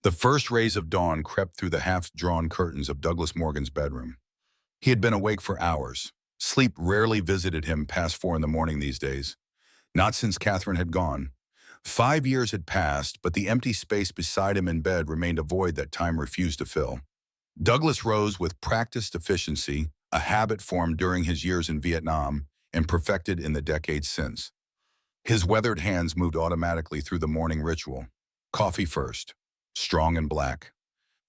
The first rays of dawn crept through the half-drawn curtains of Douglas Morgan's bedroom. He had been awake for hours. Sleep rarely visited him past 4 in the morning these days. Not since Catherine had gone. 5 years had passed, but the empty space beside him in bed remained a void that time refused to fill. Douglas rose with practiced efficiency, a habit formed during his years in Vietnam and perfected in the decades since. His weathered hands moved automatically through the morning ritual. Coffee first, strong and black.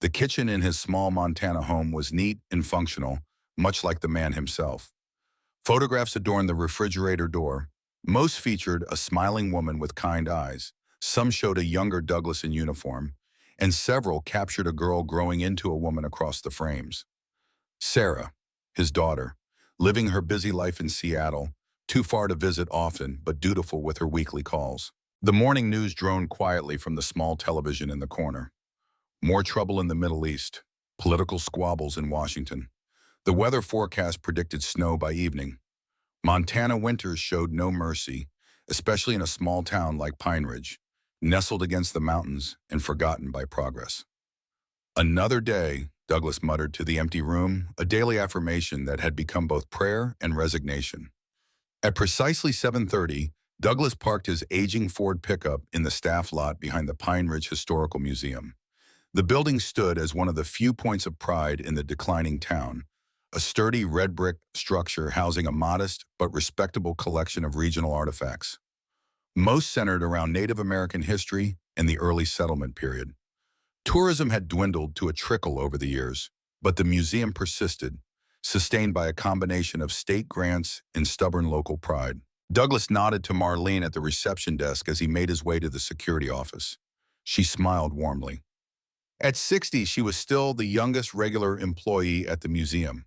The kitchen in his small Montana home was neat and functional, much like the man himself. Photographs adorned the refrigerator door. Most featured a smiling woman with kind eyes. Some showed a younger Douglas in uniform, and several captured a girl growing into a woman across the frames. Sarah, his daughter, living her busy life in Seattle, too far to visit often but dutiful with her weekly calls. The morning news droned quietly from the small television in the corner. More trouble in the Middle East, political squabbles in Washington. The weather forecast predicted snow by evening. Montana winters showed no mercy, especially in a small town like Pine Ridge, nestled against the mountains and forgotten by progress. Another day, Douglas muttered to the empty room, a daily affirmation that had become both prayer and resignation. At precisely 7:30, Douglas parked his aging Ford pickup in the staff lot behind the Pine Ridge Historical Museum. The building stood as one of the few points of pride in the declining town, a sturdy red brick structure housing a modest but respectable collection of regional artifacts, most centered around Native American history and the early settlement period. Tourism had dwindled to a trickle over the years, but the museum persisted, sustained by a combination of state grants and stubborn local pride. Douglas nodded to Marlene at the reception desk as he made his way to the security office. She smiled warmly. At 60, she was still the youngest regular employee at the museum.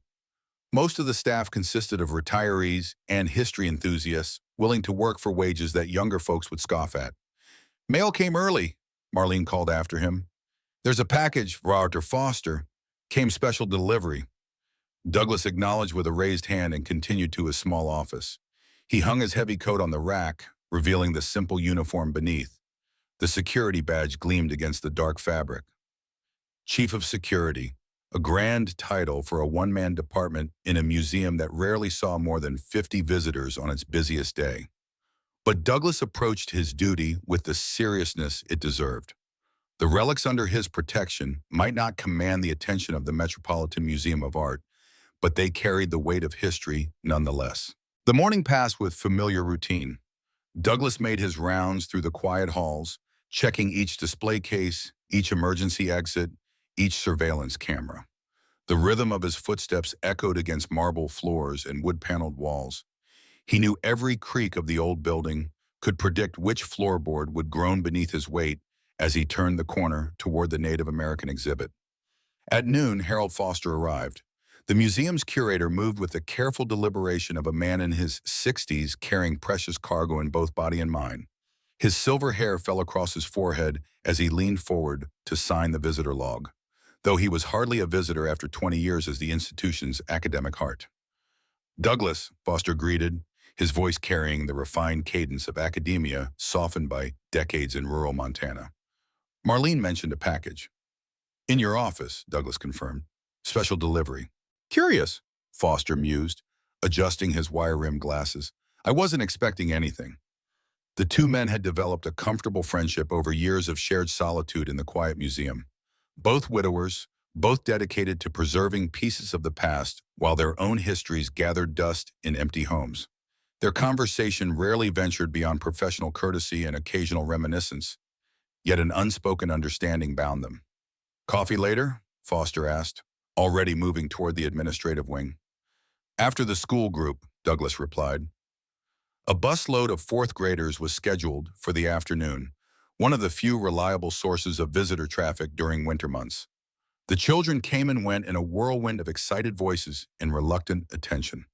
Most of the staff consisted of retirees and history enthusiasts willing to work for wages that younger folks would scoff at. "Mail came early," Marlene called after him. "There's a package for Arthur Foster. Came special delivery." Douglas acknowledged with a raised hand and continued to his small office. He hung his heavy coat on the rack, revealing the simple uniform beneath. The security badge gleamed against the dark fabric. Chief of Security, a grand title for a one-man department in a museum that rarely saw more than 50 visitors on its busiest day. But Douglas approached his duty with the seriousness it deserved. The relics under his protection might not command the attention of the Metropolitan Museum of Art, but they carried the weight of history nonetheless. The morning passed with familiar routine. Douglas made his rounds through the quiet halls, checking each display case, each emergency exit, each surveillance camera. The rhythm of his footsteps echoed against marble floors and wood-paneled walls. He knew every creak of the old building, could predict which floorboard would groan beneath his weight as he turned the corner toward the Native American exhibit. At noon, Harold Foster arrived. The museum's curator moved with the careful deliberation of a man in his 60s carrying precious cargo in both body and mind. His silver hair fell across his forehead as he leaned forward to sign the visitor log, though he was hardly a visitor after 20 years as the institution's academic heart. "Douglas," Foster greeted, his voice carrying the refined cadence of academia softened by decades in rural Montana. Marlene mentioned a package. "In your office," Douglas confirmed. "Special delivery." "Curious," Foster mused, adjusting his wire-rimmed glasses. "I wasn't expecting anything." The two men had developed a comfortable friendship over years of shared solitude in the quiet museum. Both widowers, both dedicated to preserving pieces of the past while their own histories gathered dust in empty homes. Their conversation rarely ventured beyond professional courtesy and occasional reminiscence, yet an unspoken understanding bound them. "Coffee later?" Foster asked, already moving toward the administrative wing. "After the school group," Douglas replied. A busload of fourth graders was scheduled for the afternoon, one of the few reliable sources of visitor traffic during winter months. The children came and went in a whirlwind of excited voices and reluctant attention.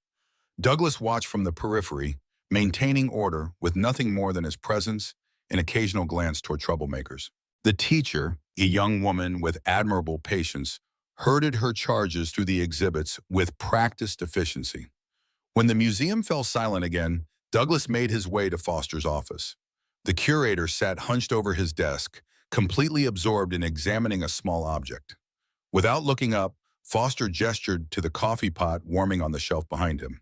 Douglas watched from the periphery, maintaining order with nothing more than his presence and occasional glance toward troublemakers. The teacher, a young woman with admirable patience, herded her charges through the exhibits with practiced efficiency. When the museum fell silent again, Douglas made his way to Foster's office. The curator sat hunched over his desk, completely absorbed in examining a small object. Without looking up, Foster gestured to the coffee pot warming on the shelf behind him.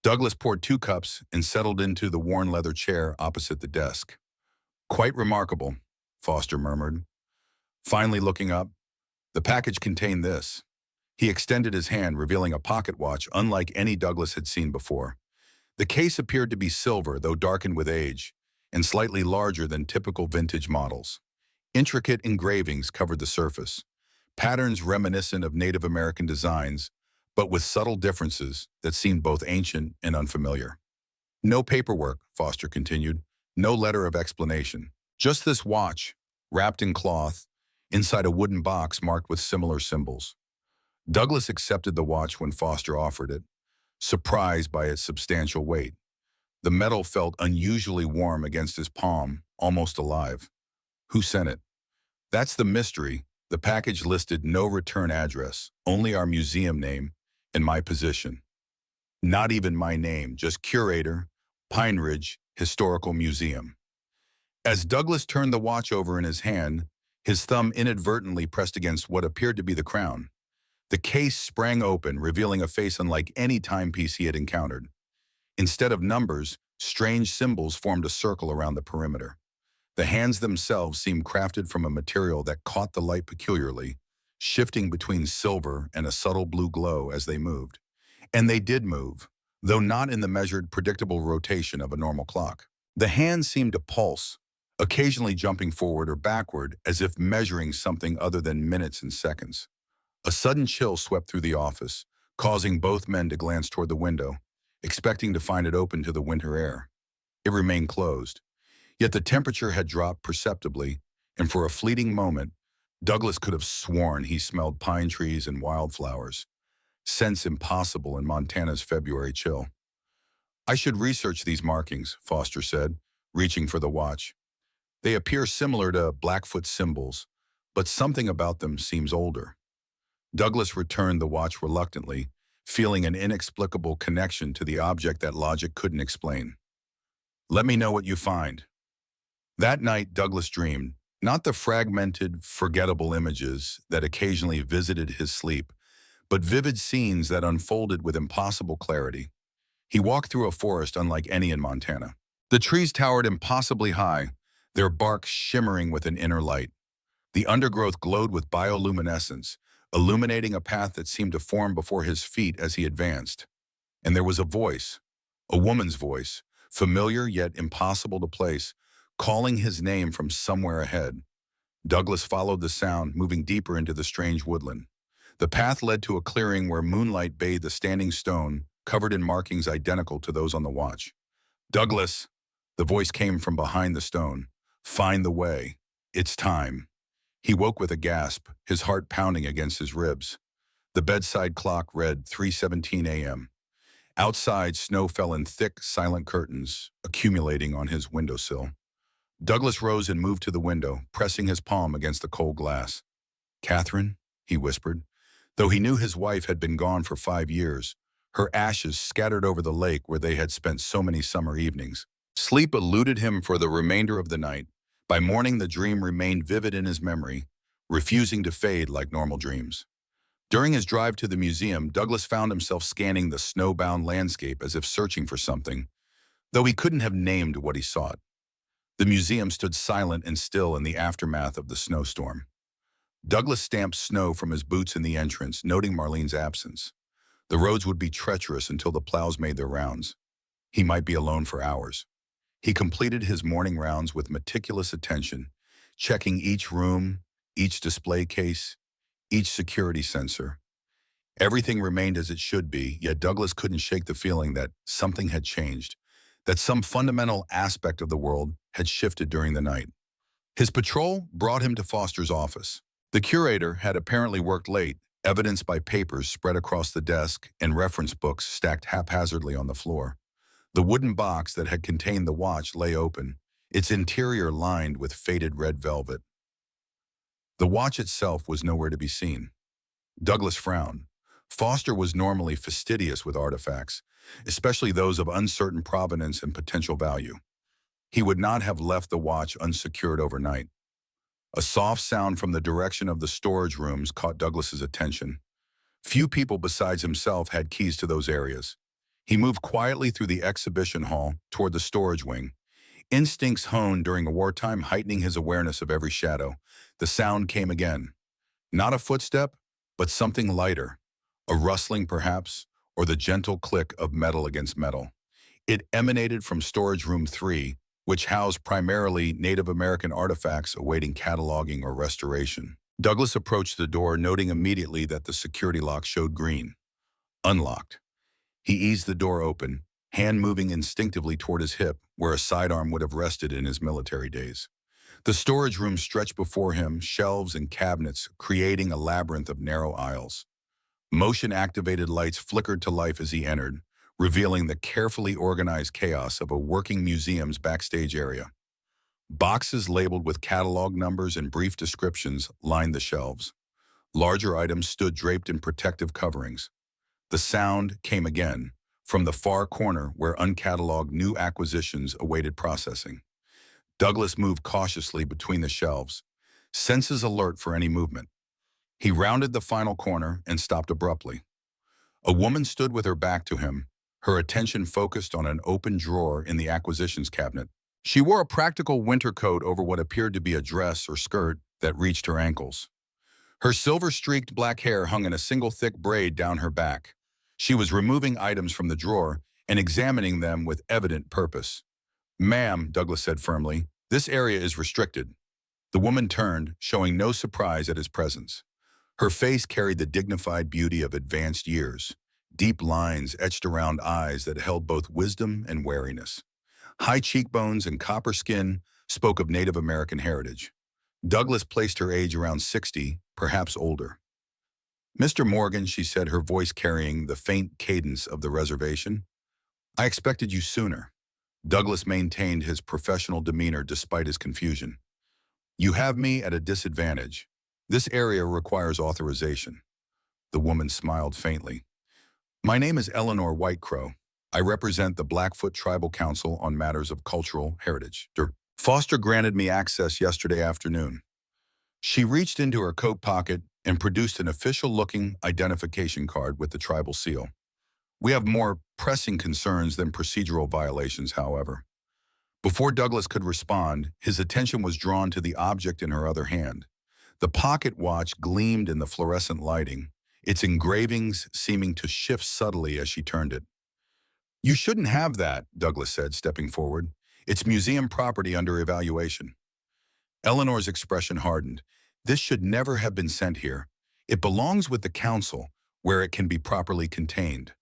Douglas poured 2 cups and settled into the worn leather chair opposite the desk. "Quite remarkable," Foster murmured. Finally looking up, the package contained this. He extended his hand, revealing a pocket watch unlike any Douglas had seen before. The case appeared to be silver, though darkened with age, and slightly larger than typical vintage models. Intricate engravings covered the surface, patterns reminiscent of Native American designs, but with subtle differences that seemed both ancient and unfamiliar. "No paperwork," Foster continued, "no letter of explanation. Just this watch, wrapped in cloth, inside a wooden box marked with similar symbols." Douglas accepted the watch when Foster offered it, surprised by its substantial weight. The metal felt unusually warm against his palm, almost alive. "Who sent it?" "That's the mystery." The package listed no return address, only our museum name and my position. Not even my name, just curator, Pine Ridge Historical Museum. As Douglas turned the watch over in his hand, his thumb inadvertently pressed against what appeared to be the crown. The case sprang open, revealing a face unlike any timepiece he had encountered. Instead of numbers, strange symbols formed a circle around the perimeter. The hands themselves seemed crafted from a material that caught the light peculiarly, shifting between silver and a subtle blue glow as they moved. And they did move, though not in the measured, predictable rotation of a normal clock. The hands seemed to pulse, occasionally jumping forward or backward as if measuring something other than minutes and seconds. A sudden chill swept through the office, causing both men to glance toward the window, expecting to find it open to the winter air. It remained closed. Yet the temperature had dropped perceptibly, and for a fleeting moment, Douglas could have sworn he smelled pine trees and wildflowers, scents impossible in Montana's February chill. "I should research these markings," Foster said, reaching for the watch. "They appear similar to Blackfoot symbols, but something about them seems older." Douglas returned the watch reluctantly, feeling an inexplicable connection to the object that logic couldn't explain. "Let me know what you find." That night, Douglas dreamed, not the fragmented, forgettable images that occasionally visited his sleep, but vivid scenes that unfolded with impossible clarity. He walked through a forest unlike any in Montana. The trees towered impossibly high, their bark shimmering with an inner light. The undergrowth glowed with bioluminescence, illuminating a path that seemed to form before his feet as he advanced. And there was a woman's voice, familiar yet impossible to place, calling his name from somewhere ahead. Douglas followed the sound, moving deeper into the strange woodland. The path led to a clearing where moonlight bathed a standing stone, covered in markings identical to those on the watch. "Douglas," the voice came from behind the stone, "find the way. It's time." He woke with a gasp, his heart pounding against his ribs. The bedside clock read 3:17 a.m. Outside, snow fell in thick, silent curtains, accumulating on his windowsill. Douglas rose and moved to the window, pressing his palm against the cold glass. "Catherine," he whispered. Though he knew his wife had been gone for 5 years, her ashes scattered over the lake where they had spent so many summer evenings. Sleep eluded him for the remainder of the night. By morning, the dream remained vivid in his memory, refusing to fade like normal dreams. During his drive to the museum, Douglas found himself scanning the snowbound landscape as if searching for something, though he couldn't have named what he sought. The museum stood silent and still in the aftermath of the snowstorm. Douglas stamped snow from his boots in the entrance, noting Marlene's absence. The roads would be treacherous until the plows made their rounds. He might be alone for hours. He completed his morning rounds with meticulous attention, checking each room, each display case, each security sensor. Everything remained as it should be, yet Douglas couldn't shake the feeling that something had changed, that some fundamental aspect of the world had shifted during the night. His patrol brought him to Foster's office. The curator had apparently worked late, evidenced by papers spread across the desk and reference books stacked haphazardly on the floor. The wooden box that had contained the watch lay open, its interior lined with faded red velvet. The watch itself was nowhere to be seen. Douglas frowned. Foster was normally fastidious with artifacts, especially those of uncertain provenance and potential value. He would not have left the watch unsecured overnight. A soft sound from the direction of the storage rooms caught Douglas's attention. Few people besides himself had keys to those areas. He moved quietly through the exhibition hall toward the storage wing, instincts honed during a wartime heightening his awareness of every shadow. The sound came again. Not a footstep, but something lighter. A rustling, perhaps, or the gentle click of metal against metal. It emanated from Storage Room 3, which housed primarily Native American artifacts awaiting cataloging or restoration. Douglas approached the door, noting immediately that the security lock showed green. Unlocked. He eased the door open, hand moving instinctively toward his hip, where a sidearm would have rested in his military days. The storage room stretched before him, shelves and cabinets, creating a labyrinth of narrow aisles. Motion-activated lights flickered to life as he entered, revealing the carefully organized chaos of a working museum's backstage area. Boxes labeled with catalog numbers and brief descriptions lined the shelves. Larger items stood draped in protective coverings. The sound came again, from the far corner where uncatalogued new acquisitions awaited processing. Douglas moved cautiously between the shelves, senses alert for any movement. He rounded the final corner and stopped abruptly. A woman stood with her back to him, her attention focused on an open drawer in the acquisitions cabinet. She wore a practical winter coat over what appeared to be a dress or skirt that reached her ankles. Her silver-streaked black hair hung in a single thick braid down her back. She was removing items from the drawer and examining them with evident purpose. "Ma'am," Douglas said firmly, "this area is restricted." The woman turned, showing no surprise at his presence. Her face carried the dignified beauty of advanced years, deep lines etched around eyes that held both wisdom and wariness. High cheekbones and copper skin spoke of Native American heritage. Douglas placed her age around 60, perhaps older. "Mr. Morgan," she said, her voice carrying the faint cadence of the reservation. "I expected you sooner." Douglas maintained his professional demeanor despite his confusion. "You have me at a disadvantage. This area requires authorization." The woman smiled faintly. "My name is Eleanor Whitecrow. I represent the Blackfoot Tribal Council on matters of cultural heritage. Foster granted me access yesterday afternoon." She reached into her coat pocket and produced an official-looking identification card with the tribal seal. "We have more pressing concerns than procedural violations, however." Before Douglas could respond, his attention was drawn to the object in her other hand. The pocket watch gleamed in the fluorescent lighting, its engravings seeming to shift subtly as she turned it. "You shouldn't have that," Douglas said, stepping forward. "It's museum property under evaluation." Eleanor's expression hardened. "This should never have been sent here. It belongs with the council, where it can be properly contained."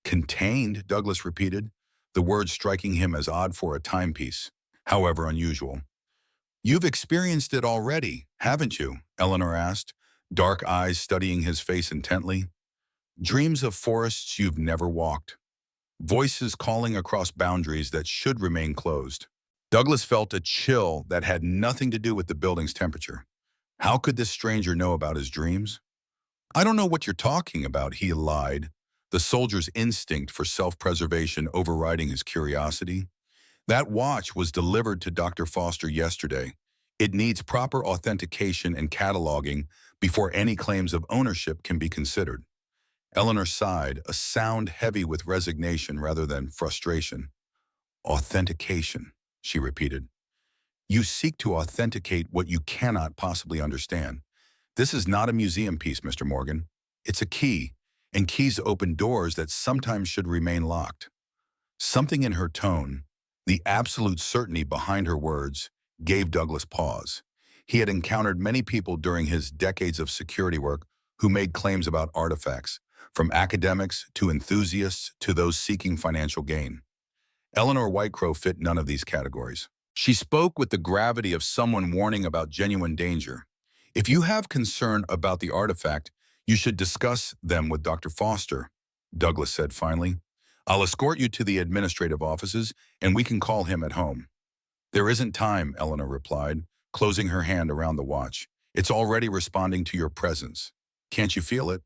"Contained?" Douglas repeated, the word striking him as odd for a timepiece, however unusual. "You've experienced it already, haven't you?" Eleanor asked, dark eyes studying his face intently. "Dreams of forests you've never walked. Voices calling across boundaries that should remain closed." Douglas felt a chill that had nothing to do with the building's temperature. How could this stranger know about his dreams? "I don't know what you're talking about," he lied, the soldier's instinct for self-preservation overriding his curiosity. "That watch was delivered to Dr. Foster yesterday. It needs proper authentication and cataloging before any claims of ownership can be considered." Eleanor sighed, a sound heavy with resignation rather than frustration. "Authentication," she repeated. "You seek to authenticate what you cannot possibly understand. This is not a museum piece, Mr. Morgan. It's a key, and keys open doors that sometimes should remain locked." Something in her tone, the absolute certainty behind her words, gave Douglas pause. He had encountered many people during his decades of security work who made claims about artifacts, from academics to enthusiasts to those seeking financial gain. Eleanor Whitecrow fit none of these categories. She spoke with the gravity of someone warning about genuine danger. "If you have concern about the artifact, you should discuss them with Dr. Foster," Douglas said finally. "I'll escort you to the administrative offices, and we can call him at home." "There isn't time," Eleanor replied, closing her hand around the watch. "It's already responding to your presence. Can't you feel it?"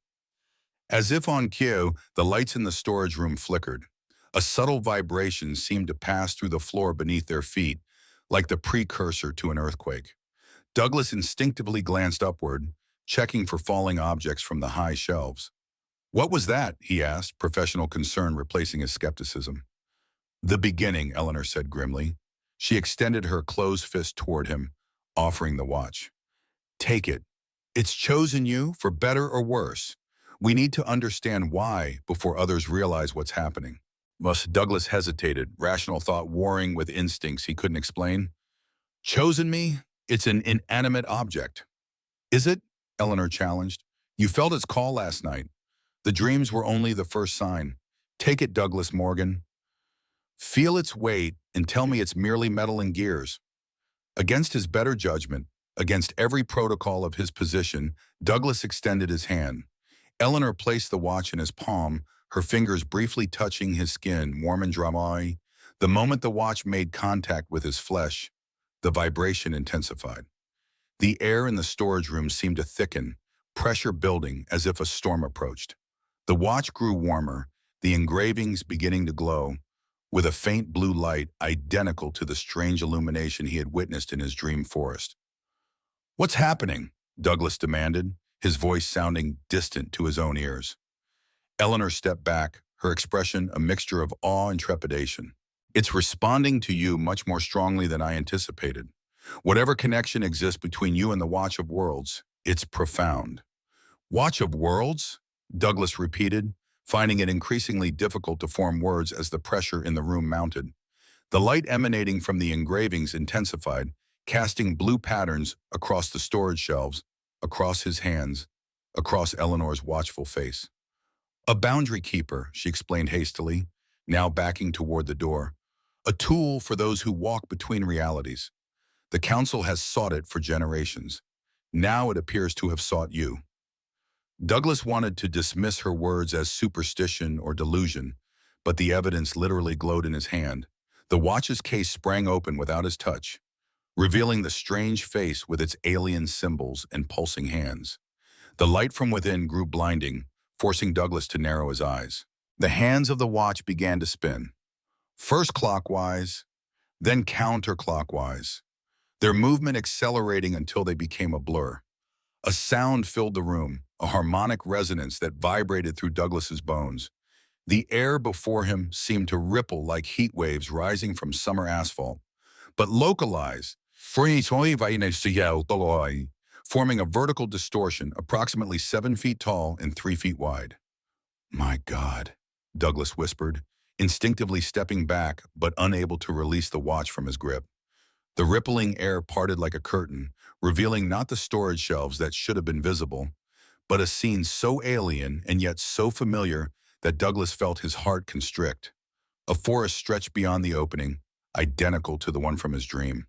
As if on cue, the lights in the storage room flickered. A subtle vibration seemed to pass through the floor beneath their feet, like the precursor to an earthquake. Douglas instinctively glanced upward, checking for falling objects from the high shelves. "What was that?" he asked, professional concern replacing his skepticism. "The beginning," Eleanor said grimly. She extended her closed fist toward him, offering the watch. "Take it. It's chosen you, for better or worse. We need to understand why before others realize what's happening." Douglas hesitated, rational thought warring with instincts he couldn't explain. "Chosen me? It's an inanimate object." "Is it?" Eleanor challenged. "You felt its call last night. The dreams were only the first sign. Take it, Douglas Morgan. Feel its weight and tell me it's merely metal and gears." Against his better judgment, against every protocol of his position, Douglas extended his hand. Eleanor placed the watch in his palm, her fingers briefly touching his skin, warm and dry. The moment the watch made contact with his flesh, the vibration intensified. The air in the storage room seemed to thicken, pressure building as if a storm approached. The watch grew warmer, the engravings beginning to glow, with a faint blue light identical to the strange illumination he had witnessed in his dream forest. "What's happening?" Douglas demanded, his voice sounding distant to his own ears. Eleanor stepped back, her expression a mixture of awe and trepidation. "It's responding to you much more strongly than I anticipated. Whatever connection exists between you and the Watch of Worlds, it's profound." "Watch of Worlds?" Douglas repeated, finding it increasingly difficult to form words as the pressure in the room mounted. The light emanating from the engravings intensified, casting blue patterns across the storage shelves, across his hands, across Eleanor's watchful face. "A boundary keeper," she explained hastily, now backing toward the door. "A tool for those who walk between realities. The Council has sought it for generations. Now it appears to have sought you." Douglas wanted to dismiss her words as superstition or delusion, but the evidence literally glowed in his hand. The watch's case sprang open without his touch, revealing the strange face with its alien symbols and pulsing hands. The light from within grew blinding, forcing Douglas to narrow his eyes. The hands of the watch began to spin, first clockwise, then counterclockwise, their movement accelerating until they became a blur. A sound filled the room, a harmonic resonance that vibrated through Douglas's bones. The air before him seemed to ripple like heat waves rising from summer asphalt, but localized, forming a vertical distortion approximately 7 feet tall and 3 feet wide. "My God," Douglas whispered, instinctively stepping back but unable to release the watch from his grip. The rippling air parted like a curtain, revealing not the storage shelves that should have been visible, but a scene so alien and yet so familiar that Douglas felt his heart constrict. A forest stretched beyond the opening, identical to the one from his dream.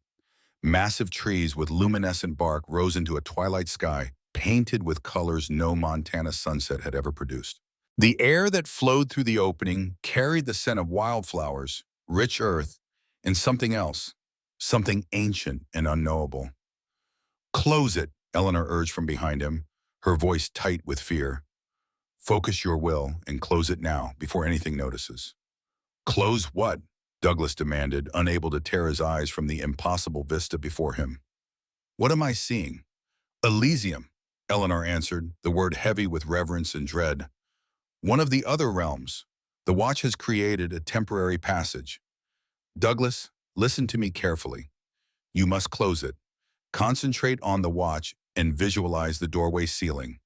Massive trees with luminescent bark rose into a twilight sky, painted with colors no Montana sunset had ever produced. The air that flowed through the opening carried the scent of wildflowers, rich earth, and something else, something ancient and unknowable. "Close it," Eleanor urged from behind him, her voice tight with fear. "Focus your will and close it now before anything notices." "Close what?" Douglas demanded, unable to tear his eyes from the impossible vista before him. "What am I seeing?" "Elysium," Eleanor answered, the word heavy with reverence and dread. "One of the other realms. The watch has created a temporary passage." "Douglas, listen to me carefully. You must close it. Concentrate on the watch and visualize the doorway ceiling."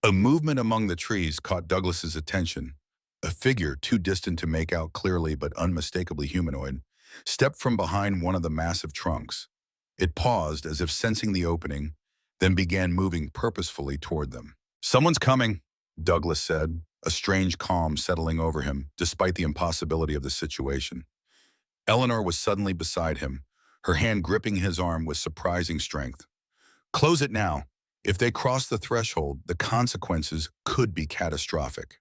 A movement among the trees caught Douglas's attention. A figure, too distant to make out clearly but unmistakably humanoid, stepped from behind one of the massive trunks. It paused as if sensing the opening, then began moving purposefully toward them. "Someone's coming," Douglas said, a strange calm settling over him, despite the impossibility of the situation. Eleanor was suddenly beside him, her hand gripping his arm with surprising strength. "Close it now. If they cross the threshold, the consequences could be catastrophic."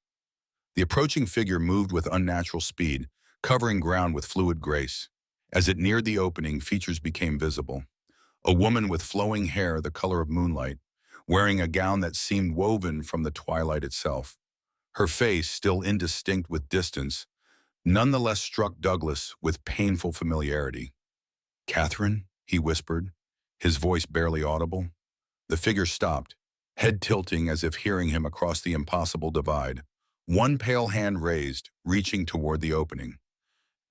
The approaching figure moved with unnatural speed, covering ground with fluid grace. As it neared the opening, features became visible. A woman with flowing hair the color of moonlight, wearing a gown that seemed woven from the twilight itself. Her face, still indistinct with distance, nonetheless struck Douglas with painful familiarity. "Catherine?" he whispered, his voice barely audible. The figure stopped, head tilting as if hearing him across the impossible divide, one pale hand raised, reaching toward the opening.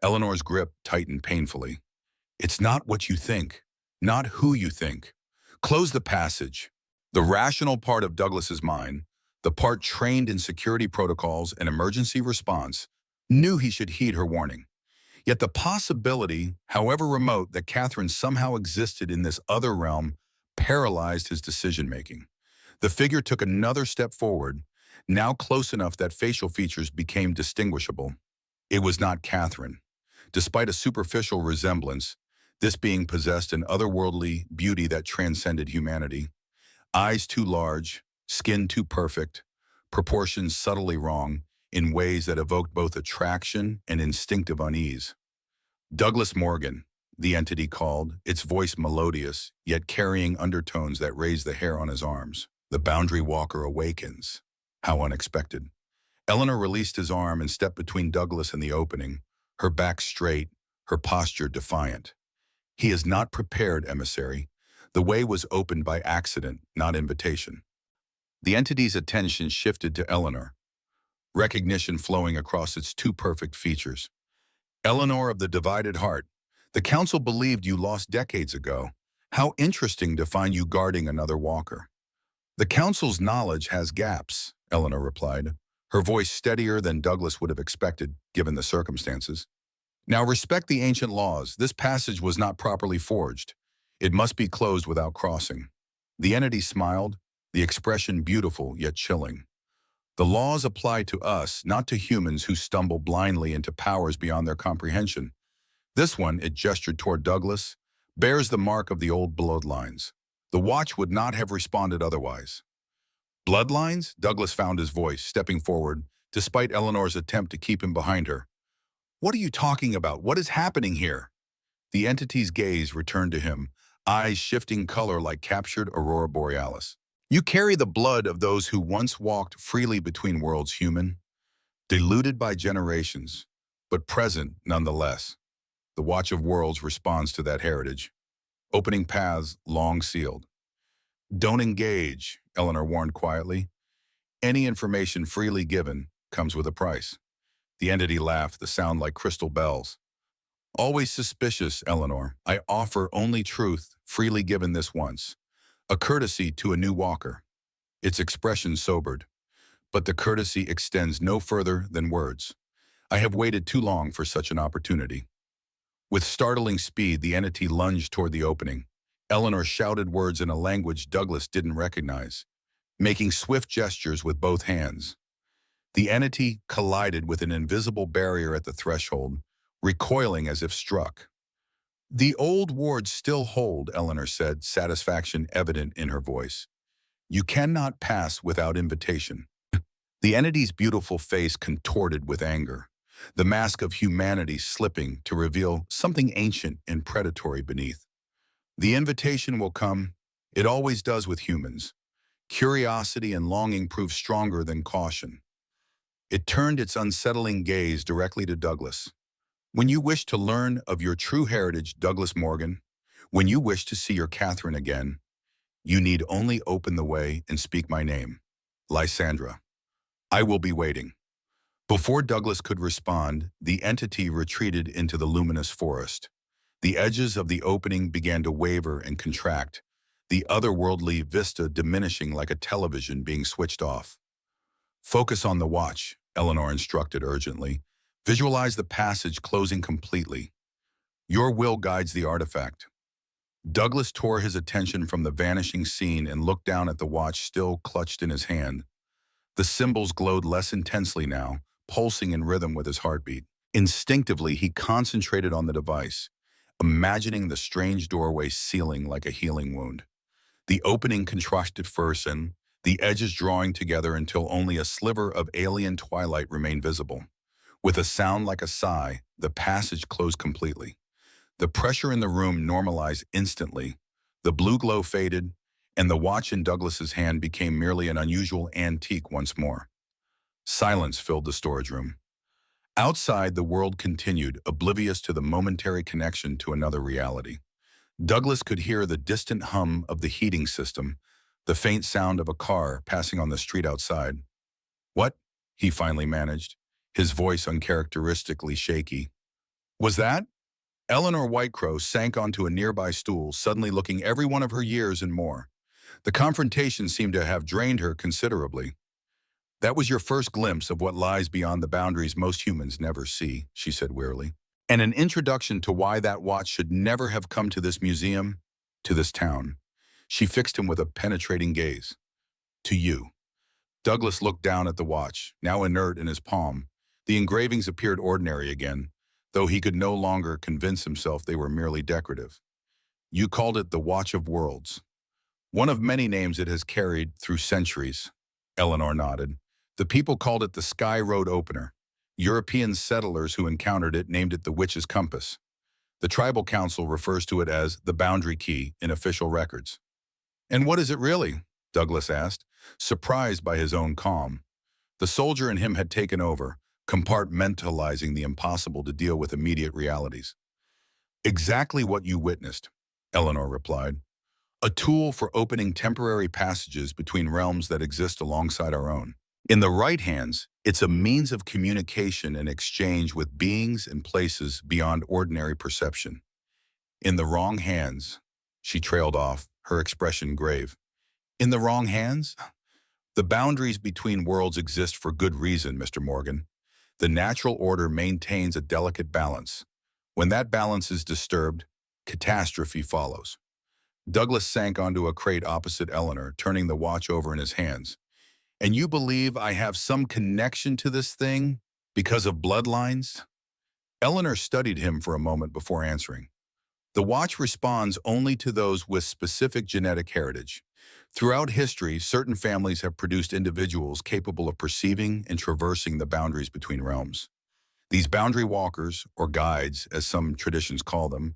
Eleanor's grip tightened painfully. It's not what you think, not who you think. Close the passage. The rational part of Douglas's mind, the part trained in security protocols and emergency response, knew he should heed her warning. Yet the possibility, however remote, that Catherine somehow existed in this other realm paralyzed his decision-making. The figure took another step forward, now close enough that facial features became distinguishable. It was not Catherine. Despite a superficial resemblance, this being possessed an otherworldly beauty that transcended humanity. Eyes too large, skin too perfect, proportions subtly wrong, in ways that evoked both attraction and instinctive unease. Douglas Morgan, the entity called, its voice melodious, yet carrying undertones that raised the hair on his arms. The boundary walker awakens. How unexpected. Eleanor released his arm and stepped between Douglas and the opening, her back straight, her posture defiant. He is not prepared, emissary. The way was opened by accident, not invitation. The entity's attention shifted to Eleanor, recognition flowing across its two perfect features. Eleanor of the divided heart, the council believed you lost decades ago. How interesting to find you guarding another walker. The council's knowledge has gaps, Eleanor replied, her voice steadier than Douglas would have expected, given the circumstances. Now respect the ancient laws. This passage was not properly forged. It must be closed without crossing. The entity smiled, the expression beautiful yet chilling. The laws apply to us, not to humans who stumble blindly into powers beyond their comprehension. This one, it gestured toward Douglas, bears the mark of the old bloodlines. The watch would not have responded otherwise. Bloodlines? Douglas found his voice, stepping forward, despite Eleanor's attempt to keep him behind her. What are you talking about? What is happening here? The entity's gaze returned to him, eyes shifting color like captured aurora borealis. You carry the blood of those who once walked freely between worlds, human, diluted by generations, but present nonetheless. The Watch of Worlds responds to that heritage, opening paths long sealed. Don't engage, Eleanor warned quietly. Any information freely given comes with a price. The entity laughed, the sound like crystal bells. Always suspicious, Eleanor. I offer only truth, freely given this once. A courtesy to a new walker. Its expression sobered, but the courtesy extends no further than words. I have waited too long for such an opportunity. With startling speed, the entity lunged toward the opening. Eleanor shouted words in a language Douglas didn't recognize, making swift gestures with both hands. The entity collided with an invisible barrier at the threshold, recoiling as if struck. The old wards still hold, Eleanor said, satisfaction evident in her voice. You cannot pass without invitation. The entity's beautiful face contorted with anger, the mask of humanity slipping to reveal something ancient and predatory beneath. The invitation will come. It always does with humans. Curiosity and longing prove stronger than caution. It turned its unsettling gaze directly to Douglas. When you wish to learn of your true heritage, Douglas Morgan, when you wish to see your Catherine again, you need only open the way and speak my name, Lysandra. I will be waiting. Before Douglas could respond, the entity retreated into the luminous forest. The edges of the opening began to waver and contract, the otherworldly vista diminishing like a television being switched off. Focus on the watch, Eleanor instructed urgently. Visualize the passage closing completely. Your will guides the artifact. Douglas tore his attention from the vanishing scene and looked down at the watch still clutched in his hand. The symbols glowed less intensely now, pulsing in rhythm with his heartbeat. Instinctively, he concentrated on the device, imagining the strange doorway sealing like a healing wound. The opening contracted first and the edges drawing together until only a sliver of alien twilight remained visible. With a sound like a sigh, the passage closed completely. The pressure in the room normalized instantly. The blue glow faded, and the watch in Douglas's hand became merely an unusual antique once more. Silence filled the storage room. Outside, the world continued, oblivious to the momentary connection to another reality. Douglas could hear the distant hum of the heating system, the faint sound of a car passing on the street outside. "What?" he finally managed, his voice uncharacteristically shaky. "Was that?" Eleanor Whitecrow sank onto a nearby stool, suddenly looking every one of her years and more. The confrontation seemed to have drained her considerably. "That was your first glimpse of what lies beyond the boundaries most humans never see," she said wearily. "And an introduction to why that watch should never have come to this museum, to this town." She fixed him with a penetrating gaze. "To you." Douglas looked down at the watch, now inert in his palm. The engravings appeared ordinary again, though he could no longer convince himself they were merely decorative. "You called it the Watch of Worlds." "One of many names it has carried through centuries," Eleanor nodded. "The people called it the Sky Road Opener. European settlers who encountered it named it the Witch's Compass. The tribal council refers to it as the Boundary Key in official records." "And what is it really?" Douglas asked, surprised by his own calm. The soldier in him had taken over, compartmentalizing the impossible to deal with immediate realities. "Exactly what you witnessed," Eleanor replied. "A tool for opening temporary passages between realms that exist alongside our own. In the right hands, it's a means of communication and exchange with beings and places beyond ordinary perception. In the wrong hands," she trailed off, her expression grave. "In the wrong hands? The boundaries between worlds exist for good reason, Mr. Morgan. The natural order maintains a delicate balance. When that balance is disturbed, catastrophe follows." Douglas sank onto a crate opposite Eleanor, turning the watch over in his hands. "And you believe I have some connection to this thing because of bloodlines?" Eleanor studied him for a moment before answering. "The watch responds only to those with specific genetic heritage. Throughout history, certain families have produced individuals capable of perceiving and traversing the boundaries between realms. These boundary walkers, or guides, as some traditions call them,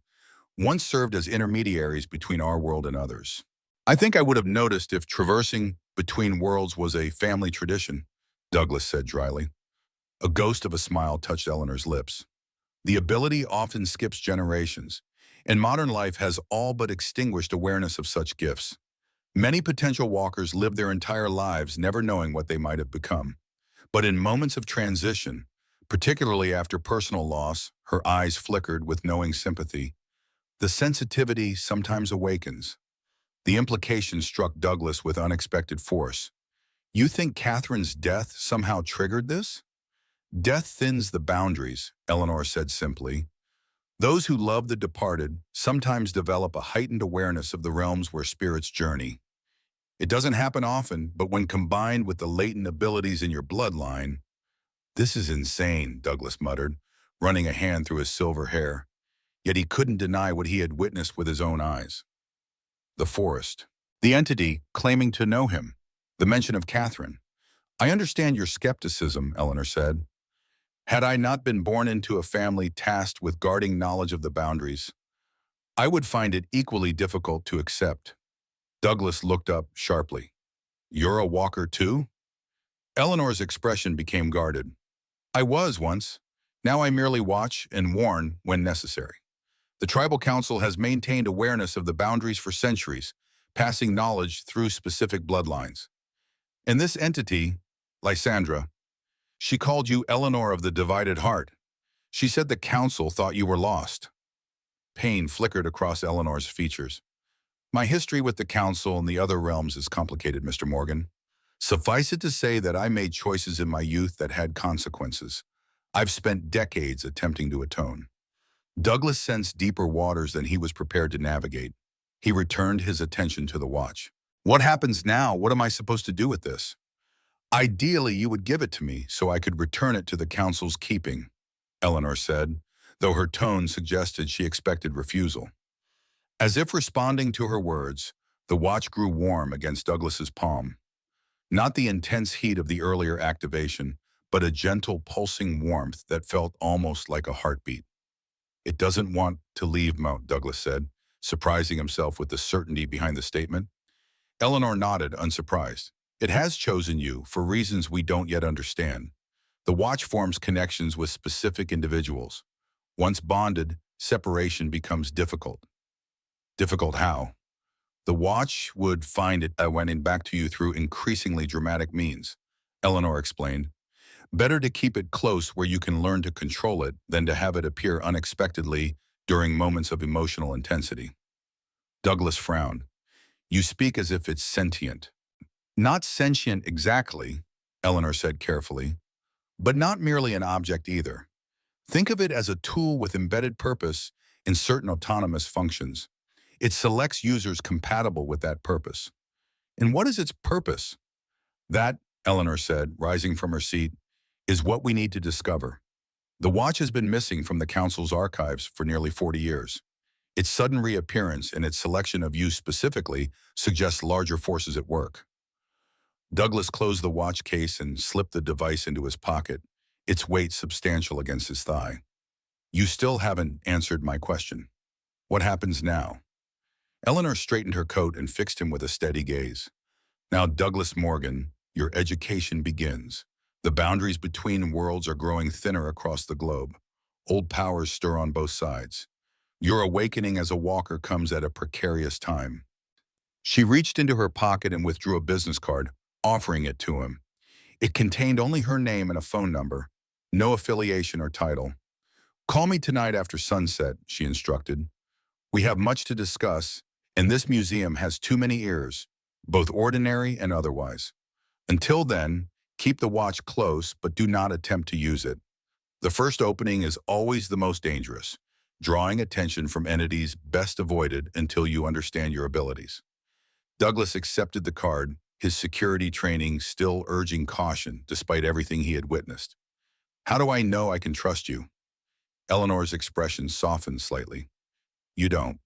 once served as intermediaries between our world and others. I think I would have noticed if traversing between worlds was a family tradition," Douglas said dryly. A ghost of a smile touched Eleanor's lips. "The ability often skips generations, and modern life has all but extinguished awareness of such gifts. Many potential walkers live their entire lives never knowing what they might have become. But in moments of transition, particularly after personal loss," her eyes flickered with knowing sympathy, "the sensitivity sometimes awakens." The implication struck Douglas with unexpected force. "You think Catherine's death somehow triggered this?" "Death thins the boundaries," Eleanor said simply. "Those who love the departed sometimes develop a heightened awareness of the realms where spirits journey. It doesn't happen often, but when combined with the latent abilities in your bloodline—" "This is insane," Douglas muttered, running a hand through his silver hair. Yet he couldn't deny what he had witnessed with his own eyes. The forest. The entity claiming to know him. The mention of Catherine. "I understand your skepticism," Eleanor said. "Had I not been born into a family tasked with guarding knowledge of the boundaries, I would find it equally difficult to accept." Douglas looked up sharply. "You're a walker too?" Eleanor's expression became guarded. "I was once. Now I merely watch and warn when necessary. The tribal council has maintained awareness of the boundaries for centuries, passing knowledge through specific bloodlines. And this entity, Lysandra, she called you Eleanor of the Divided Heart. She said the council thought you were lost." Pain flickered across Eleanor's features. "My history with the council and the other realms is complicated, Mr. Morgan. Suffice it to say that I made choices in my youth that had consequences. I've spent decades attempting to atone." Douglas sensed deeper waters than he was prepared to navigate. He returned his attention to the watch. "What happens now? What am I supposed to do with this?" "Ideally, you would give it to me so I could return it to the council's keeping," Eleanor said, though her tone suggested she expected refusal. As if responding to her words, the watch grew warm against Douglas's palm. Not the intense heat of the earlier activation, but a gentle, pulsing warmth that felt almost like a heartbeat. "It doesn't want to leave," Mount Douglas said, surprising himself with the certainty behind the statement. Eleanor nodded, unsurprised. "It has chosen you for reasons we don't yet understand. The watch forms connections with specific individuals. Once bonded, separation becomes difficult." Difficult how? The watch would find it went back to you through increasingly dramatic means, Eleanor explained. Better to keep it close where you can learn to control it than to have it appear unexpectedly during moments of emotional intensity. Douglas frowned. You speak as if it's sentient. Not sentient exactly, Eleanor said carefully, but not merely an object either. Think of it as a tool with embedded purpose in certain autonomous functions. It selects users compatible with that purpose. And what is its purpose? That, Eleanor said, rising from her seat, is what we need to discover. The watch has been missing from the Council's archives for nearly 40 years. Its sudden reappearance and its selection of use specifically suggests larger forces at work. Douglas closed the watch case and slipped the device into his pocket, its weight substantial against his thigh. You still haven't answered my question. What happens now? Eleanor straightened her coat and fixed him with a steady gaze. Now, Douglas Morgan, your education begins. The boundaries between worlds are growing thinner across the globe. Old powers stir on both sides. Your awakening as a walker comes at a precarious time. She reached into her pocket and withdrew a business card, offering it to him. It contained only her name and a phone number, no affiliation or title. Call me tonight after sunset, she instructed. We have much to discuss, and this museum has too many ears, both ordinary and otherwise. Until then, keep the watch close, but do not attempt to use it. The first opening is always the most dangerous, drawing attention from entities best avoided until you understand your abilities. Douglas accepted the card, his security training still urging caution despite everything he had witnessed. How do I know I can trust you? Eleanor's expression softened slightly. You don't.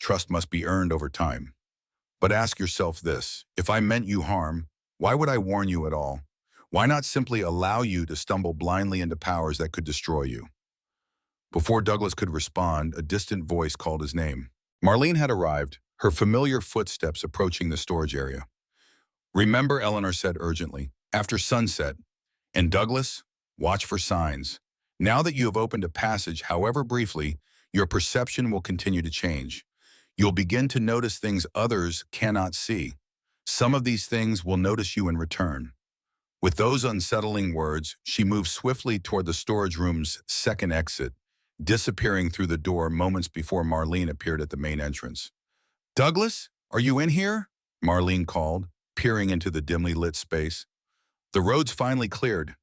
Trust must be earned over time. But ask yourself this, if I meant you harm, why would I warn you at all? Why not simply allow you to stumble blindly into powers that could destroy you? Before Douglas could respond, a distant voice called his name. Marlene had arrived, her familiar footsteps approaching the storage area. Remember, Eleanor said urgently, after sunset. And Douglas, watch for signs. Now that you have opened a passage, however briefly, your perception will continue to change. You'll begin to notice things others cannot see. Some of these things will notice you in return. With those unsettling words, she moved swiftly toward the storage room's second exit, disappearing through the door moments before Marlene appeared at the main entrance. Douglas, are you in here? Marlene called, peering into the dimly lit space. The road's finally cleared.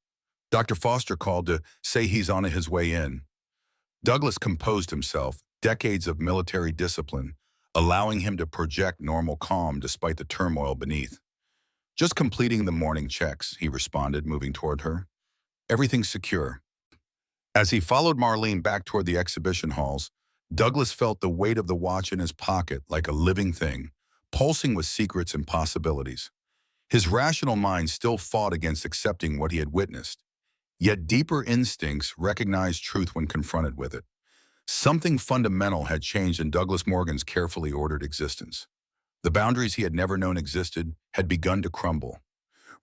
Dr. Foster called to say he's on his way in. Douglas composed himself, decades of military discipline, allowing him to project normal calm despite the turmoil beneath. Just completing the morning checks, he responded, moving toward her. Everything's secure. As he followed Marlene back toward the exhibition halls, Douglas felt the weight of the watch in his pocket like a living thing, pulsing with secrets and possibilities. His rational mind still fought against accepting what he had witnessed, yet deeper instincts recognized truth when confronted with it. Something fundamental had changed in Douglas Morgan's carefully ordered existence. The boundaries he had never known existed had begun to crumble,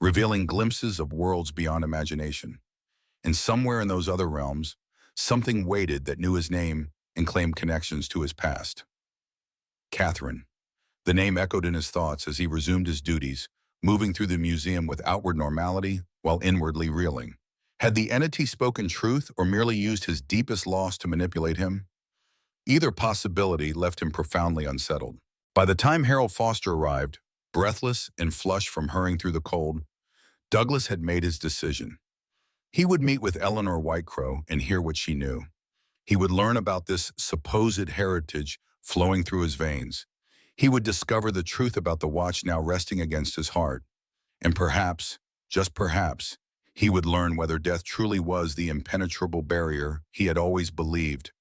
revealing glimpses of worlds beyond imagination. And somewhere in those other realms, something waited that knew his name and claimed connections to his past. Catherine. The name echoed in his thoughts as he resumed his duties, moving through the museum with outward normality while inwardly reeling. Had the entity spoken truth or merely used his deepest loss to manipulate him? Either possibility left him profoundly unsettled. By the time Harold Foster arrived, breathless and flushed from hurrying through the cold, Douglas had made his decision. He would meet with Eleanor Whitecrow and hear what she knew. He would learn about this supposed heritage flowing through his veins. He would discover the truth about the watch now resting against his heart. And perhaps, just perhaps, he would learn whether death truly was the impenetrable barrier he had always believed,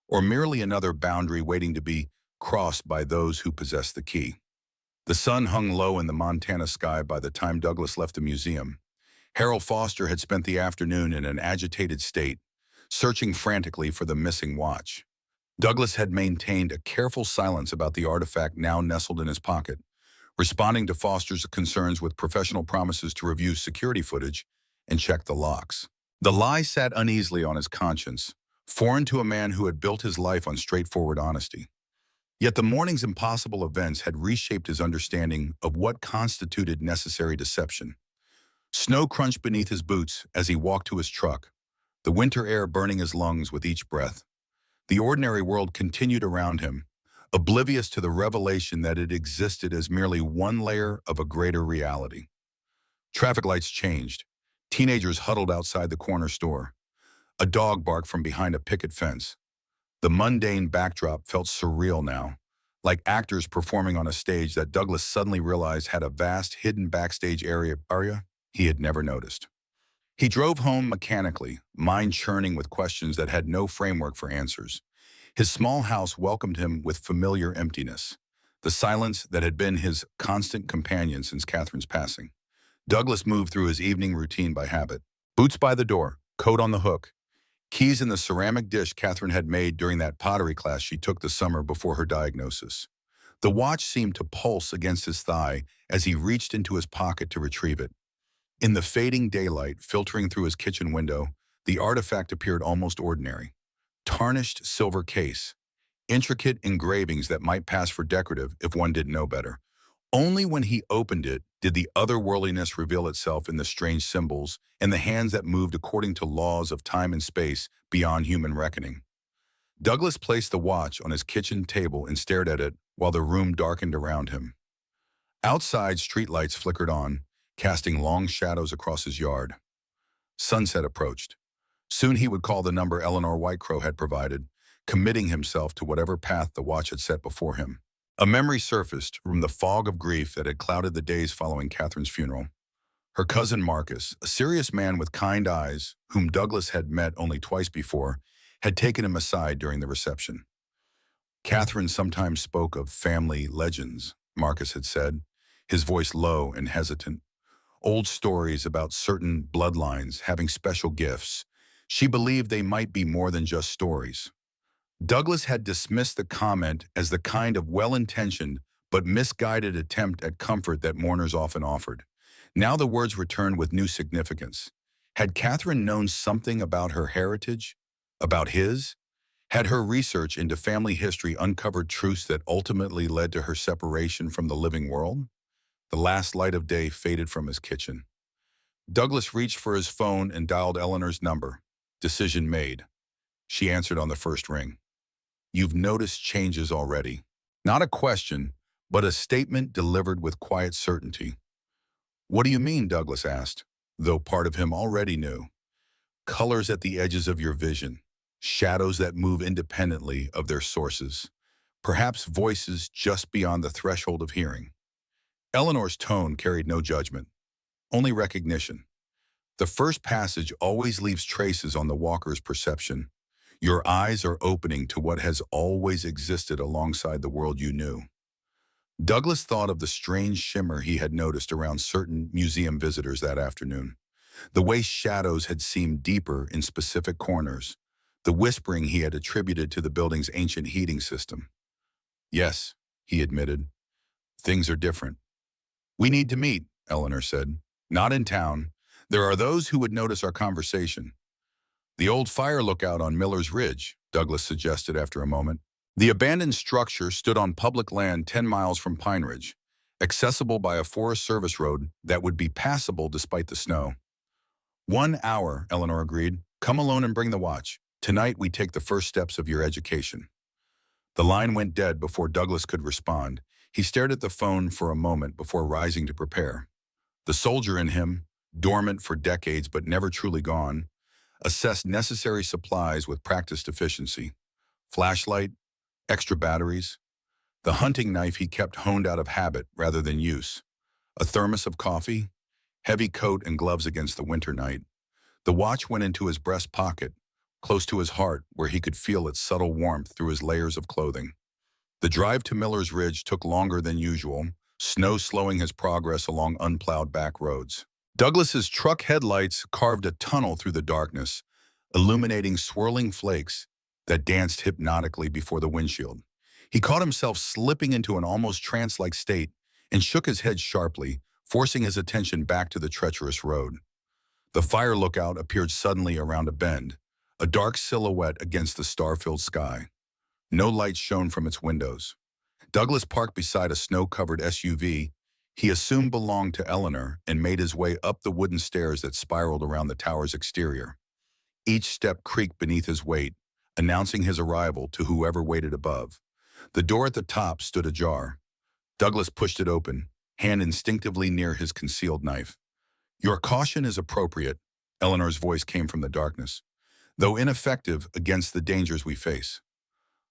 or merely another boundary waiting to be crossed by those who possessed the key. The sun hung low in the Montana sky by the time Douglas left the museum. Harold Foster had spent the afternoon in an agitated state, searching frantically for the missing watch. Douglas had maintained a careful silence about the artifact now nestled in his pocket, responding to Foster's concerns with professional promises to review security footage and check the locks. The lie sat uneasily on his conscience, foreign to a man who had built his life on straightforward honesty. Yet the morning's impossible events had reshaped his understanding of what constituted necessary deception. Snow crunched beneath his boots as he walked to his truck, the winter air burning his lungs with each breath. The ordinary world continued around him, oblivious to the revelation that it existed as merely one layer of a greater reality. Traffic lights changed. Teenagers huddled outside the corner store. A dog barked from behind a picket fence. The mundane backdrop felt surreal now, like actors performing on a stage that Douglas suddenly realized had a vast hidden backstage area he had never noticed. He drove home mechanically, mind churning with questions that had no framework for answers. His small house welcomed him with familiar emptiness, the silence that had been his constant companion since Catherine's passing. Douglas moved through his evening routine by habit. Boots by the door, coat on the hook, keys in the ceramic dish Catherine had made during that pottery class she took the summer before her diagnosis. The watch seemed to pulse against his thigh as he reached into his pocket to retrieve it. In the fading daylight filtering through his kitchen window, the artifact appeared almost ordinary. Tarnished silver case, intricate engravings that might pass for decorative if one didn't know better. Only when he opened it did the otherworldliness reveal itself in the strange symbols and the hands that moved according to laws of time and space beyond human reckoning. Douglas placed the watch on his kitchen table and stared at it while the room darkened around him. Outside, streetlights flickered on, casting long shadows across his yard. Sunset approached. Soon he would call the number Eleanor Whitecrow had provided, committing himself to whatever path the watch had set before him. A memory surfaced from the fog of grief that had clouded the days following Catherine's funeral. Her cousin Marcus, a serious man with kind eyes, whom Douglas had met only twice before, had taken him aside during the reception. Catherine sometimes spoke of family legends, Marcus had said, his voice low and hesitant. Old stories about certain bloodlines having special gifts. She believed they might be more than just stories. Douglas had dismissed the comment as the kind of well-intentioned but misguided attempt at comfort that mourners often offered. Now the words returned with new significance. Had Catherine known something about her heritage? About his? Had her research into family history uncovered truths that ultimately led to her separation from the living world? The last light of day faded from his kitchen. Douglas reached for his phone and dialed Eleanor's number. Decision made. She answered on the first ring. You've noticed changes already. Not a question, but a statement delivered with quiet certainty. What do you mean, Douglas asked, though part of him already knew. Colors at the edges of your vision, shadows that move independently of their sources, perhaps voices just beyond the threshold of hearing. Eleanor's tone carried no judgment, only recognition. The first passage always leaves traces on the walker's perception. Your eyes are opening to what has always existed alongside the world you knew. Douglas thought of the strange shimmer he had noticed around certain museum visitors that afternoon, the way shadows had seemed deeper in specific corners, the whispering he had attributed to the building's ancient heating system. Yes, he admitted, things are different. We need to meet, Eleanor said. Not in town. There are those who would notice our conversation. The old fire lookout on Miller's Ridge, Douglas suggested after a moment. The abandoned structure stood on public land 10 miles from Pine Ridge, accessible by a Forest Service road that would be passable despite the snow. 1 hour, Eleanor agreed. Come alone and bring the watch. Tonight we take the first steps of your education. The line went dead before Douglas could respond. He stared at the phone for a moment before rising to prepare. The soldier in him, dormant for decades but never truly gone, assessed necessary supplies with practiced efficiency. Flashlight, extra batteries, the hunting knife he kept honed out of habit rather than use, a thermos of coffee, heavy coat and gloves against the winter night. The watch went into his breast pocket, close to his heart where he could feel its subtle warmth through his layers of clothing. The drive to Miller's Ridge took longer than usual, snow slowing his progress along unplowed back roads. Douglas's truck headlights carved a tunnel through the darkness, illuminating swirling flakes that danced hypnotically before the windshield. He caught himself slipping into an almost trance-like state and shook his head sharply, forcing his attention back to the treacherous road. The fire lookout appeared suddenly around a bend, a dark silhouette against the star-filled sky. No light shone from its windows. Douglas parked beside a snow-covered SUV he assumed belonged to Eleanor and made his way up the wooden stairs that spiraled around the tower's exterior. Each step creaked beneath his weight, announcing his arrival to whoever waited above. The door at the top stood ajar. Douglas pushed it open, hand instinctively near his concealed knife. "Your caution is appropriate," Eleanor's voice came from the darkness, "though ineffective against the dangers we face."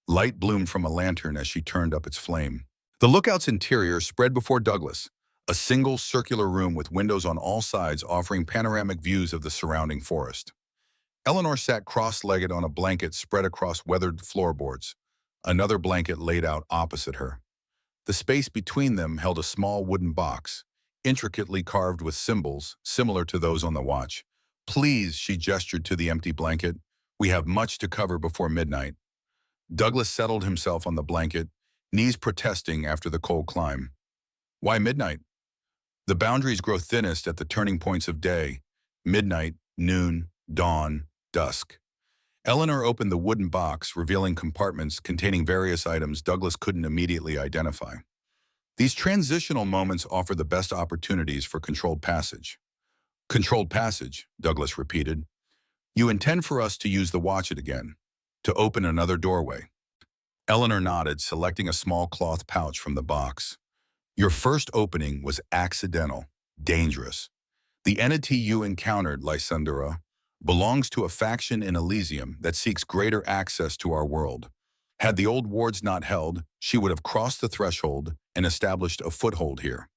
Light bloomed from a lantern as she turned up its flame. The lookout's interior spread before Douglas, a single circular room with windows on all sides offering panoramic views of the surrounding forest. Eleanor sat cross-legged on a blanket spread across weathered floorboards, another blanket laid out opposite her. The space between them held a small wooden box, intricately carved with symbols similar to those on the watch. "Please," she gestured to the empty blanket, "we have much to cover before midnight." Douglas settled himself on the blanket, knees protesting after the cold climb. "Why midnight?" "The boundaries grow thinnest at the turning points of day: midnight, noon, dawn, dusk." Eleanor opened the wooden box, revealing compartments containing various items Douglas couldn't immediately identify. "These transitional moments offer the best opportunities for controlled passage." "Controlled passage," Douglas repeated. "You intend for us to use the watch it again, to open another doorway?" Eleanor nodded, selecting a small cloth pouch from the box. "Your first opening was accidental, dangerous. The entity you encountered, Lysandra, belongs to a faction in Elysium that seeks greater access to our world. Had the old wards not held, she would have crossed the threshold and established a foothold here."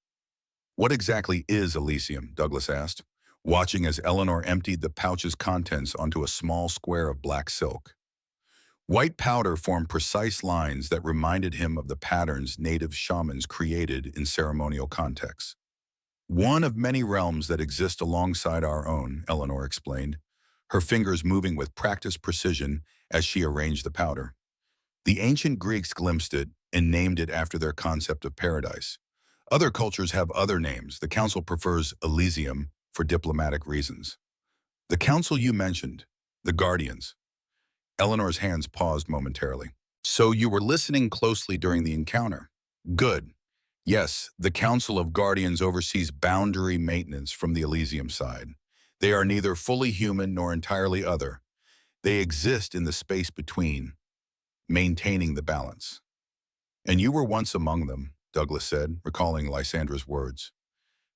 "What exactly is Elysium?" Douglas asked, watching as Eleanor emptied the pouch's contents onto a small square of black silk. White powder formed precise lines that reminded him of the patterns native shamans created in ceremonial contexts. "One of many realms that exist alongside our own," Eleanor explained, her fingers moving with practiced precision as she arranged the powder. "The ancient Greeks glimpsed it and named it after their concept of paradise. Other cultures have other names. The Council prefers Elysium for diplomatic reasons." "The Council you mentioned, the Guardians." Eleanor's hands paused momentarily. "So you were listening closely during the encounter." "Good. Yes, the Council of Guardians oversees boundary maintenance from the Elysium side. They are neither fully human nor entirely other. They exist in the space between, maintaining the balance." "And you were once among them," Douglas said, recalling Lysandra's words.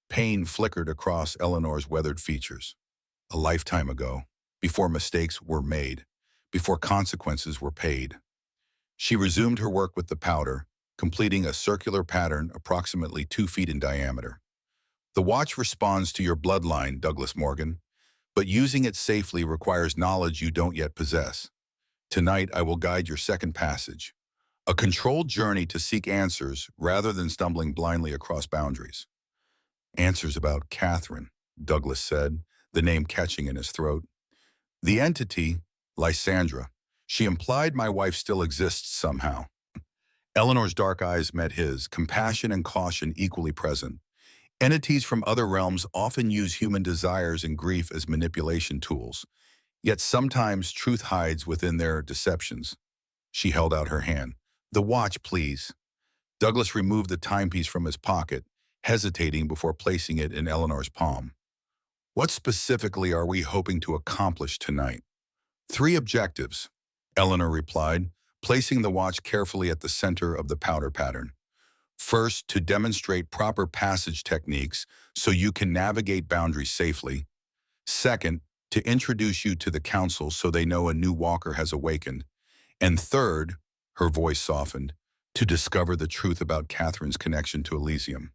Pain flickered across Eleanor's weathered features. "A lifetime ago, before mistakes were made, before consequences were paid." She resumed her work with the powder, completing a circular pattern approximately 2 feet in diameter. "The watch responds to your bloodline, Douglas Morgan, but using it safely requires knowledge you don't yet possess. Tonight I will guide your second passage, a controlled journey to seek answers rather than stumbling blindly across boundaries." "Answers about Catherine," Douglas said, the name catching in his throat. "The entity, Lysandra. She implied my wife still exists somehow." Eleanor's dark eyes met his, compassion and caution equally present. "Entities from other realms often use human desires and grief as manipulation tools, yet sometimes truth hides within their deceptions." She held out her hand. "The watch, please." Douglas removed the timepiece from his pocket, hesitating before placing it in Eleanor's palm. "What specifically are we hoping to accomplish tonight?" "Three objectives," Eleanor replied, placing the watch carefully at the center of the powder pattern. "First, to demonstrate proper passage techniques so you can navigate boundaries safely. Second, to introduce you to the Council so they know a new walker has awakened. And third," her voice softened, "to discover the truth about Catherine's connection to Elysium."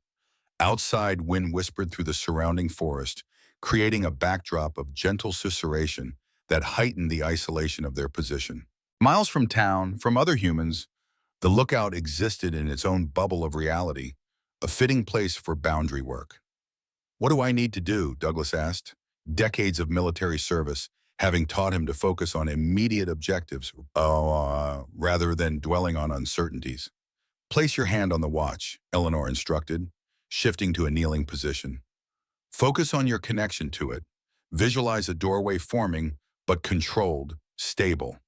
Outside, wind whispered through the surrounding forest, creating a backdrop of gentle susurration that heightened the isolation of their position. Miles from town, from other humans, the lookout existed in its own bubble of reality, a fitting place for boundary work. "What do I need to do?" Douglas asked, decades of military service having taught him to focus on immediate objectives rather than dwelling on uncertainties. "Place your hand on the watch," Eleanor instructed, shifting to a kneeling position. "Focus on your connection to it. Visualize a doorway forming, but controlled, stable.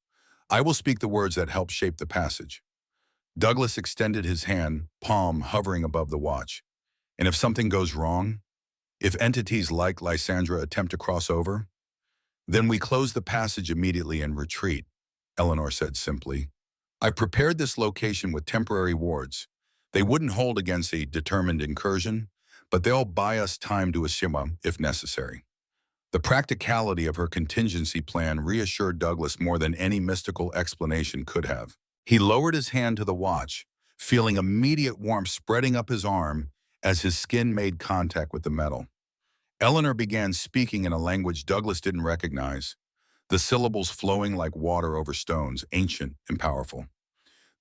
I will speak the words that help shape the passage." Douglas extended his hand, palm hovering above the watch. And if something goes wrong, if entities like Lysandra attempt to cross over, then we close the passage immediately and retreat, Eleanor said simply. I prepared this location with temporary wards. They wouldn't hold against a determined incursion, but they'll buy us time to assume if necessary. The practicality of her contingency plan reassured Douglas more than any mystical explanation could have. He lowered his hand to the watch, feeling immediate warmth spreading up his arm as his skin made contact with the metal. Eleanor began speaking in a language Douglas didn't recognize, the syllables flowing like water over stones, ancient and powerful.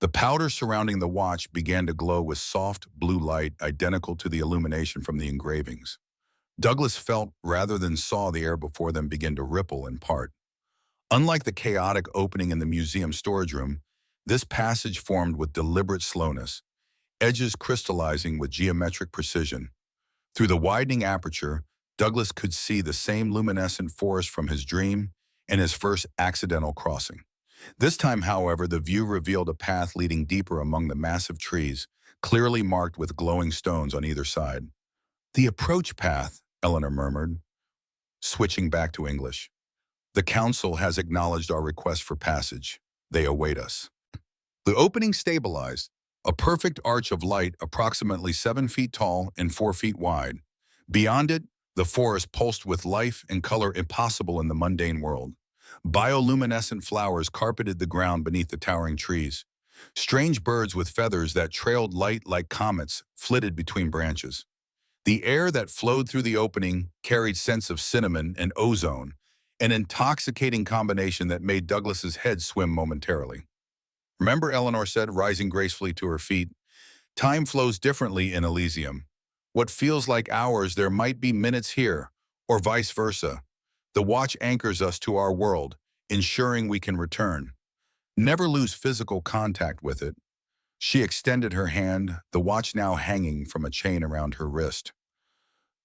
The powder surrounding the watch began to glow with soft blue light identical to the illumination from the engravings. Douglas felt rather than saw the air before them begin to ripple and part. Unlike the chaotic opening in the museum storage room, this passage formed with deliberate slowness, edges crystallizing with geometric precision. Through the widening aperture, Douglas could see the same luminescent forest from his dream and his first accidental crossing. This time, however, the view revealed a path leading deeper among the massive trees, clearly marked with glowing stones on either side. The approach path, Eleanor murmured, switching back to English. The council has acknowledged our request for passage. They await us. The opening stabilized, a perfect arch of light approximately 7 feet tall and 4 feet wide. Beyond it, the forest pulsed with life and color impossible in the mundane world. Bioluminescent flowers carpeted the ground beneath the towering trees. Strange birds with feathers that trailed light like comets flitted between branches. The air that flowed through the opening carried scents of cinnamon and ozone, an intoxicating combination that made Douglas's head swim momentarily. Remember, Eleanor said, rising gracefully to her feet, time flows differently in Elysium. What feels like hours there might be minutes here, or vice versa. The watch anchors us to our world, ensuring we can return. Never lose physical contact with it. She extended her hand, the watch now hanging from a chain around her wrist.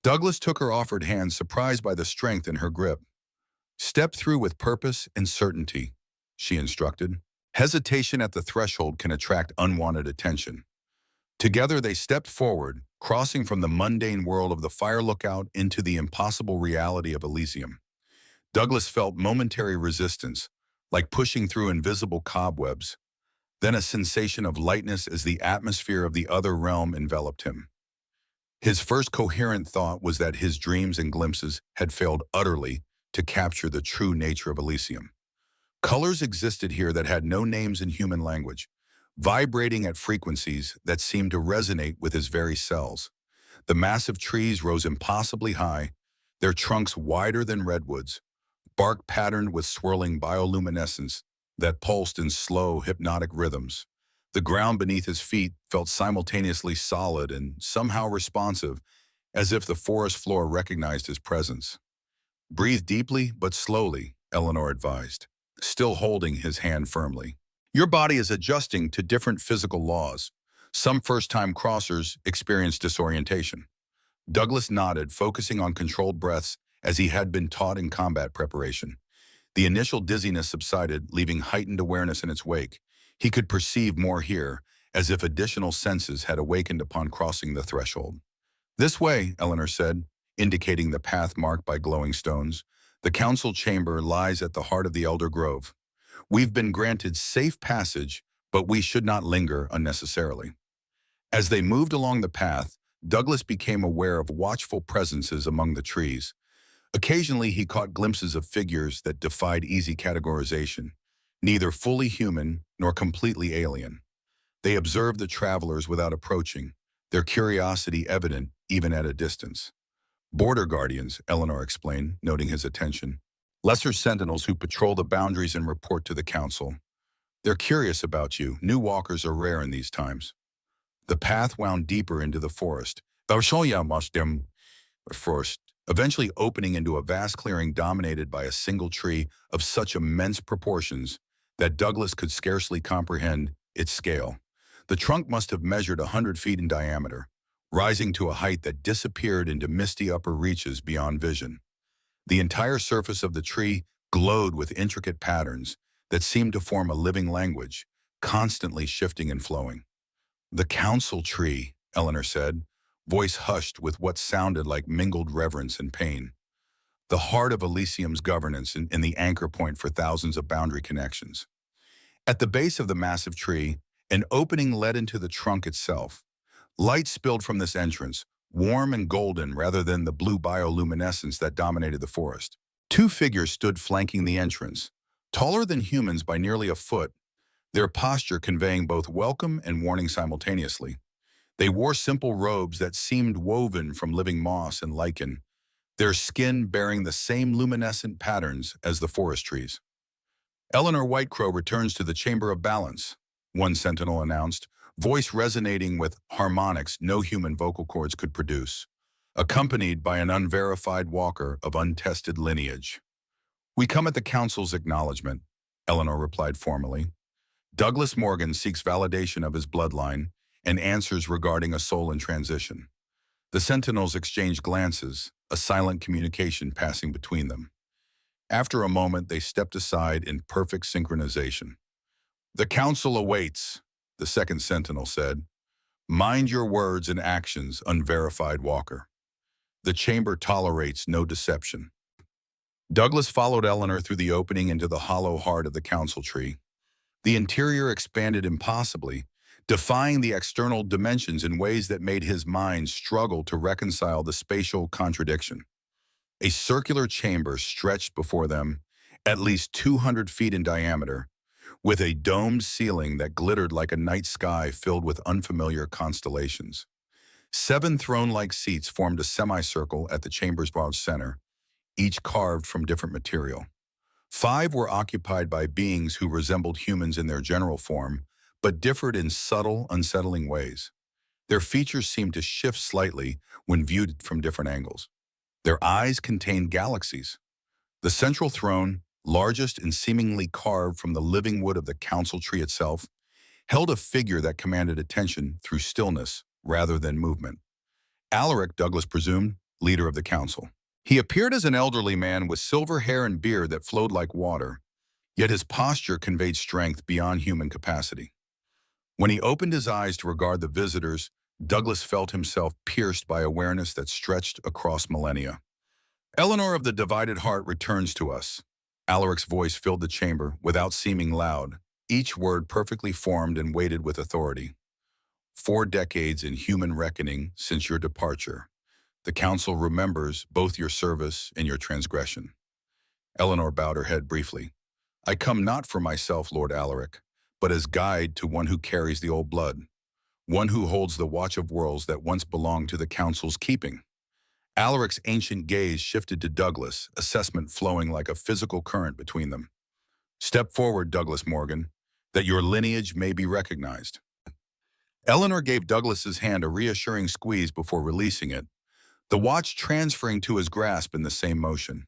Douglas took her offered hand, surprised by the strength in her grip. Step through with purpose and certainty, she instructed. Hesitation at the threshold can attract unwanted attention. Together they stepped forward, crossing from the mundane world of the fire lookout into the impossible reality of Elysium. Douglas felt momentary resistance, like pushing through invisible cobwebs, then a sensation of lightness as the atmosphere of the other realm enveloped him. His first coherent thought was that his dreams and glimpses had failed utterly to capture the true nature of Elysium. Colors existed here that had no names in human language, vibrating at frequencies that seemed to resonate with his very cells. The massive trees rose impossibly high, their trunks wider than redwoods, bark patterned with swirling bioluminescence that pulsed in slow, hypnotic rhythms. The ground beneath his feet felt simultaneously solid and somehow responsive, as if the forest floor recognized his presence. Breathe deeply but slowly, Eleanor advised, still holding his hand firmly. Your body is adjusting to different physical laws. Some first-time crossers experience disorientation. Douglas nodded, focusing on controlled breaths as he had been taught in combat preparation. The initial dizziness subsided, leaving heightened awareness in its wake. He could perceive more here, as if additional senses had awakened upon crossing the threshold. This way, Eleanor said, indicating the path marked by glowing stones. The council chamber lies at the heart of the Elder Grove. We've been granted safe passage, but we should not linger unnecessarily. As they moved along the path, Douglas became aware of watchful presences among the trees. Occasionally, he caught glimpses of figures that defied easy categorization, neither fully human nor completely alien. They observed the travelers without approaching, their curiosity evident even at a distance. Border guardians, Eleanor explained, noting his attention. Lesser sentinels who patrol the boundaries and report to the council. They're curious about you. New walkers are rare in these times. The path wound deeper into the forest. Forest, eventually opening into a vast clearing dominated by a single tree of such immense proportions that Douglas could scarcely comprehend its scale. The trunk must have measured 100 feet in diameter, rising to a height that disappeared into misty upper reaches beyond vision. The entire surface of the tree glowed with intricate patterns that seemed to form a living language, constantly shifting and flowing. "The council tree," Eleanor said, voice hushed with what sounded like mingled reverence and pain. "The heart of Elysium's governance and the anchor point for thousands of boundary connections." At the base of the massive tree, an opening led into the trunk itself. Light spilled from this entrance, warm and golden rather than the blue bioluminescence that dominated the forest. Two figures stood flanking the entrance, taller than humans by nearly a foot, their posture conveying both welcome and warning simultaneously. They wore simple robes that seemed woven from living moss and lichen, their skin bearing the same luminescent patterns as the forest trees. "Eleanor Whitecrow returns to the Chamber of Balance," one sentinel announced, voice resonating with harmonics no human vocal cords could produce, accompanied by an unverified walker of untested lineage. "We come at the Council's acknowledgement," Eleanor replied formally. "Douglas Morgan seeks validation of his bloodline and answers regarding a soul in transition." The sentinels exchanged glances, a silent communication passing between them. After a moment, they stepped aside in perfect synchronization. "The council awaits," the second sentinel said. "Mind your words and actions, unverified walker. The chamber tolerates no deception." Douglas followed Eleanor through the opening into the hollow heart of the council tree. The interior expanded impossibly, defying the external dimensions in ways that made his mind struggle to reconcile the spatial contradiction. A circular chamber stretched before them, at least 200 feet in diameter, with a domed ceiling that glittered like a night sky filled with unfamiliar constellations. 7 throne-like seats formed a semicircle at the chamber's broad center, each carved from different material. 5 were occupied by beings who resembled humans in their general form, but differed in subtle, unsettling ways. Their features seemed to shift slightly when viewed from different angles. Their eyes contained galaxies. The central throne, largest and seemingly carved from the living wood of the council tree itself, held a figure that commanded attention through stillness rather than movement. Alaric, Douglas presumed, leader of the council. He appeared as an elderly man with silver hair and beard that flowed like water, yet his posture conveyed strength beyond human capacity. When he opened his eyes to regard the visitors, Douglas felt himself pierced by awareness that stretched across millennia. "Eleanor of the Divided Heart returns to us." Alaric's voice filled the chamber without seeming loud, each word perfectly formed and weighted with authority. "4 decades in human reckoning since your departure. The council remembers both your service and your transgression." Eleanor bowed her head briefly. "I come not for myself, Lord Alaric, but as guide to one who carries the old blood, one who holds the watch of worlds that once belonged to the council's keeping." Alaric's ancient gaze shifted to Douglas, assessment flowing like a physical current between them. "Step forward, Douglas Morgan, that your lineage may be recognized." Eleanor gave Douglas's hand a reassuring squeeze before releasing it, the watch transferring to his grasp in the same motion.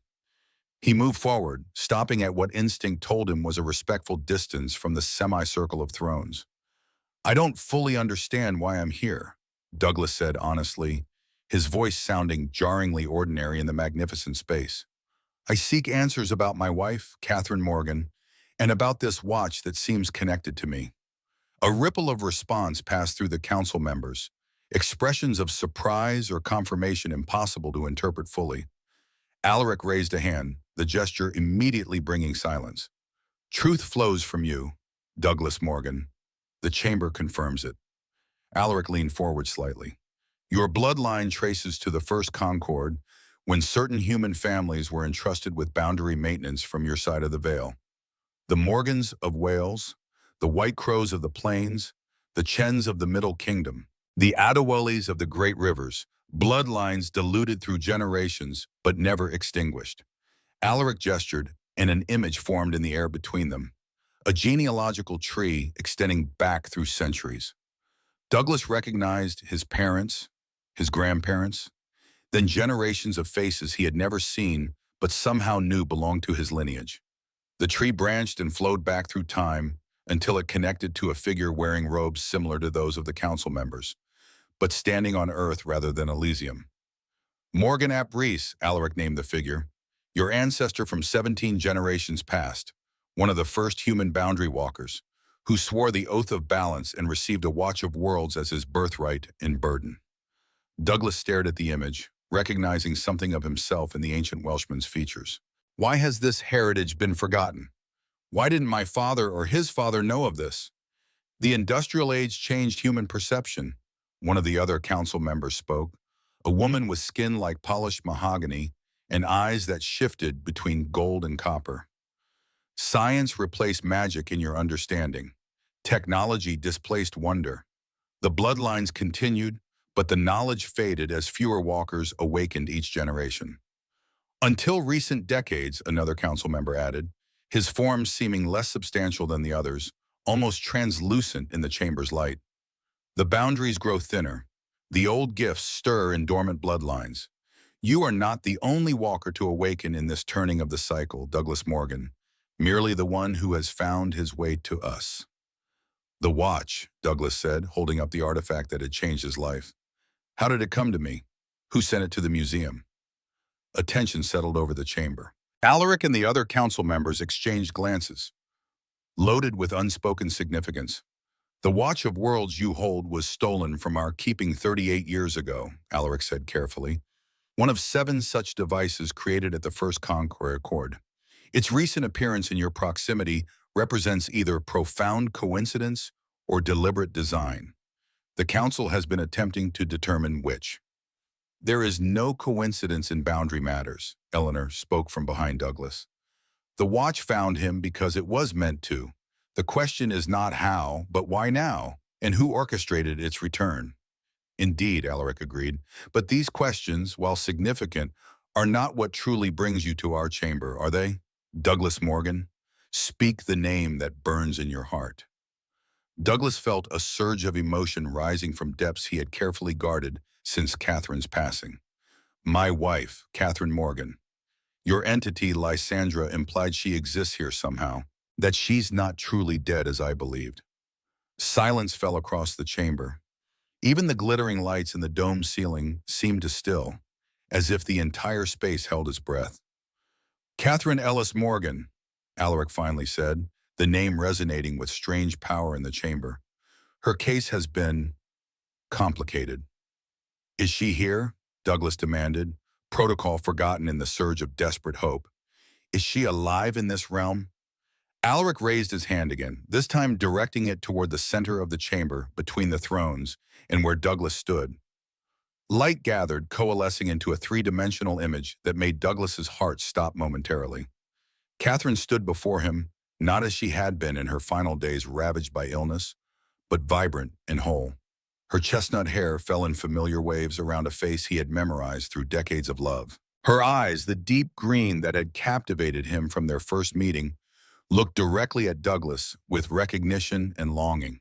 He moved forward, stopping at what instinct told him was a respectful distance from the semicircle of thrones. "I don't fully understand why I'm here," Douglas said honestly, his voice sounding jarringly ordinary in the magnificent space. "I seek answers about my wife, Catherine Morgan, and about this watch that seems connected to me." A ripple of response passed through the council members, expressions of surprise or confirmation impossible to interpret fully. Alaric raised a hand, the gesture immediately bringing silence. "Truth flows from you, Douglas Morgan. The chamber confirms it." Alaric leaned forward slightly. "Your bloodline traces to the first Concord, when certain human families were entrusted with boundary maintenance from your side of the veil. The Morgans of Wales, the White Crows of the Plains, the Chens of the Middle Kingdom, the Adawalis of the Great Rivers, bloodlines diluted through generations but never extinguished." Alaric gestured, and an image formed in the air between them, a genealogical tree extending back through centuries. Douglas recognized his parents, his grandparents, then generations of faces he had never seen but somehow knew belonged to his lineage. The tree branched and flowed back through time until it connected to a figure wearing robes similar to those of the council members, but standing on Earth rather than Elysium. "Morgan ap Rees," Alaric named the figure, "your ancestor from 17 generations past, one of the first human boundary walkers, who swore the oath of balance and received a watch of worlds as his birthright and burden. Douglas stared at the image, recognizing something of himself in the ancient Welshman's features. Why has this heritage been forgotten? Why didn't my father or his father know of this? The industrial age changed human perception, one of the other council members spoke. A woman with skin like polished mahogany and eyes that shifted between gold and copper. Science replaced magic in your understanding. Technology displaced wonder. The bloodlines continued, but the knowledge faded as fewer walkers awakened each generation. Until recent decades, another council member added, his form seeming less substantial than the others, almost translucent in the chamber's light. The boundaries grow thinner. The old gifts stir in dormant bloodlines. You are not the only walker to awaken in this turning of the cycle, Douglas Morgan, merely the one who has found his way to us. The watch, Douglas said, holding up the artifact that had changed his life. How did it come to me? Who sent it to the museum? Attention settled over the chamber. Alaric and the other council members exchanged glances, loaded with unspoken significance. The watch of worlds you hold was stolen from our keeping 38 years ago, Alaric said carefully. One of 7 such devices created at the First Conqueror Accord. Its recent appearance in your proximity represents either profound coincidence or deliberate design. The Council has been attempting to determine which. There is no coincidence in boundary matters, Eleanor spoke from behind Douglas. The watch found him because it was meant to. The question is not how, but why now, and who orchestrated its return. Indeed, Alaric agreed, but these questions, while significant, are not what truly brings you to our chamber, are they? Douglas Morgan, speak the name that burns in your heart. Douglas felt a surge of emotion rising from depths he had carefully guarded since Catherine's passing. My wife, Catherine Morgan. Your entity, Lysandra, implied she exists here somehow, that she's not truly dead as I believed. Silence fell across the chamber. Even the glittering lights in the dome ceiling seemed to still, as if the entire space held its breath. Catherine Ellis Morgan, Alaric finally said, the name resonating with strange power in the chamber. Her case has been complicated. Is she here? Douglas demanded, protocol forgotten in the surge of desperate hope. Is she alive in this realm? Alaric raised his hand again, this time directing it toward the center of the chamber between the thrones and where Douglas stood. Light gathered, coalescing into a 3-dimensional image that made Douglas's heart stop momentarily. Catherine stood before him, not as she had been in her final days ravaged by illness, but vibrant and whole. Her chestnut hair fell in familiar waves around a face he had memorized through decades of love. Her eyes, the deep green that had captivated him from their first meeting, looked directly at Douglas with recognition and longing.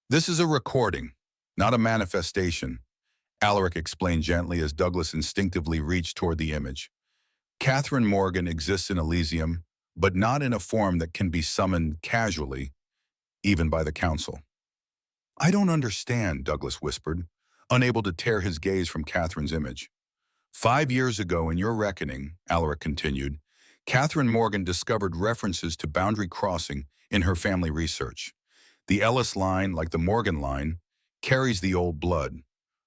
This is a recording, not a manifestation, Alaric explained gently as Douglas instinctively reached toward the image. Catherine Morgan exists in Elysium, but not in a form that can be summoned casually, even by the Council. I don't understand, Douglas whispered, unable to tear his gaze from Catherine's image. 5 years ago in your reckoning, Alaric continued, Catherine Morgan discovered references to boundary crossing in her family research. The Ellis line, like the Morgan line, carries the old blood.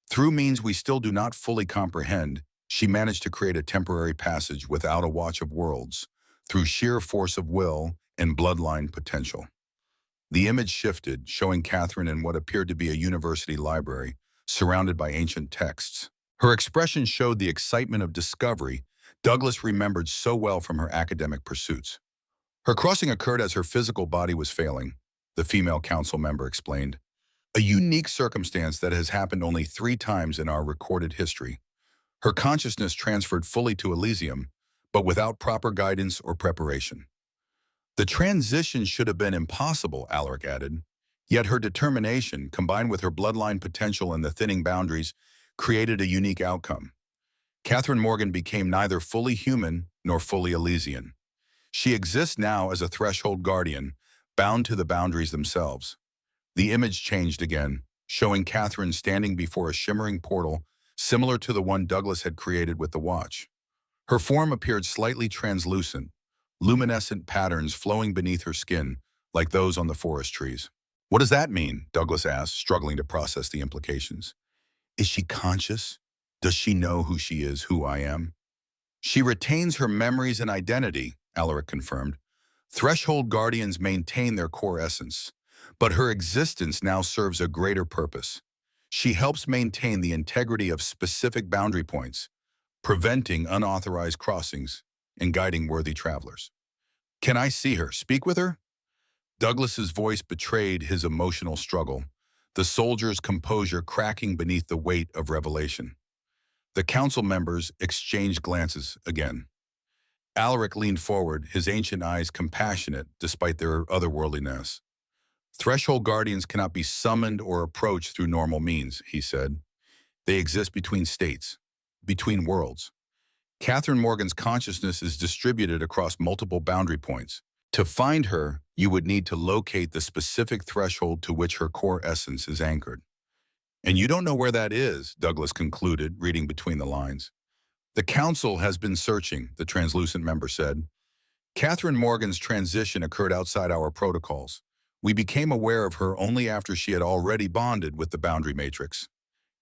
Through means we still do not fully comprehend, she managed to create a temporary passage without a watch of worlds, through sheer force of will and bloodline potential. The image shifted, showing Catherine in what appeared to be a university library, surrounded by ancient texts. Her expression showed the excitement of discovery Douglas remembered so well from her academic pursuits. Her crossing occurred as her physical body was failing, the female council member explained. A unique circumstance that has happened only 3 times in our recorded history. Her consciousness transferred fully to Elysium, but without proper guidance or preparation. The transition should have been impossible, Alaric added. Yet her determination, combined with her bloodline potential and the thinning boundaries, created a unique outcome. Catherine Morgan became neither fully human nor fully Elysian. She exists now as a threshold guardian, bound to the boundaries themselves. The image changed again, showing Catherine standing before a shimmering portal similar to the one Douglas had created with the watch. Her form appeared slightly translucent, luminescent patterns flowing beneath her skin, like those on the forest trees. What does that mean? Douglas asked, struggling to process the implications. Is she conscious? Does she know who she is, who I am? She retains her memories and identity, Alaric confirmed. Threshold guardians maintain their core essence, but her existence now serves a greater purpose. She helps maintain the integrity of specific boundary points, preventing unauthorized crossings and guiding worthy travelers. Can I see her? Speak with her? Douglas's voice betrayed his emotional struggle, the soldier's composure cracking beneath the weight of revelation. The council members exchanged glances again. Alaric leaned forward, his ancient eyes compassionate despite their otherworldliness. Threshold guardians cannot be summoned or approached through normal means, he said. They exist between states, between worlds. Catherine Morgan's consciousness is distributed across multiple boundary points. To find her, you would need to locate the specific threshold to which her core essence is anchored. And you don't know where that is, Douglas concluded, reading between the lines. The council has been searching, the translucent member said. Catherine Morgan's transition occurred outside our protocols. We became aware of her only after she had already bonded with the boundary matrix.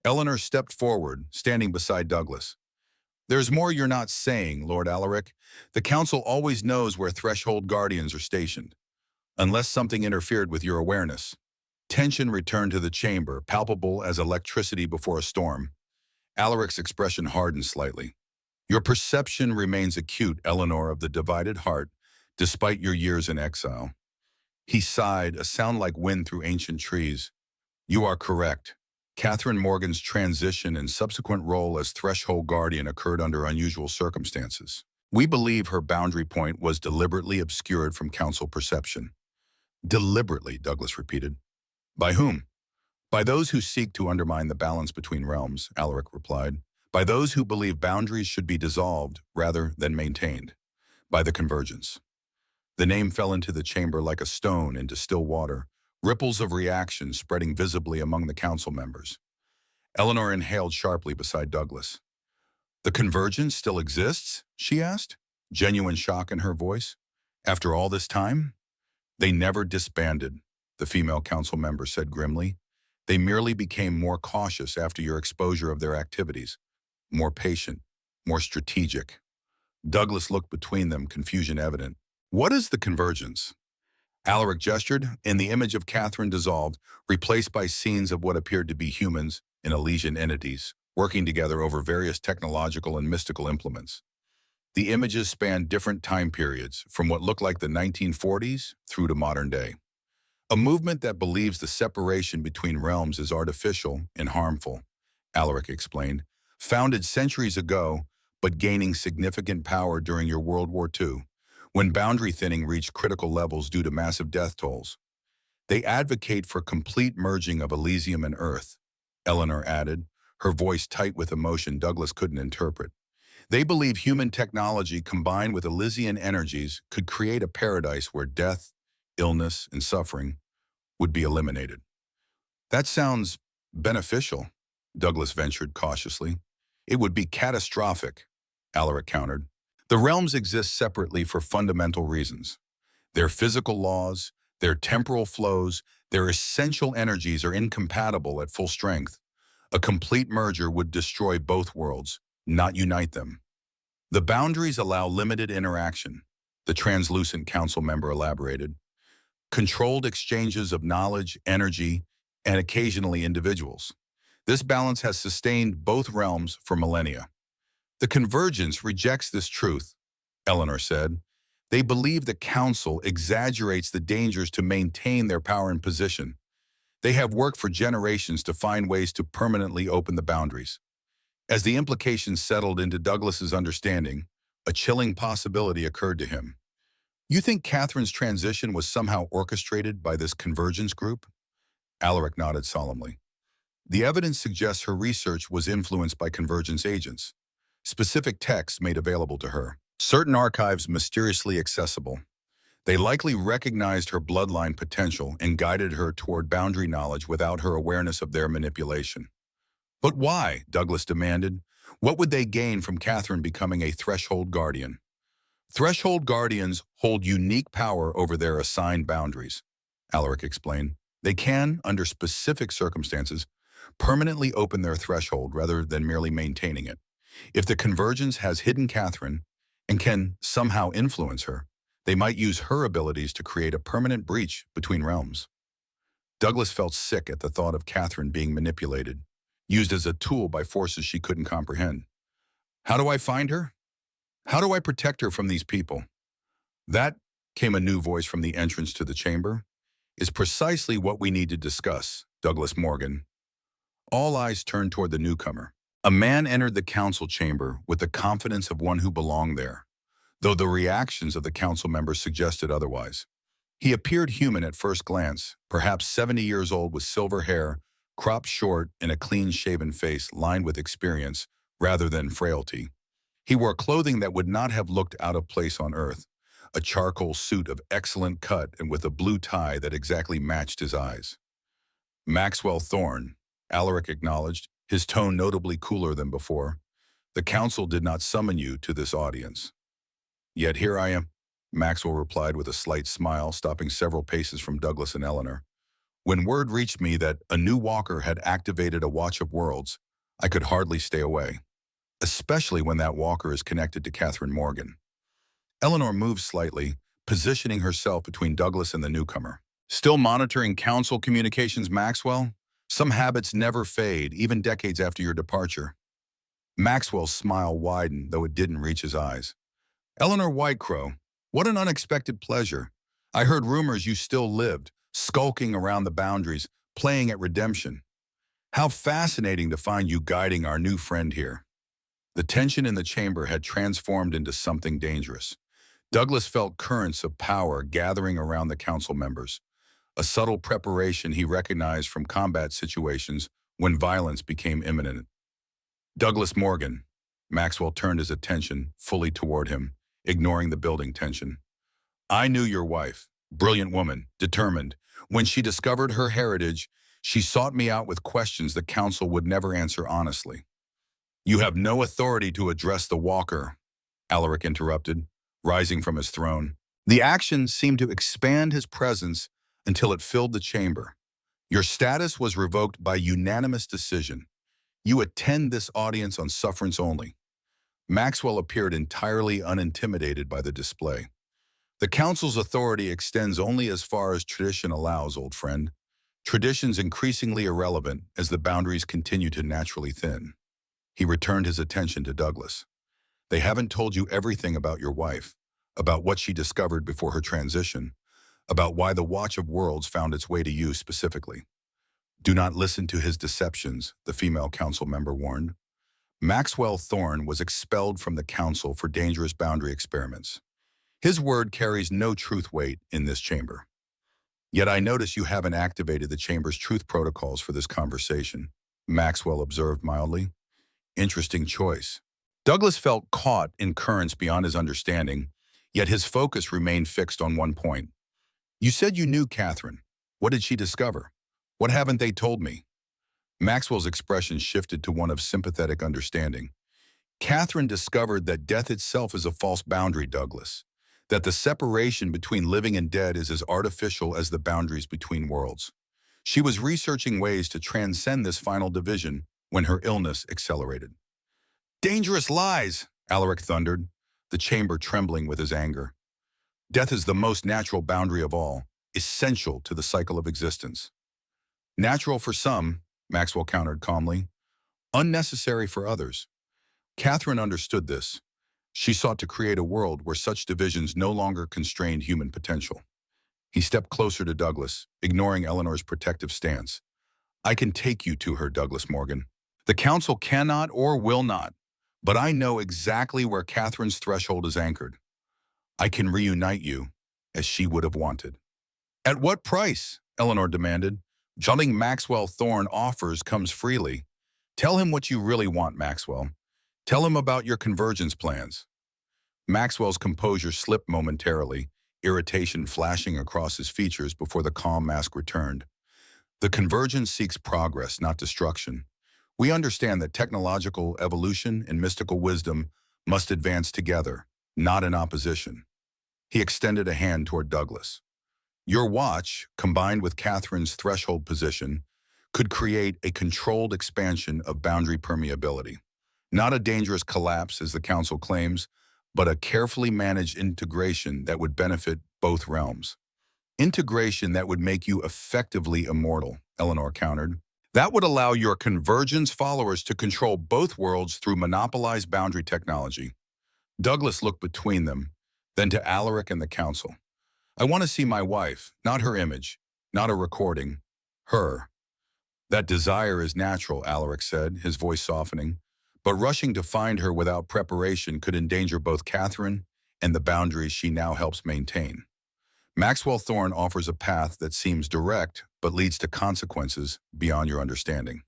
Eleanor stepped forward, standing beside Douglas. There's more you're not saying, Lord Alaric. The council always knows where threshold guardians are stationed, unless something interfered with your awareness. Tension returned to the chamber, palpable as electricity before a storm. Alaric's expression hardened slightly. Your perception remains acute, Eleanor of the divided heart, despite your years in exile. He sighed, a sound like wind through ancient trees. You are correct. Catherine Morgan's transition and subsequent role as threshold guardian occurred under unusual circumstances. We believe her boundary point was deliberately obscured from council perception. Deliberately, Douglas repeated. By whom? By those who seek to undermine the balance between realms, Alaric replied. By those who believe boundaries should be dissolved rather than maintained. By the convergence. The name fell into the chamber like a stone into still water, ripples of reaction spreading visibly among the council members. Eleanor inhaled sharply beside Douglas. The convergence still exists? She asked, genuine shock in her voice. After all this time? They never disbanded, the female council member said grimly. They merely became more cautious after your exposure of their activities, more patient, more strategic. Douglas looked between them, confusion evident. What is the convergence? Alaric gestured, and the image of Catherine dissolved, replaced by scenes of what appeared to be humans and Elysian entities, working together over various technological and mystical implements. The images spanned different time periods, from what looked like the 1940s through to modern day. A movement that believes the separation between realms is artificial and harmful, Alaric explained, founded centuries ago, but gaining significant power during your World War II, when boundary thinning reached critical levels due to massive death tolls. They advocate for complete merging of Elysium and Earth, Eleanor added, her voice tight with emotion Douglas couldn't interpret. They believe human technology combined with Elysian energies could create a paradise where death, illness, and suffering would be eliminated. That sounds beneficial, Douglas ventured cautiously. It would be catastrophic, Alaric countered. The realms exist separately for fundamental reasons. Their physical laws, their temporal flows, their essential energies are incompatible at full strength. A complete merger would destroy both worlds, not unite them. The boundaries allow limited interaction, the translucent council member elaborated. Controlled exchanges of knowledge, energy, and occasionally individuals. This balance has sustained both realms for millennia. The convergence rejects this truth, Eleanor said. They believe the council exaggerates the dangers to maintain their power and position. They have worked for generations to find ways to permanently open the boundaries. As the implications settled into Douglas's understanding, a chilling possibility occurred to him. You think Catherine's transition was somehow orchestrated by this convergence group? Alaric nodded solemnly. The evidence suggests her research was influenced by convergence agents. Specific texts made available to her. Certain archives mysteriously accessible. They likely recognized her bloodline potential and guided her toward boundary knowledge without her awareness of their manipulation. But why? Douglas demanded. What would they gain from Catherine becoming a threshold guardian? Threshold guardians hold unique power over their assigned boundaries, Alaric explained. They can, under specific circumstances, permanently open their threshold rather than merely maintaining it. If the convergence has hidden Catherine and can somehow influence her, they might use her abilities to create a permanent breach between realms. Douglas felt sick at the thought of Catherine being manipulated, used as a tool by forces she couldn't comprehend. How do I find her? How do I protect her from these people? That, came a new voice from the entrance to the chamber, is precisely what we need to discuss, Douglas Morgan. All eyes turned toward the newcomer. A man entered the council chamber with the confidence of one who belonged there, though the reactions of the council members suggested otherwise. He appeared human at first glance, perhaps 70 years old with silver hair, cropped short, and a clean-shaven face lined with experience rather than frailty. He wore clothing that would not have looked out of place on Earth, a charcoal suit of excellent cut and with a blue tie that exactly matched his eyes. Maxwell Thorne, Alaric acknowledged, his tone notably cooler than before. The council did not summon you to this audience. Yet here I am, Maxwell replied with a slight smile, stopping several paces from Douglas and Eleanor. When word reached me that a new walker had activated a Watch of Worlds, I could hardly stay away, especially when that walker is connected to Catherine Morgan. Eleanor moved slightly, positioning herself between Douglas and the newcomer. Still monitoring council communications, Maxwell? Some habits never fade, even decades after your departure. Maxwell's smile widened, though it didn't reach his eyes. Eleanor Whitecrow, what an unexpected pleasure. I heard rumors you still lived, skulking around the boundaries, playing at redemption. How fascinating to find you guiding our new friend here. The tension in the chamber had transformed into something dangerous. Douglas felt currents of power gathering around the council members, a subtle preparation he recognized from combat situations when violence became imminent. Douglas Morgan. Maxwell turned his attention fully toward him, ignoring the building tension. I knew your wife, brilliant woman, determined. When she discovered her heritage, she sought me out with questions the council would never answer honestly. You have no authority to address the walker, Alaric interrupted, rising from his throne. The action seemed to expand his presence until it filled the chamber. Your status was revoked by unanimous decision. You attend this audience on sufferance only. Maxwell appeared entirely unintimidated by the display. The council's authority extends only as far as tradition allows, old friend. Tradition's increasingly irrelevant as the boundaries continue to naturally thin. He returned his attention to Douglas. They haven't told you everything about your wife, about what she discovered before her transition, about why the Watch of Worlds found its way to you specifically. Do not listen to his deceptions, the female council member warned. Maxwell Thorne was expelled from the council for dangerous boundary experiments. His word carries no truth weight in this chamber. Yet I notice you haven't activated the chamber's truth protocols for this conversation, Maxwell observed mildly. Interesting choice. Douglas felt caught in currents beyond his understanding, yet his focus remained fixed on one point. You said you knew Catherine. What did she discover? What haven't they told me? Maxwell's expression shifted to one of sympathetic understanding. Catherine discovered that death itself is a false boundary, Douglas. That the separation between living and dead is as artificial as the boundaries between worlds. She was researching ways to transcend this final division when her illness accelerated. Dangerous lies, Alaric thundered, the chamber trembling with his anger. Death is the most natural boundary of all, essential to the cycle of existence. Natural for some, Maxwell countered calmly. Unnecessary for others. Catherine understood this. She sought to create a world where such divisions no longer constrained human potential. He stepped closer to Douglas, ignoring Eleanor's protective stance. I can take you to her, Douglas Morgan. The council cannot or will not, but I know exactly where Catherine's threshold is anchored. I can reunite you, as she would have wanted. At what price? Eleanor demanded. Something Maxwell Thorne offers comes freely. Tell him what you really want, Maxwell. Tell him about your convergence plans. Maxwell's composure slipped momentarily, irritation flashing across his features before the calm mask returned. The convergence seeks progress, not destruction. We understand that technological evolution and mystical wisdom must advance together, not in opposition. He extended a hand toward Douglas. Your watch, combined with Catherine's threshold position, could create a controlled expansion of boundary permeability. Not a dangerous collapse, as the Council claims, but a carefully managed integration that would benefit both realms. Integration that would make you effectively immortal, Eleanor countered. That would allow your convergence followers to control both worlds through monopolized boundary technology. Douglas looked between them, then to Alaric and the Council. I want to see my wife, not her image, not a recording. Her. That desire is natural, Alaric said, his voice softening. But rushing to find her without preparation could endanger both Catherine and the boundaries she now helps maintain. Maxwell Thorne offers a path that seems direct, but leads to consequences beyond your understanding.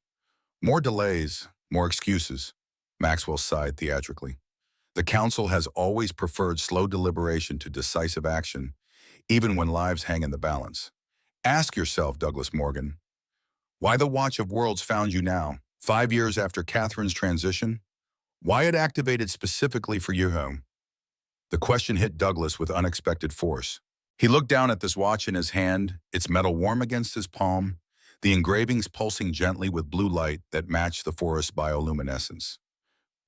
More delays, more excuses, Maxwell sighed theatrically. The Council has always preferred slow deliberation to decisive action, even when lives hang in the balance. Ask yourself, Douglas Morgan, why the Watch of Worlds found you now, 5 years after Catherine's transition? Why it activated specifically for you? The question hit Douglas with unexpected force. He looked down at this watch in his hand, its metal warm against his palm, the engravings pulsing gently with blue light that matched the forest's bioluminescence.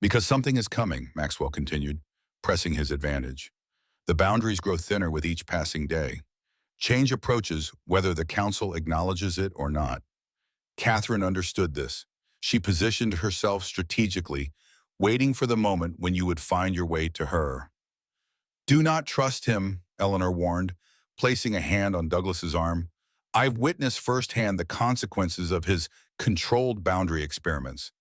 Because something is coming, Maxwell continued, pressing his advantage. The boundaries grow thinner with each passing day. Change approaches whether the Council acknowledges it or not. Catherine understood this. She positioned herself strategically, waiting for the moment when you would find your way to her. Do not trust him, Eleanor warned, placing a hand on Douglas's arm. I've witnessed firsthand the consequences of his controlled boundary experiments.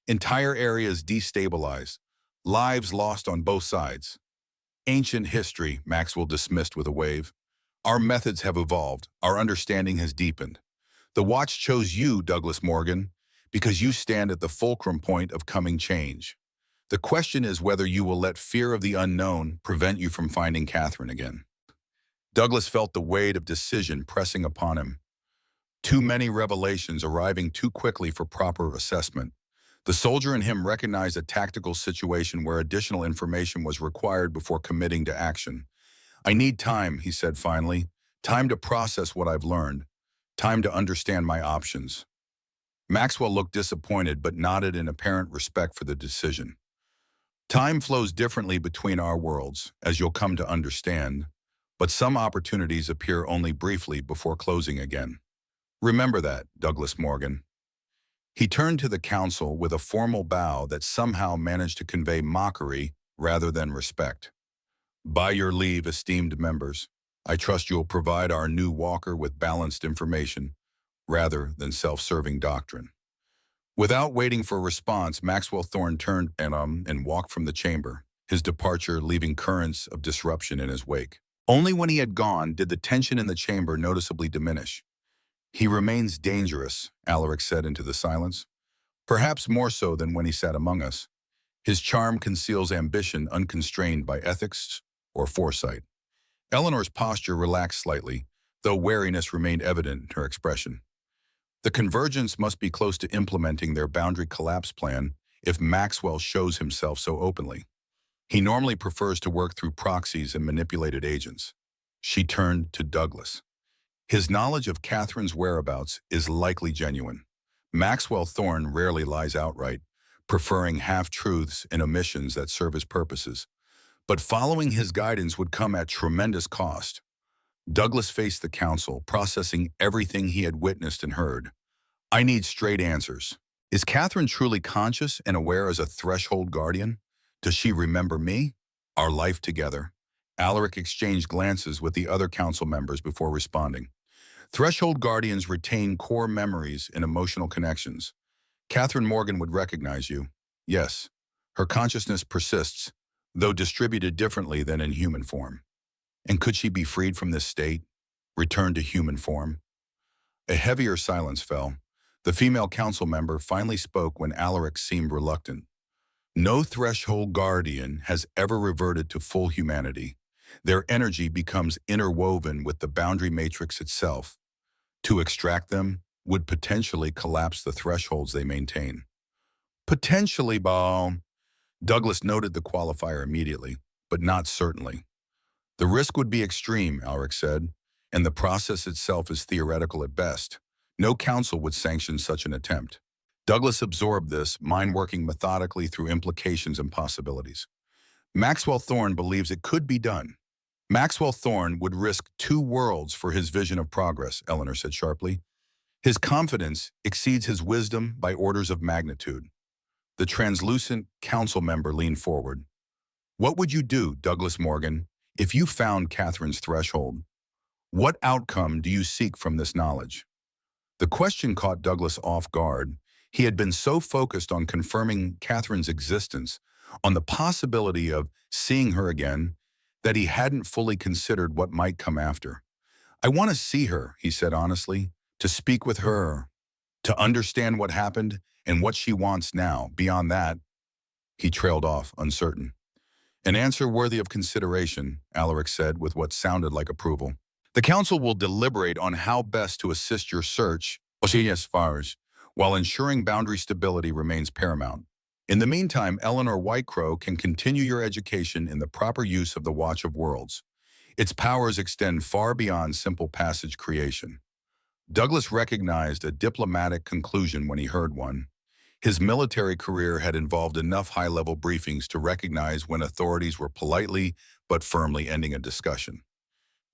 Entire areas destabilized, lives lost on both sides. Ancient history, Maxwell dismissed with a wave. Our methods have evolved, our understanding has deepened. The Watch chose you, Douglas Morgan, because you stand at the fulcrum point of coming change. The question is whether you will let fear of the unknown prevent you from finding Catherine again. Douglas felt the weight of decision pressing upon him. Too many revelations arriving too quickly for proper assessment. The soldier in him recognized a tactical situation where additional information was required before committing to action. I need time, he said finally. Time to process what I've learned. Time to understand my options. Maxwell looked disappointed but nodded in apparent respect for the decision. Time flows differently between our worlds, as you'll come to understand, but some opportunities appear only briefly before closing again. Remember that, Douglas Morgan. He turned to the Council with a formal bow that somehow managed to convey mockery rather than respect. By your leave, esteemed members, I trust you'll provide our new walker with balanced information rather than self-serving doctrine. Without waiting for a response, Maxwell Thorne turned and walked from the chamber, his departure leaving currents of disruption in his wake. Only when he had gone did the tension in the chamber noticeably diminish. He remains dangerous, Alaric said into the silence. Perhaps more so than when he sat among us. His charm conceals ambition unconstrained by ethics or foresight. Eleanor's posture relaxed slightly, though wariness remained evident in her expression. The convergence must be close to implementing their boundary collapse plan if Maxwell shows himself so openly. He normally prefers to work through proxies and manipulated agents. She turned to Douglas. His knowledge of Catherine's whereabouts is likely genuine. Maxwell Thorne rarely lies outright, preferring half-truths and omissions that serve his purposes. But following his guidance would come at tremendous cost. Douglas faced the Council, processing everything he had witnessed and heard. I need straight answers. Is Catherine truly conscious and aware as a threshold guardian? Does she remember me? Our life together? Alaric exchanged glances with the other Council members before responding. Threshold guardians retain core memories and emotional connections. Catherine Morgan would recognize you. Yes, her consciousness persists, though distributed differently than in human form. And could she be freed from this state, returned to human form? A heavier silence fell. The female Council member finally spoke when Alaric seemed reluctant. No threshold guardian has ever reverted to full humanity. Their energy becomes interwoven with the boundary matrix itself. To extract them would potentially collapse the thresholds they maintain. Potentially, Douglas noted the qualifier immediately. but not certainly. The risk would be extreme, Alaric said, and the process itself is theoretical at best. No council would sanction such an attempt. Douglas absorbed this, mind working methodically through implications and possibilities. Maxwell Thorne believes it could be done. Maxwell Thorne would risk 2 worlds for his vision of progress, Eleanor said sharply. His confidence exceeds his wisdom by orders of magnitude. The translucent council member leaned forward. What would you do, Douglas Morgan, if you found Catherine's threshold? What outcome do you seek from this knowledge? The question caught Douglas off guard. He had been so focused on confirming Catherine's existence, on the possibility of seeing her again, that he hadn't fully considered what might come after. I want to see her, he said honestly, to speak with her, to understand what happened and what she wants now. Beyond that, he trailed off, uncertain. An answer worthy of consideration, Alaric said with what sounded like approval. The council will deliberate on how best to assist your search, while ensuring boundary stability remains paramount. In the meantime, Eleanor Whitecrow can continue your education in the proper use of the Watch of Worlds. Its powers extend far beyond simple passage creation. Douglas recognized a diplomatic conclusion when he heard one. His military career had involved enough high-level briefings to recognize when authorities were politely but firmly ending a discussion.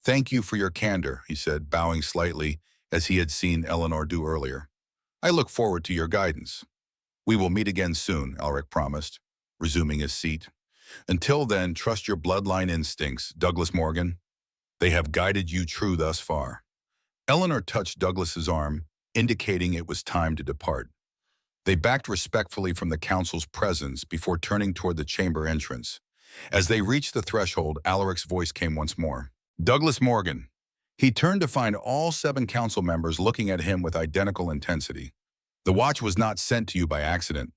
Thank you for your candor, he said, bowing slightly as he had seen Eleanor do earlier. I look forward to your guidance. We will meet again soon, Alaric promised, resuming his seat. Until then, trust your bloodline instincts, Douglas Morgan. They have guided you true thus far. Eleanor touched Douglas's arm, indicating it was time to depart. They backed respectfully from the council's presence before turning toward the chamber entrance. As they reached the threshold, Alaric's voice came once more. Douglas Morgan. He turned to find all 7 council members looking at him with identical intensity. The watch was not sent to you by accident,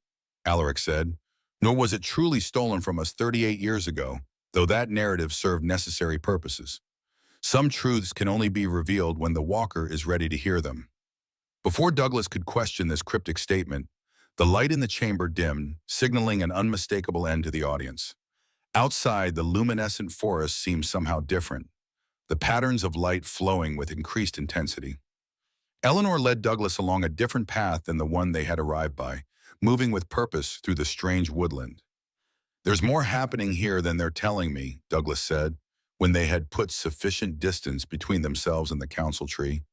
Alaric said, nor was it truly stolen from us 38 years ago, though that narrative served necessary purposes. Some truths can only be revealed when the walker is ready to hear them. Before Douglas could question this cryptic statement, the light in the chamber dimmed, signaling an unmistakable end to the audience. Outside, the luminescent forest seemed somehow different, the patterns of light flowing with increased intensity. Eleanor led Douglas along a different path than the one they had arrived by, moving with purpose through the strange woodland. There's more happening here than they're telling me, Douglas said, when they had put sufficient distance between themselves and the council tree.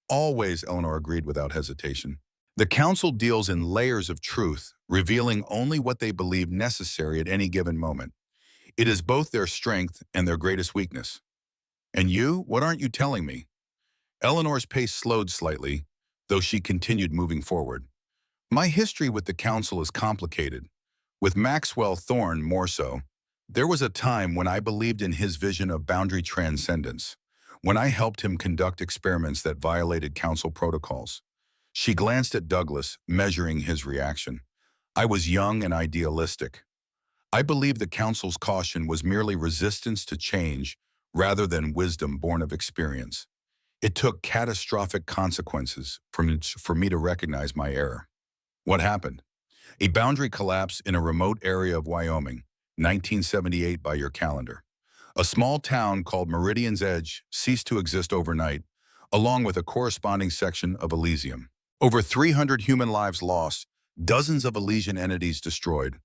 Always, Eleanor agreed without hesitation. The council deals in layers of truth, revealing only what they believe necessary at any given moment. It is both their strength and their greatest weakness. And you, what aren't you telling me? Eleanor's pace slowed slightly, though she continued moving forward. My history with the council is complicated. With Maxwell Thorne more so. There was a time when I believed in his vision of boundary transcendence, when I helped him conduct experiments that violated council protocols. She glanced at Douglas, measuring his reaction. I was young and idealistic. I believed the council's caution was merely resistance to change rather than wisdom born of experience. It took catastrophic consequences for me to recognize my error. What happened? A boundary collapse in a remote area of Wyoming, 1978 by your calendar. A small town called Meridian's Edge ceased to exist overnight, along with a corresponding section of Elysium. Over 300 human lives lost, dozens of Elysian entities destroyed.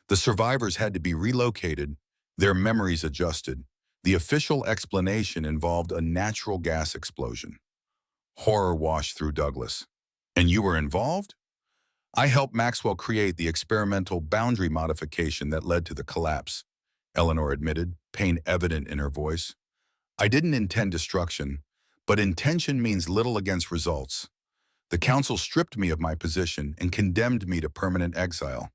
The survivors had to be relocated, their memories adjusted. The official explanation involved a natural gas explosion. Horror washed through Douglas. And you were involved? I helped Maxwell create the experimental boundary modification that led to the collapse, Eleanor admitted, pain evident in her voice. I didn't intend destruction, but intention means little against results. The council stripped me of my position and condemned me to permanent exile.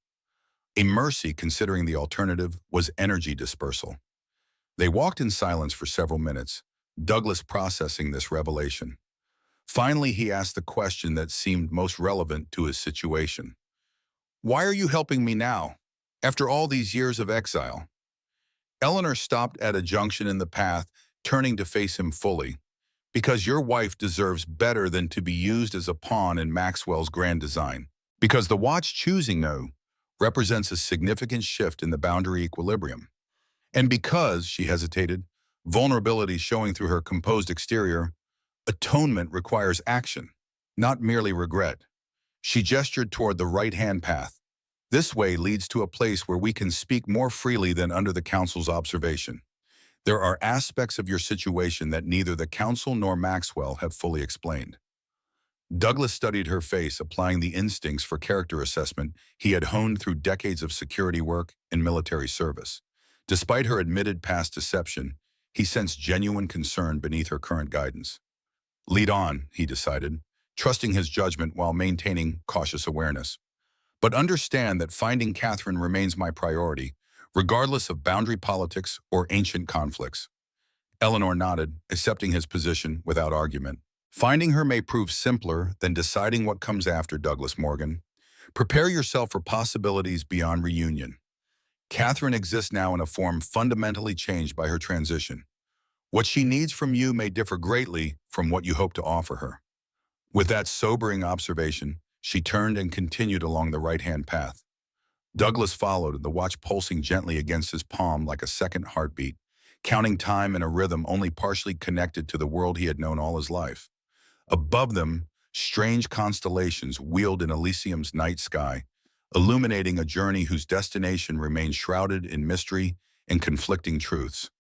A mercy, considering the alternative, was energy dispersal. They walked in silence for several minutes, Douglas processing this revelation. Finally, he asked the question that seemed most relevant to his situation. Why are you helping me now, after all these years of exile? Eleanor stopped at a junction in the path, turning to face him fully. Because your wife deserves better than to be used as a pawn in Maxwell's grand design. Because the watch choosing no represents a significant shift in the boundary equilibrium. And because, she hesitated, vulnerability showing through her composed exterior, atonement requires action, not merely regret. She gestured toward the right-hand path. This way leads to a place where we can speak more freely than under the council's observation. There are aspects of your situation that neither the council nor Maxwell have fully explained. Douglas studied her face, applying the instincts for character assessment he had honed through decades of security work and military service. Despite her admitted past deception, he sensed genuine concern beneath her current guidance. Lead on, he decided, trusting his judgment while maintaining cautious awareness. But understand that finding Catherine remains my priority, regardless of boundary politics or ancient conflicts. Eleanor nodded, accepting his position without argument. Finding her may prove simpler than deciding what comes after, Douglas Morgan. Prepare yourself for possibilities beyond reunion. Catherine exists now in a form fundamentally changed by her transition. What she needs from you may differ greatly from what you hope to offer her. With that sobering observation, she turned and continued along the right-hand path. Douglas followed, the watch pulsing gently against his palm like a second heartbeat, counting time in a rhythm only partially connected to the world he had known all his life. Above them, strange constellations wheeled in Elysium's night sky, illuminating a journey whose destination remained shrouded in mystery and conflicting truths.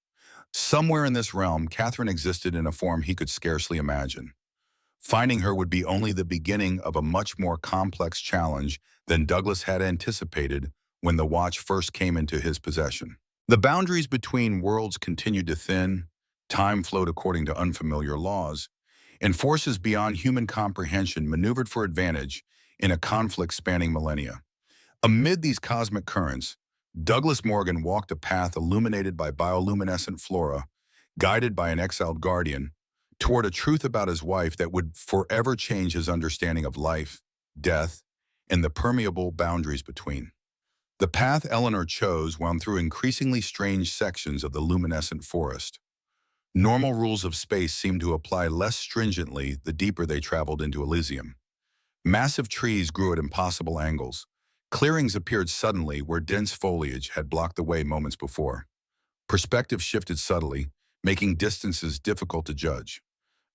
Somewhere in this realm, Catherine existed in a form he could scarcely imagine. Finding her would be only the beginning of a much more complex challenge than Douglas had anticipated when the watch first came into his possession. The boundaries between worlds continued to thin, time flowed according to unfamiliar laws, and forces beyond human comprehension maneuvered for advantage in a conflict spanning millennia. Amid these cosmic currents, Douglas Morgan walked a path illuminated by bioluminescent flora, guided by an exiled guardian, toward a truth about his wife that would forever change his understanding of life, death, and the permeable boundaries between. The path Eleanor chose wound through increasingly strange sections of the luminescent forest. Normal rules of space seemed to apply less stringently the deeper they traveled into Elysium. Massive trees grew at impossible angles. Clearings appeared suddenly where dense foliage had blocked the way moments before. Perspective shifted subtly, making distances difficult to judge.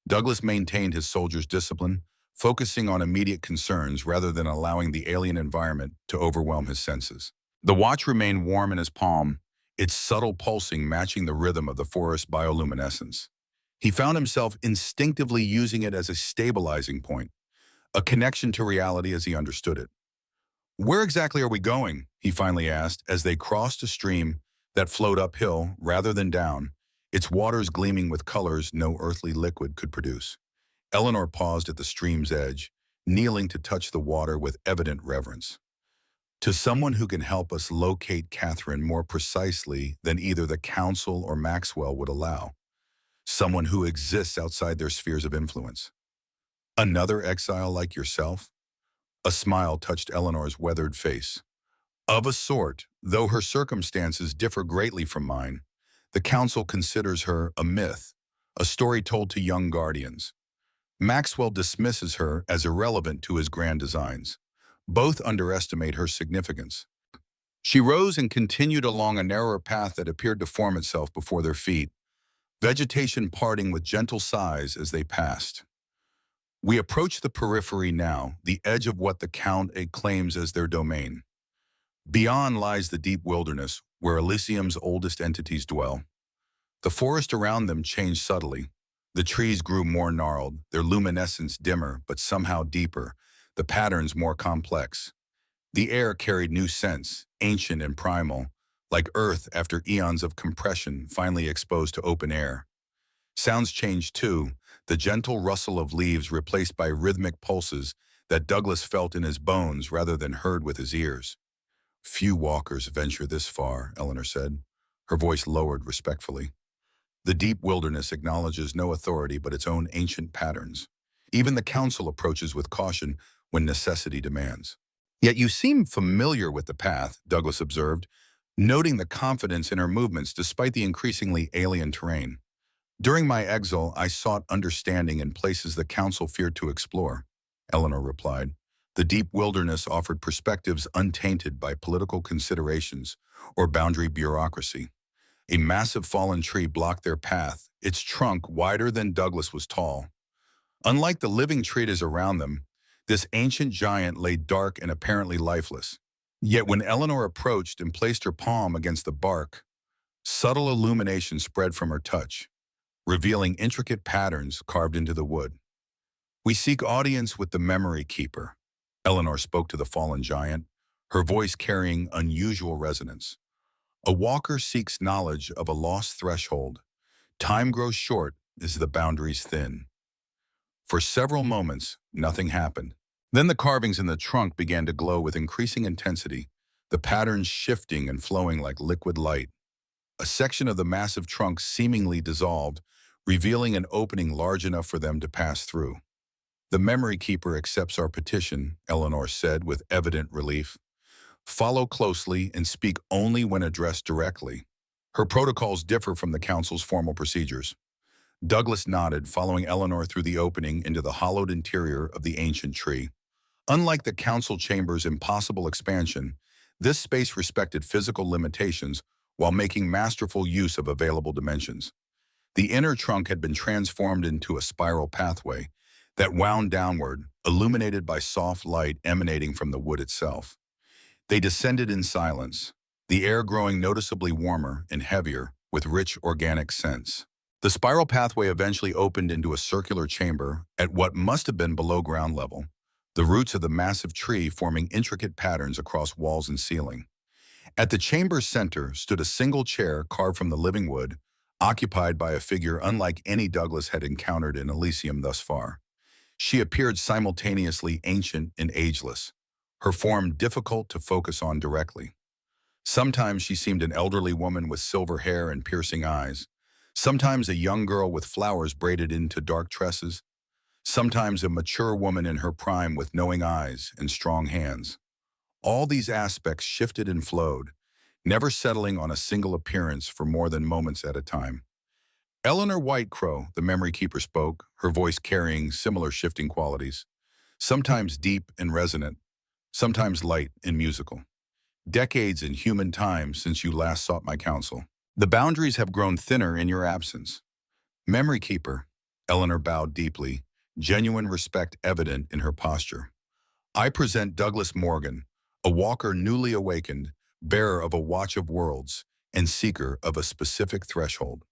Douglas maintained his soldiers' discipline, focusing on immediate concerns rather than allowing the alien environment to overwhelm his senses. The watch remained warm in his palm, its subtle pulsing matching the rhythm of the forest's bioluminescence. He found himself instinctively using it as a stabilizing point, a connection to reality as he understood it. "Where exactly are we going?" he finally asked as they crossed a stream that flowed uphill rather than down, its waters gleaming with colors no earthly liquid could produce. Eleanor paused at the stream's edge, kneeling to touch the water with evident reverence. "To someone who can help us locate Catherine more precisely than either the Council or Maxwell would allow. Someone who exists outside their spheres of influence. Another exile like yourself?" A smile touched Eleanor's weathered face. "Of a sort, though her circumstances differ greatly from mine. The Council considers her a myth, a story told to young guardians. Maxwell dismisses her as irrelevant to his grand designs. Both underestimate her significance." She rose and continued along a narrower path that appeared to form itself before their feet, vegetation parting with gentle sighs as they passed. "We approach the periphery now, the edge of what the Count claims as their domain. Beyond lies the deep wilderness, where Elysium's oldest entities dwell. The forest around them changed subtly. The trees grew more gnarled, their luminescence dimmer but somehow deeper, the patterns more complex. The air carried new scents, ancient and primal, like earth after eons of compression finally exposed to open air. Sounds changed too, the gentle rustle of leaves replaced by rhythmic pulses that Douglas felt in his bones rather than heard with his ears. "Few walkers venture this far," Eleanor said, her voice lowered respectfully. "The deep wilderness acknowledges no authority but its own ancient patterns. Even the Council approaches with caution when necessity demands." "Yet you seem familiar with the path," Douglas observed, noting the confidence in her movements despite the increasingly alien terrain. "During my exile, I sought understanding in places the Council feared to explore," Eleanor replied. "The deep wilderness offered perspectives untainted by political considerations or boundary bureaucracy. A massive fallen tree blocked their path, its trunk wider than Douglas was tall. Unlike the living trees around them, this ancient giant lay dark and apparently lifeless. Yet when Eleanor approached and placed her palm against the bark, subtle illumination spread from her touch, revealing intricate patterns carved into the wood. "We seek audience with the memory keeper," Eleanor spoke to the fallen giant, her voice carrying unusual resonance. "A walker seeks knowledge of a lost threshold. Time grows short as the boundaries thin." For several moments, nothing happened. Then the carvings in the trunk began to glow with increasing intensity, the patterns shifting and flowing like liquid light. A section of the massive trunk seemingly dissolved, revealing an opening large enough for them to pass through. "The memory keeper accepts our petition," Eleanor said with evident relief. "Follow closely and speak only when addressed directly. Her protocols differ from the council's formal procedures." Douglas nodded, following Eleanor through the opening into the hollowed interior of the ancient tree. Unlike the council chamber's impossible expansion, this space respected physical limitations while making masterful use of available dimensions. The inner trunk had been transformed into a spiral pathway that wound downward, illuminated by soft light emanating from the wood itself. They descended in silence, the air growing noticeably warmer and heavier with rich organic scents. The spiral pathway eventually opened into a circular chamber at what must have been below ground level, the roots of the massive tree forming intricate patterns across walls and ceiling. At the chamber's center stood a single chair carved from the living wood, occupied by a figure unlike any Douglas had encountered in Elysium thus far. She appeared simultaneously ancient and ageless, her form difficult to focus on directly. Sometimes she seemed an elderly woman with silver hair and piercing eyes, sometimes a young girl with flowers braided into dark tresses, sometimes a mature woman in her prime with knowing eyes and strong hands. All these aspects shifted and flowed, never settling on a single appearance for more than moments at a time. Eleanor Whitecrow, the memory keeper, spoke, her voice carrying similar shifting qualities, sometimes deep and resonant, sometimes light and musical. "Decades in human time since you last sought my counsel. The boundaries have grown thinner in your absence." "Memory keeper," Eleanor bowed deeply, genuine respect evident in her posture. "I present Douglas Morgan, a walker newly awakened, bearer of a watch of worlds, and seeker of a specific threshold."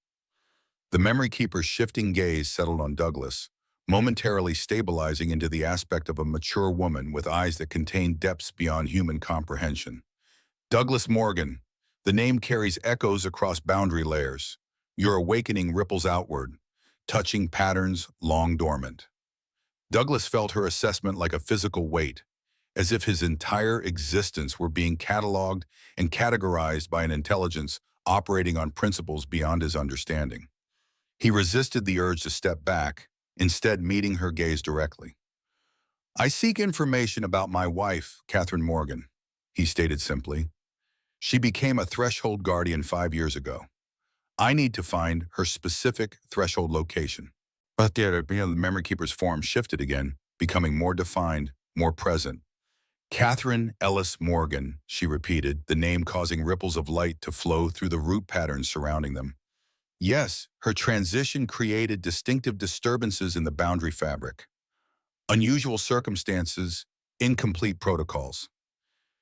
The memory keeper's shifting gaze settled on Douglas, momentarily stabilizing into the aspect of a mature woman with eyes that contained depths beyond human comprehension. "Douglas Morgan, the name carries echoes across boundary layers. Your awakening ripples outward, touching patterns long dormant." Douglas felt her assessment like a physical weight, as if his entire existence were being cataloged and categorized by an intelligence operating on principles beyond his understanding. He resisted the urge to step back, instead meeting her gaze directly. "I seek information about my wife, Catherine Morgan," he stated simply. "She became a threshold guardian 5 years ago. I need to find her specific threshold location." But the memory keeper's form shifted again, becoming more defined, more present. "Catherine Ellis Morgan," she repeated, the name causing ripples of light to flow through the root patterns surrounding them. Yes, her transition created distinctive disturbances in the boundary fabric. Unusual circumstances, incomplete protocols.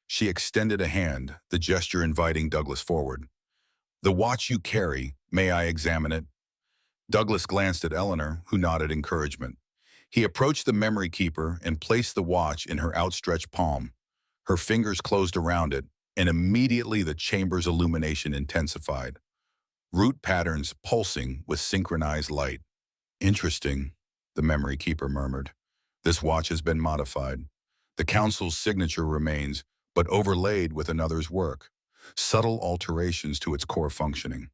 She extended a hand, the gesture inviting Douglas forward. "The watch you carry, may I examine it?" Douglas glanced at Eleanor, who nodded encouragement. He approached the memory keeper and placed the watch in her outstretched palm. Her fingers closed around it, and immediately the chamber's illumination intensified, root patterns pulsing with synchronized light. "Interesting," the memory keeper murmured. "This watch has been modified. The council's signature remains, but overlaid with another's work. Subtle alterations to its core functioning."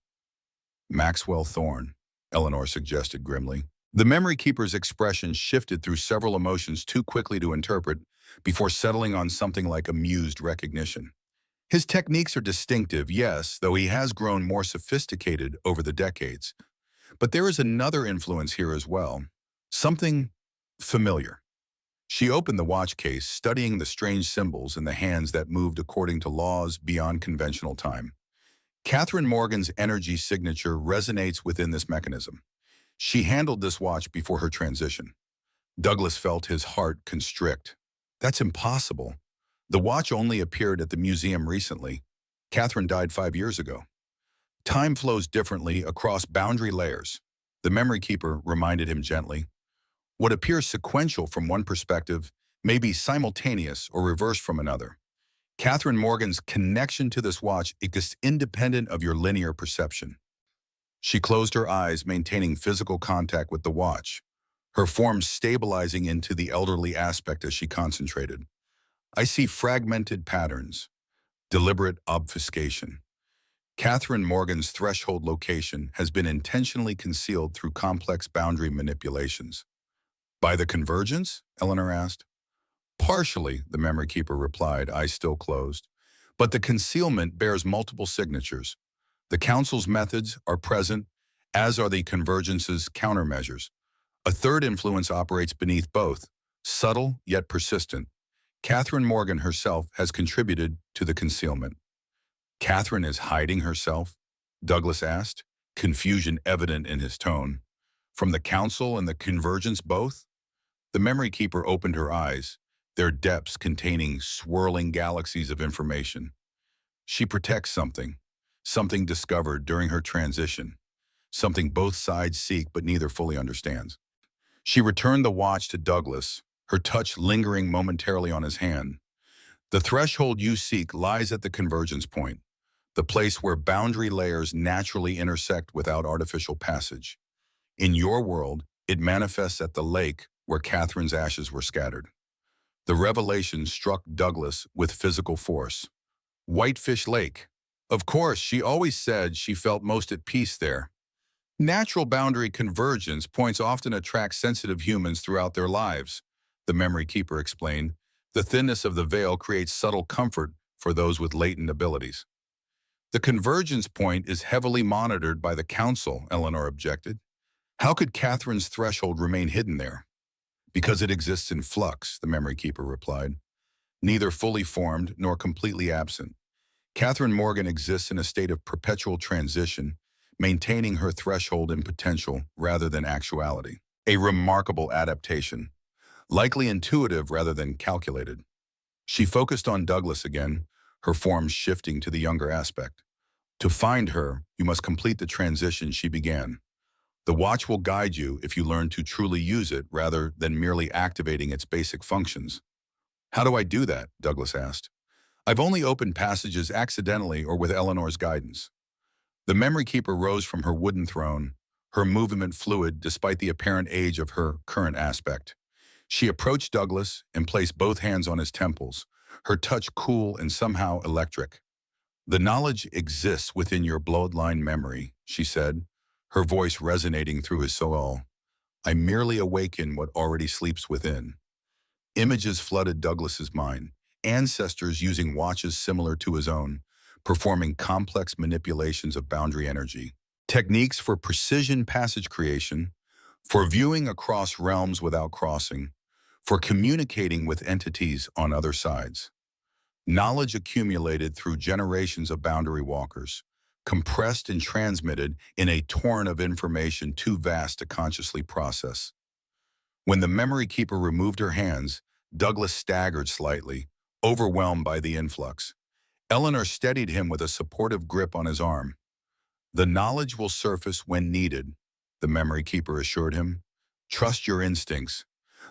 "Maxwell Thorne," Eleanor suggested grimly. The memory keeper's expression shifted through several emotions too quickly to interpret before settling on something like amused recognition. "His techniques are distinctive, yes, though he has grown more sophisticated over the decades. But there is another influence here as well. Something familiar." She opened the watch case, studying the strange symbols in the hands that moved according to laws beyond conventional time. Catherine Morgan's energy signature resonates within this mechanism. She handled this watch before her transition. Douglas felt his heart constrict. That's impossible. The watch only appeared at the museum recently. Catherine died 5 years ago. Time flows differently across boundary layers. The memory keeper reminded him gently. What appears sequential from one perspective may be simultaneous or reversed from another. Catherine Morgan's connection to this watch is independent of your linear perception. She closed her eyes, maintaining physical contact with the watch, her form stabilizing into the elderly aspect as she concentrated. I see fragmented patterns, deliberate obfuscation. Catherine Morgan's threshold location has been intentionally concealed through complex boundary manipulations. By the convergence? Eleanor asked. Partially, the memory keeper replied, eyes still closed. But the concealment bears multiple signatures. The council's methods are present, as are the convergence's countermeasures. A third influence operates beneath both, subtle yet persistent. Catherine Morgan herself has contributed to the concealment. Catherine is hiding herself? Douglas asked, confusion evident in his tone. From the council and the convergence both? The memory keeper opened her eyes, their depths containing swirling galaxies of information. She protects something, something discovered during her transition, something both sides seek but neither fully understands. She returned the watch to Douglas, her touch lingering momentarily on his hand. The threshold you seek lies at the convergence point, the place where boundary layers naturally intersect without artificial passage. In your world, it manifests at the lake where Catherine's ashes were scattered. The revelation struck Douglas with physical force. Whitefish Lake. Of course, she always said she felt most at peace there. Natural boundary convergence points often attract sensitive humans throughout their lives, the memory keeper explained. The thinness of the veil creates subtle comfort for those with latent abilities. The convergence point is heavily monitored by the council, Eleanor objected. How could Catherine's threshold remain hidden there? Because it exists in flux, the memory keeper replied. Neither fully formed nor completely absent. Catherine Morgan exists in a state of perpetual transition, maintaining her threshold in potential rather than actuality. A remarkable adaptation, likely intuitive rather than calculated. She focused on Douglas again, her form shifting to the younger aspect. To find her, you must complete the transition she began. The watch will guide you if you learn to truly use it rather than merely activating its basic functions. How do I do that? Douglas asked. I've only opened passages accidentally or with Eleanor's guidance. The memory keeper rose from her wooden throne, her movement fluid despite the apparent age of her current aspect. She approached Douglas and placed both hands on his temples, her touch cool and somehow electric. The knowledge exists within your bloodline memory, she said, her voice resonating through his soul. I merely awaken what already sleeps within. Images flooded Douglas's mind, ancestors using watches similar to his own, performing complex manipulations of boundary energy. Techniques for precision passage creation, for viewing across realms without crossing, for communicating with entities on other sides. Knowledge accumulated through generations of boundary walkers, compressed and transmitted in a torrent of information too vast to consciously process. When the memory keeper removed her hands, Douglas staggered slightly, overwhelmed by the influx. Eleanor steadied him with a supportive grip on his arm. The knowledge will surface when needed, the memory keeper assured him. Trust your instincts.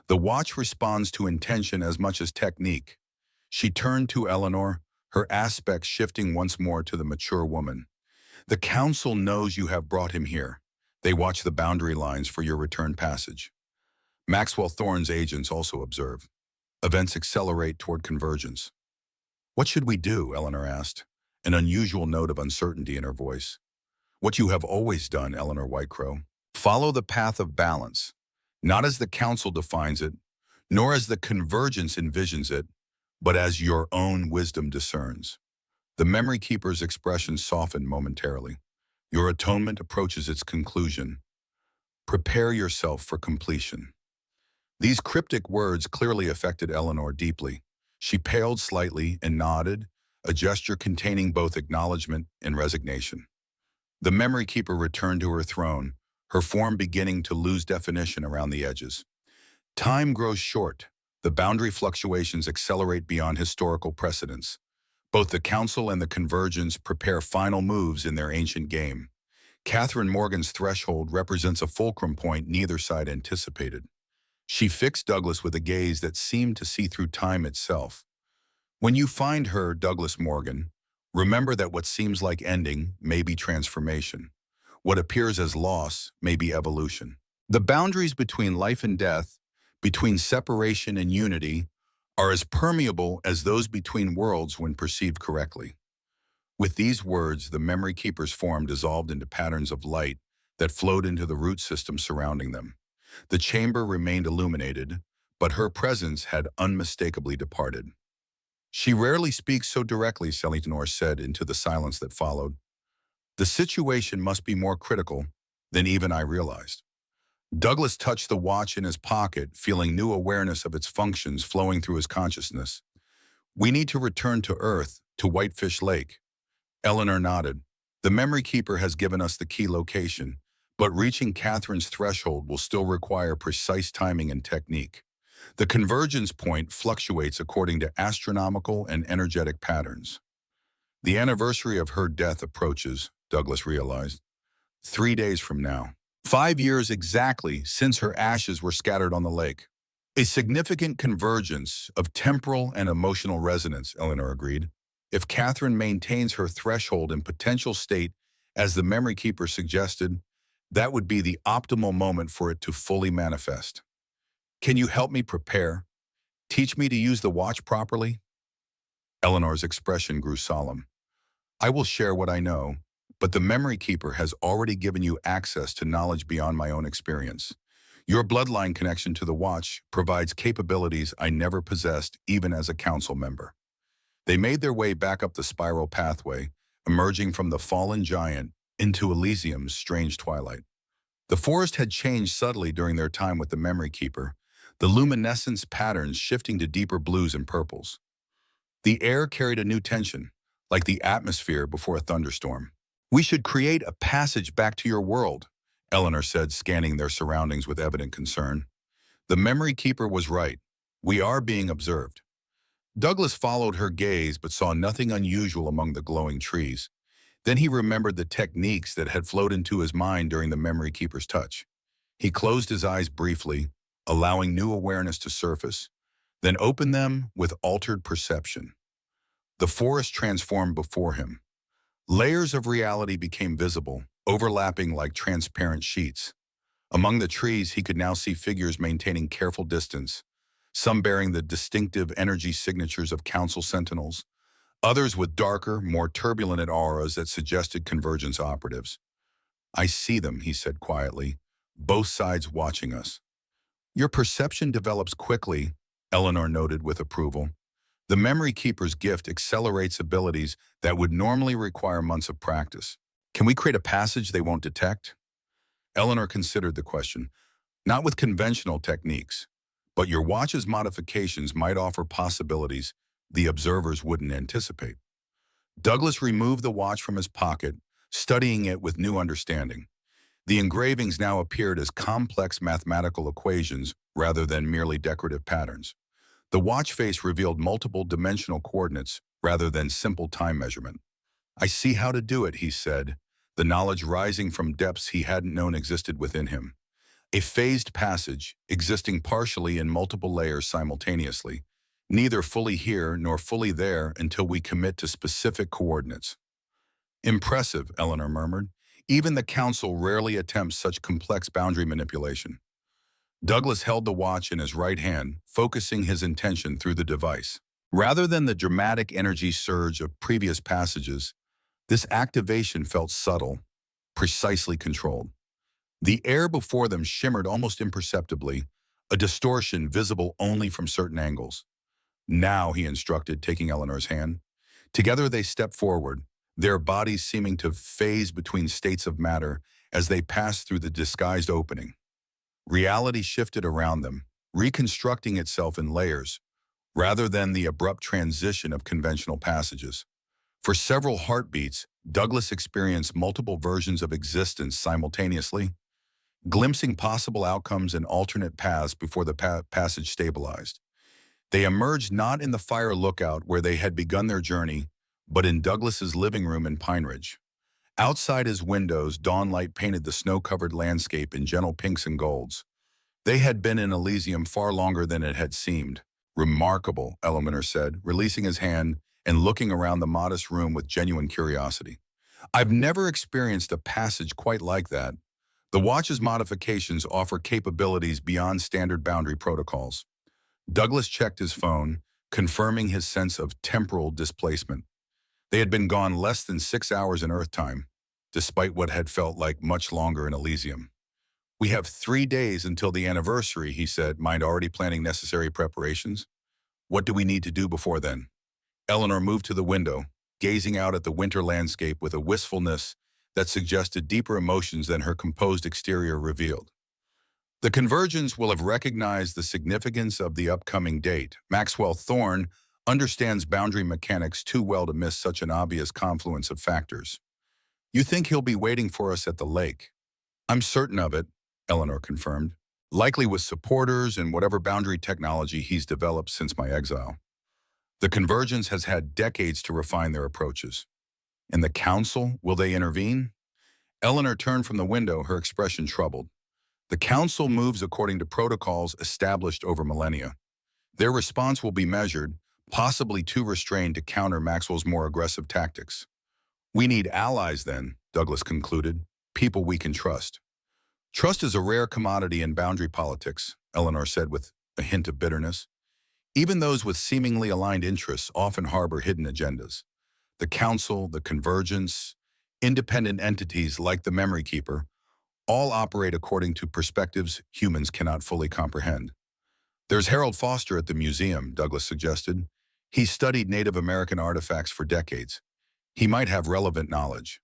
The watch responds to intention as much as technique. She turned to Eleanor, her aspect shifting once more to the mature woman. The council knows you have brought him here. They watch the boundary lines for your return passage. Maxwell Thorne's agents also observe. Events accelerate toward convergence. What should we do? Eleanor asked, an unusual note of uncertainty in her voice. What you have always done, Eleanor Whitecrow. Follow the path of balance, not as the council defines it, nor as the convergence envisions it, but as your own wisdom discerns. The memory keeper's expression softened momentarily. Your atonement approaches its conclusion. Prepare yourself for completion. These cryptic words clearly affected Eleanor deeply. She paled slightly and nodded, a gesture containing both acknowledgement and resignation. The memory keeper returned to her throne, her form beginning to lose definition around the edges. Time grows short. The boundary fluctuations accelerate beyond historical precedents. Both the Council and the Convergence prepare final moves in their ancient game. Catherine Morgan's threshold represents a fulcrum point neither side anticipated. She fixed Douglas with a gaze that seemed to see through time itself. When you find her, Douglas Morgan, remember that what seems like ending may be transformation. What appears as loss may be evolution. The boundaries between life and death, between separation and unity, are as permeable as those between worlds when perceived correctly. With these words, the memory keeper's form dissolved into patterns of light that flowed into the root system surrounding them. The chamber remained illuminated, but her presence had unmistakably departed. She rarely speaks so directly, Selenor said into the silence that followed. The situation must be more critical than even I realized. Douglas touched the watch in his pocket, feeling new awareness of its functions flowing through his consciousness. We need to return to Earth, to Whitefish Lake. Eleanor nodded. The memory keeper has given us the key location, but reaching Catherine's threshold will still require precise timing and technique. The convergence point fluctuates according to astronomical and energetic patterns. The anniversary of her death approaches, Douglas realized. 3 days from now. 5 years exactly since her ashes were scattered on the lake. A significant convergence of temporal and emotional resonance, Eleanor agreed. If Catherine maintains her threshold and potential state, as the memory keeper suggested, that would be the optimal moment for it to fully manifest. Can you help me prepare? Teach me to use the watch properly? Eleanor's expression grew solemn. I will share what I know, but the memory keeper has already given you access to knowledge beyond my own experience. Your bloodline connection to the watch provides capabilities I never possessed even as a council member. They made their way back up the spiral pathway, emerging from the fallen giant into Elysium's strange twilight. The forest had changed subtly during their time with the memory keeper, the luminescence patterns shifting to deeper blues and purples. The air carried a new tension, like the atmosphere before a thunderstorm. We should create a passage back to your world, Eleanor said, scanning their surroundings with evident concern. The memory keeper was right. We are being observed. Douglas followed her gaze but saw nothing unusual among the glowing trees. Then he remembered the techniques that had flowed into his mind during the memory keeper's touch. He closed his eyes briefly, allowing new awareness to surface, then opened them with altered perception. The forest transformed before him. Layers of reality became visible, overlapping like transparent sheets. Among the trees, he could now see figures maintaining careful distance, some bearing the distinctive energy signatures of council sentinels, others with darker, more turbulent auras that suggested convergence operatives. I see them, he said quietly, both sides watching us. Your perception develops quickly, Eleanor noted with approval. The memory keeper's gift accelerates abilities that would normally require months of practice. Can we create a passage they won't detect? Eleanor considered the question. Not with conventional techniques, but your watch's modifications might offer possibilities the observers wouldn't anticipate. Douglas removed the watch from his pocket, studying it with new understanding. The engravings now appeared as complex mathematical equations rather than merely decorative patterns. The watch face revealed multiple dimensional coordinates rather than simple time measurement. I see how to do it, he said, the knowledge rising from depths he hadn't known existed within him. A phased passage, existing partially in multiple layers simultaneously, neither fully here nor fully there until we commit to specific coordinates. Impressive, Eleanor murmured. Even the council rarely attempts such complex boundary manipulation. Douglas held the watch in his right hand, focusing his intention through the device. Rather than the dramatic energy surge of previous passages, this activation felt subtle, precisely controlled. The air before them shimmered almost imperceptibly, a distortion visible only from certain angles. Now, he instructed, taking Eleanor's hand. Together they stepped forward, their bodies seeming to phase between states of matter as they passed through the disguised opening. Reality shifted around them, reconstructing itself in layers, rather than the abrupt transition of conventional passages. For several heartbeats, Douglas experienced multiple versions of existence simultaneously, glimpsing possible outcomes and alternate paths before the passage stabilized. They emerged not in the fire lookout where they had begun their journey, but in Douglas's living room in Pine Ridge. Outside his windows, dawn light painted the snow-covered landscape in gentle pinks and golds. They had been in Elysium far longer than it had seemed. Remarkable, Eleanor said, releasing his hand and looking around the modest room with genuine curiosity. I've never experienced a passage quite like that. The watch's modifications offer capabilities beyond standard boundary protocols. Douglas checked his phone, confirming his sense of temporal displacement. They had been gone less than 6 hours in Earth time, despite what had felt like much longer in Elysium. We have 3 days until the anniversary, he said, mind already planning necessary preparations? What do we need to do before then? Eleanor moved to the window, gazing out at the winter landscape with a wistfulness that suggested deeper emotions than her composed exterior revealed. The Convergence will have recognized the significance of the upcoming date. Maxwell Thorne understands boundary mechanics too well to miss such an obvious confluence of factors. You think he'll be waiting for us at the lake? I'm certain of it, Eleanor confirmed, likely with supporters and whatever boundary technology he's developed since my exile. The Convergence has had decades to refine their approaches. And the Council, will they intervene? Eleanor turned from the window, her expression troubled. The Council moves according to protocols established over millennia. Their response will be measured, possibly too restrained to counter Maxwell's more aggressive tactics. We need allies then, Douglas concluded, people we can trust. Trust is a rare commodity in boundary politics, Eleanor said with a hint of bitterness. Even those with seemingly aligned interests often harbor hidden agendas. The Council, the Convergence, independent entities like the Memory Keeper, all operate according to perspectives humans cannot fully comprehend. There's Harold Foster at the museum, Douglas suggested. He's studied Native American artifacts for decades. He might have relevant knowledge.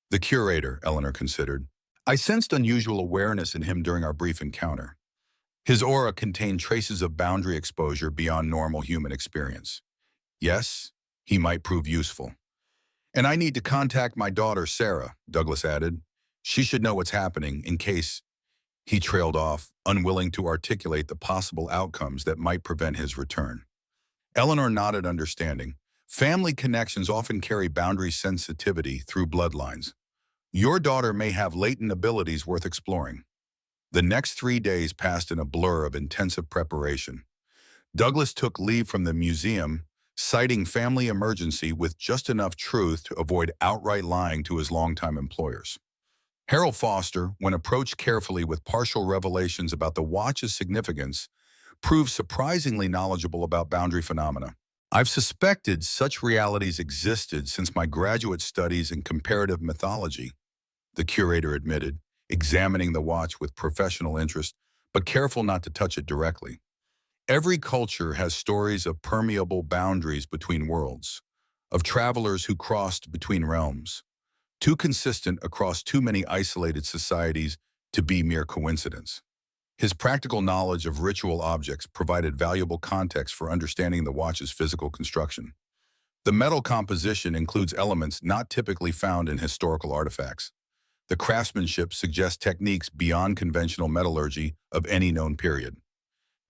The curator, Eleanor considered. I sensed unusual awareness in him during our brief encounter. His aura contained traces of boundary exposure beyond normal human experience. Yes, he might prove useful. And I need to contact my daughter, Sarah, Douglas added. She should know what's happening in case he trailed off, unwilling to articulate the possible outcomes that might prevent his return. Eleanor nodded understanding. Family connections often carry boundary sensitivity through bloodlines. Your daughter may have latent abilities worth exploring. The next 3 days passed in a blur of intensive preparation. Douglas took leave from the museum, citing family emergency with just enough truth to avoid outright lying to his longtime employers. Harold Foster, when approached carefully with partial revelations about the watch's significance, proved surprisingly knowledgeable about boundary phenomena. I've suspected such realities existed since my graduate studies in comparative mythology, the curator admitted, examining the watch with professional interest, but careful not to touch it directly. Every culture has stories of permeable boundaries between worlds, of travelers who crossed between realms, too consistent across too many isolated societies to be mere coincidence. His practical knowledge of ritual objects provided valuable context for understanding the watch's physical construction. The metal composition includes elements not typically found in historical artifacts. The craftsmanship suggests techniques beyond conventional metallurgy of any known period.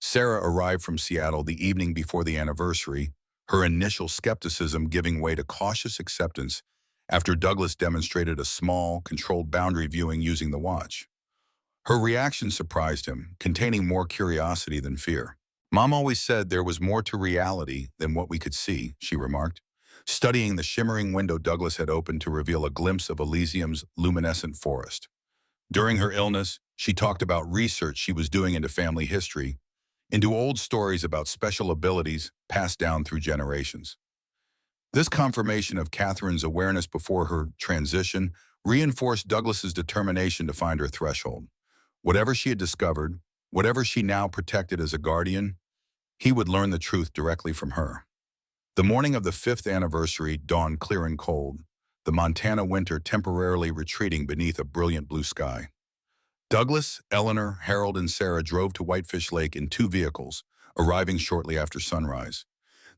Sarah arrived from Seattle the evening before the anniversary, her initial skepticism giving way to cautious acceptance after Douglas demonstrated a small, controlled boundary viewing using the watch. Her reaction surprised him, containing more curiosity than fear. Mom always said there was more to reality than what we could see, she remarked, studying the shimmering window Douglas had opened to reveal a glimpse of Elysium's luminescent forest. During her illness, she talked about research she was doing into family history, into old stories about special abilities passed down through generations. This confirmation of Catherine's awareness before her transition reinforced Douglas's determination to find her threshold. Whatever she had discovered, whatever she now protected as a guardian, he would learn the truth directly from her. The morning of the 5th anniversary dawned clear and cold, the Montana winter temporarily retreating beneath a brilliant blue sky. Douglas, Eleanor, Harold, and Sarah drove to Whitefish Lake in 2 vehicles, arriving shortly after sunrise.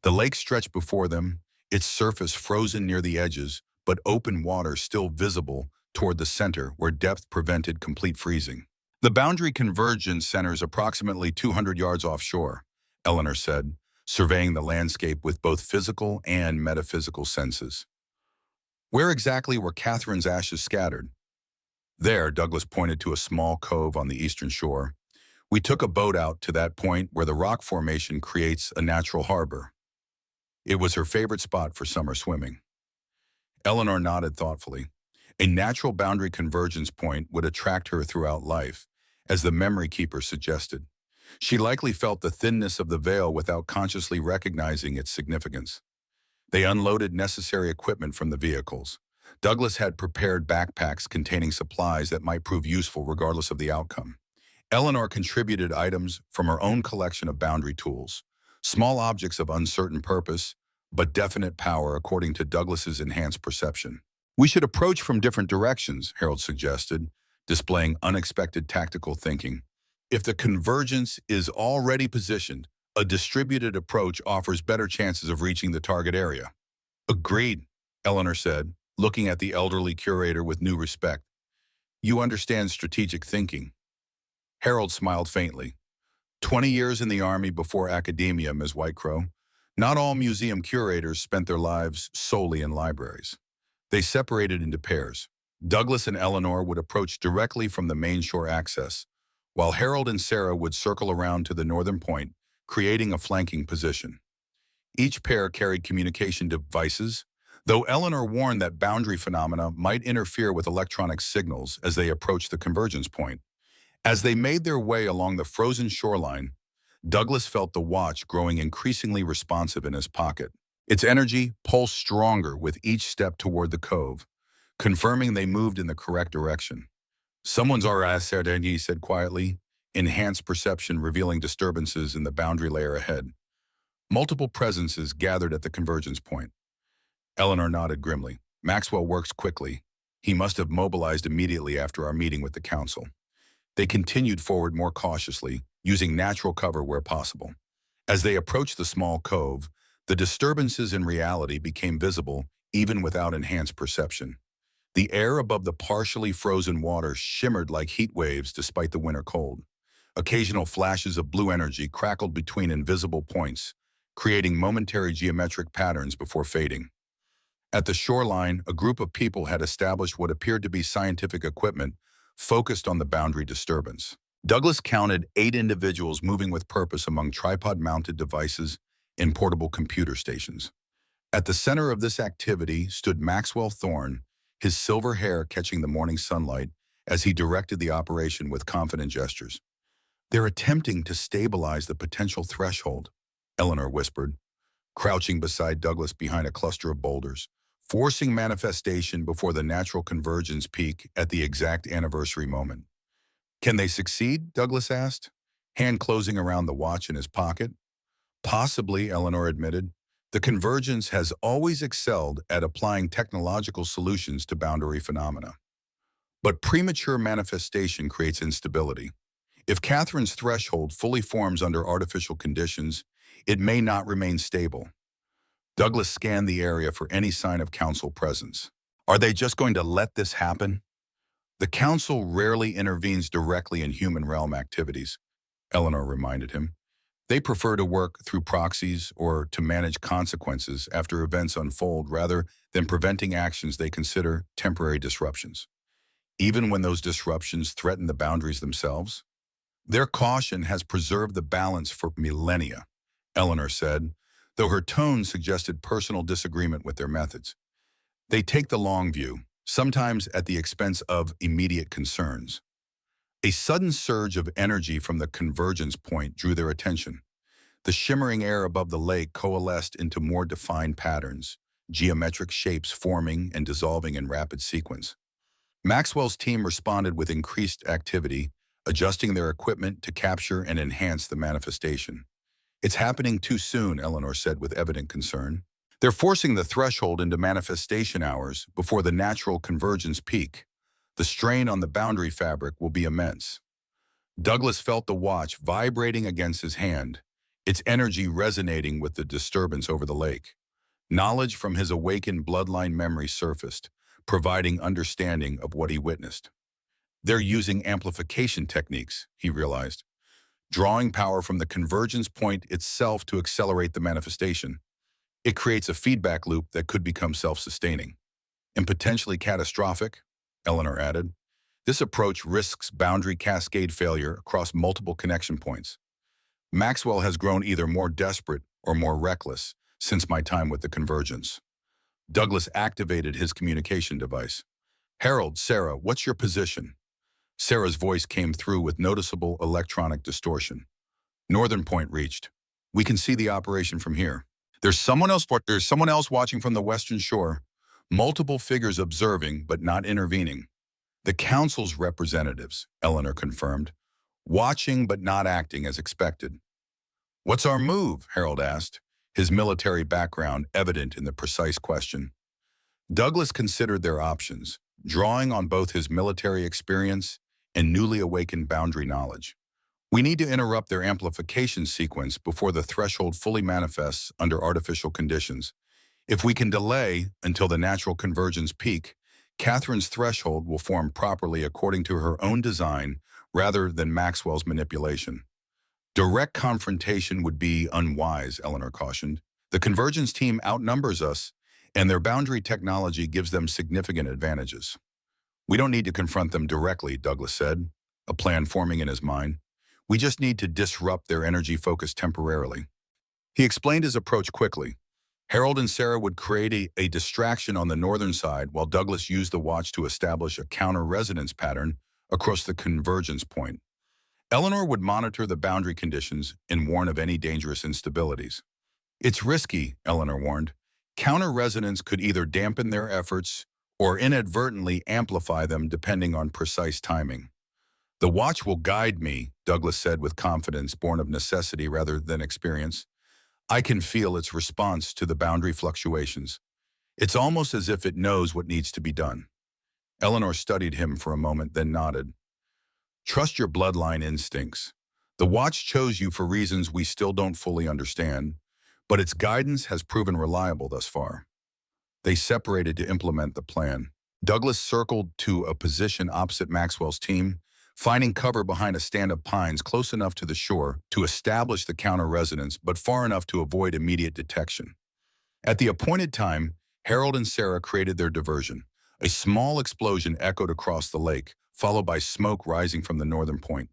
The lake stretched before them, its surface frozen near the edges, but open water still visible toward the center where depth prevented complete freezing. The boundary convergence centers approximately 200 yards offshore, Eleanor said, surveying the landscape with both physical and metaphysical senses. Where exactly were Catherine's ashes scattered? There, Douglas pointed to a small cove on the eastern shore. We took a boat out to that point where the rock formation creates a natural harbor. It was her favorite spot for summer swimming. Eleanor nodded thoughtfully. A natural boundary convergence point would attract her throughout life, as the memory keeper suggested. She likely felt the thinness of the veil without consciously recognizing its significance. They unloaded necessary equipment from the vehicles. Douglas had prepared backpacks containing supplies that might prove useful regardless of the outcome. Eleanor contributed items from her own collection of boundary tools, small objects of uncertain purpose, but definite power according to Douglas's enhanced perception. We should approach from different directions, Harold suggested, displaying unexpected tactical thinking. If the convergence is already positioned, a distributed approach offers better chances of reaching the target area. Agreed, Eleanor said, looking at the elderly curator with new respect. You understand strategic thinking. Harold smiled faintly. 20 years in the Army before academia, Ms. Whitecrow. Not all museum curators spent their lives solely in libraries. They separated into pairs. Douglas and Eleanor would approach directly from the main shore access, while Harold and Sarah would circle around to the northern point, creating a flanking position. Each pair carried communication devices, though Eleanor warned that boundary phenomena might interfere with electronic signals as they approached the convergence point. As they made their way along the frozen shoreline, Douglas felt the watch growing increasingly responsive in his pocket. Its energy pulsed stronger with each step toward the cove, confirming they moved in the correct direction. Someone's ass there, he said quietly, enhanced perception revealing disturbances in the boundary layer ahead. Multiple presences gathered at the convergence point. Eleanor nodded grimly. Maxwell works quickly. He must have mobilized immediately after our meeting with the council. They continued forward more cautiously, using natural cover where possible. As they approached the small cove, the disturbances in reality became visible even without enhanced perception. The air above the partially frozen water shimmered like heat waves despite the winter cold. Occasional flashes of blue energy crackled between invisible points, creating momentary geometric patterns before fading. At the shoreline, a group of people had established what appeared to be scientific equipment focused on the boundary disturbance. Douglas counted 8 individuals moving with purpose among tripod-mounted devices and portable computer stations. At the center of this activity stood Maxwell Thorne, his silver hair catching the morning sunlight as he directed the operation with confident gestures. They're attempting to stabilize the potential threshold, Eleanor whispered, crouching beside Douglas behind a cluster of boulders, forcing manifestation before the natural convergence peak at the exact anniversary moment. Can they succeed? Douglas asked, hand closing around the watch in his pocket. Possibly, Eleanor admitted. The convergence has always excelled at applying technological solutions to boundary phenomena. But premature manifestation creates instability. If Catherine's threshold fully forms under artificial conditions, it may not remain stable. Douglas scanned the area for any sign of council presence. Are they just going to let this happen? The council rarely intervenes directly in human realm activities, Eleanor reminded him. They prefer to work through proxies or to manage consequences after events unfold rather than preventing actions they consider temporary disruptions. Even when those disruptions threaten the boundaries themselves? Their caution has preserved the balance for millennia, Eleanor said, though her tone suggested personal disagreement with their methods. They take the long view, sometimes at the expense of immediate concerns. A sudden surge of energy from the convergence point drew their attention. The shimmering air above the lake coalesced into more defined patterns, geometric shapes forming and dissolving in rapid sequence. Maxwell's team responded with increased activity, adjusting their equipment to capture and enhance the manifestation. It's happening too soon, Eleanor said with evident concern. They're forcing the threshold into manifestation hours before the natural convergence peak. The strain on the boundary fabric will be immense. Douglas felt the watch vibrating against his hand, its energy resonating with the disturbance over the lake. Knowledge from his awakened bloodline memory surfaced, providing understanding of what he witnessed. They're using amplification techniques, he realized, drawing power from the convergence point itself to accelerate the manifestation. It creates a feedback loop that could become self-sustaining and potentially catastrophic, Eleanor added. This approach risks boundary cascade failure across multiple connection points. Maxwell has grown either more desperate or more reckless since my time with the convergence. Douglas activated his communication device. Harold, Sarah, what's your position? Sarah's voice came through with noticeable electronic distortion. Northern point reached. We can see the operation from here. There's someone else watching from the western shore. Multiple figures observing but not intervening. The council's representatives, Eleanor confirmed, watching but not acting as expected. What's our move? Harold asked, his military background evident in the precise question. Douglas considered their options, drawing on both his military experience and newly awakened boundary knowledge. We need to interrupt their amplification sequence before the threshold fully manifests under artificial conditions. If we can delay until the natural convergence peak, Catherine's threshold will form properly according to her own design rather than Maxwell's manipulation. Direct confrontation would be unwise, Eleanor cautioned. The convergence team outnumbers us, and their boundary technology gives them significant advantages. We don't need to confront them directly, Douglas said, a plan forming in his mind. We just need to disrupt their energy focus temporarily. He explained his approach quickly. Harold and Sarah would create a distraction on the northern side while Douglas used the watch to establish a counter-resonance pattern across the convergence point. Eleanor would monitor the boundary conditions and warn of any dangerous instabilities. It's risky, Eleanor warned. Counter-resonance could either dampen their efforts or inadvertently amplify them depending on precise timing. The watch will guide me, Douglas said with confidence born of necessity rather than experience. I can feel its response to the boundary fluctuations. It's almost as if it knows what needs to be done. Eleanor studied him for a moment, then nodded. Trust your bloodline instincts. The watch chose you for reasons we still don't fully understand, but its guidance has proven reliable thus far. They separated to implement the plan. Douglas circled to a position opposite Maxwell's team, finding cover behind a stand of pines close enough to the shore to establish the counter-resonance, but far enough to avoid immediate detection. At the appointed time, Harold and Sarah created their diversion. A small explosion echoed across the lake, followed by smoke rising from the northern point.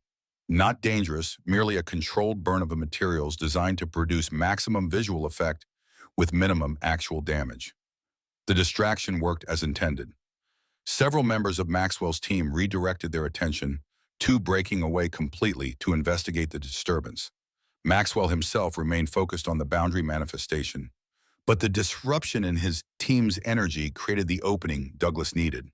Not dangerous, merely a controlled burn of materials designed to produce maximum visual effect with minimum actual damage. The distraction worked as intended. Several members of Maxwell's team redirected their attention, two breaking away completely to investigate the disturbance. Maxwell himself remained focused on the boundary manifestation, but the disruption in his team's energy created the opening Douglas needed.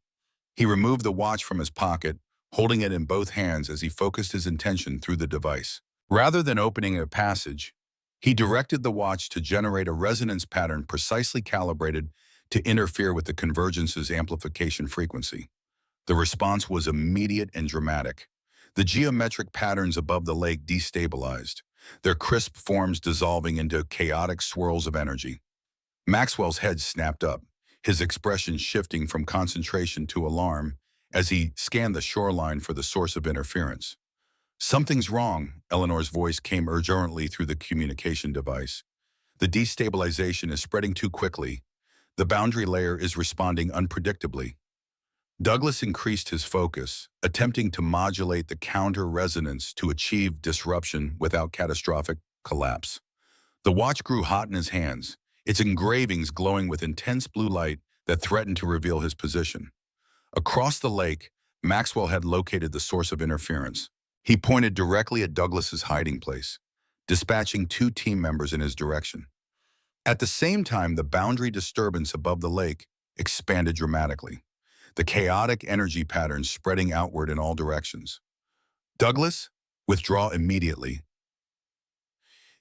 He removed the watch from his pocket, holding it in both hands as he focused his intention through the device. Rather than opening a passage, he directed the watch to generate a resonance pattern precisely calibrated to interfere with the convergence's amplification frequency. The response was immediate and dramatic. The geometric patterns above the lake destabilized, their crisp forms dissolving into chaotic swirls of energy. Maxwell's head snapped up, his expression shifting from concentration to alarm as he scanned the shoreline for the source of interference. Something's wrong, Eleanor's voice came urgently through the communication device. The destabilization is spreading too quickly. The boundary layer is responding unpredictably. Douglas increased his focus, attempting to modulate the counter-resonance to achieve disruption without catastrophic collapse. The watch grew hot in his hands, its engravings glowing with intense blue light that threatened to reveal his position. Across the lake, Maxwell had located the source of interference. He pointed directly at Douglas's hiding place, dispatching two team members in his direction. At the same time, the boundary disturbance above the lake expanded dramatically, the chaotic energy patterns spreading outward in all directions. Douglas, withdraw immediately.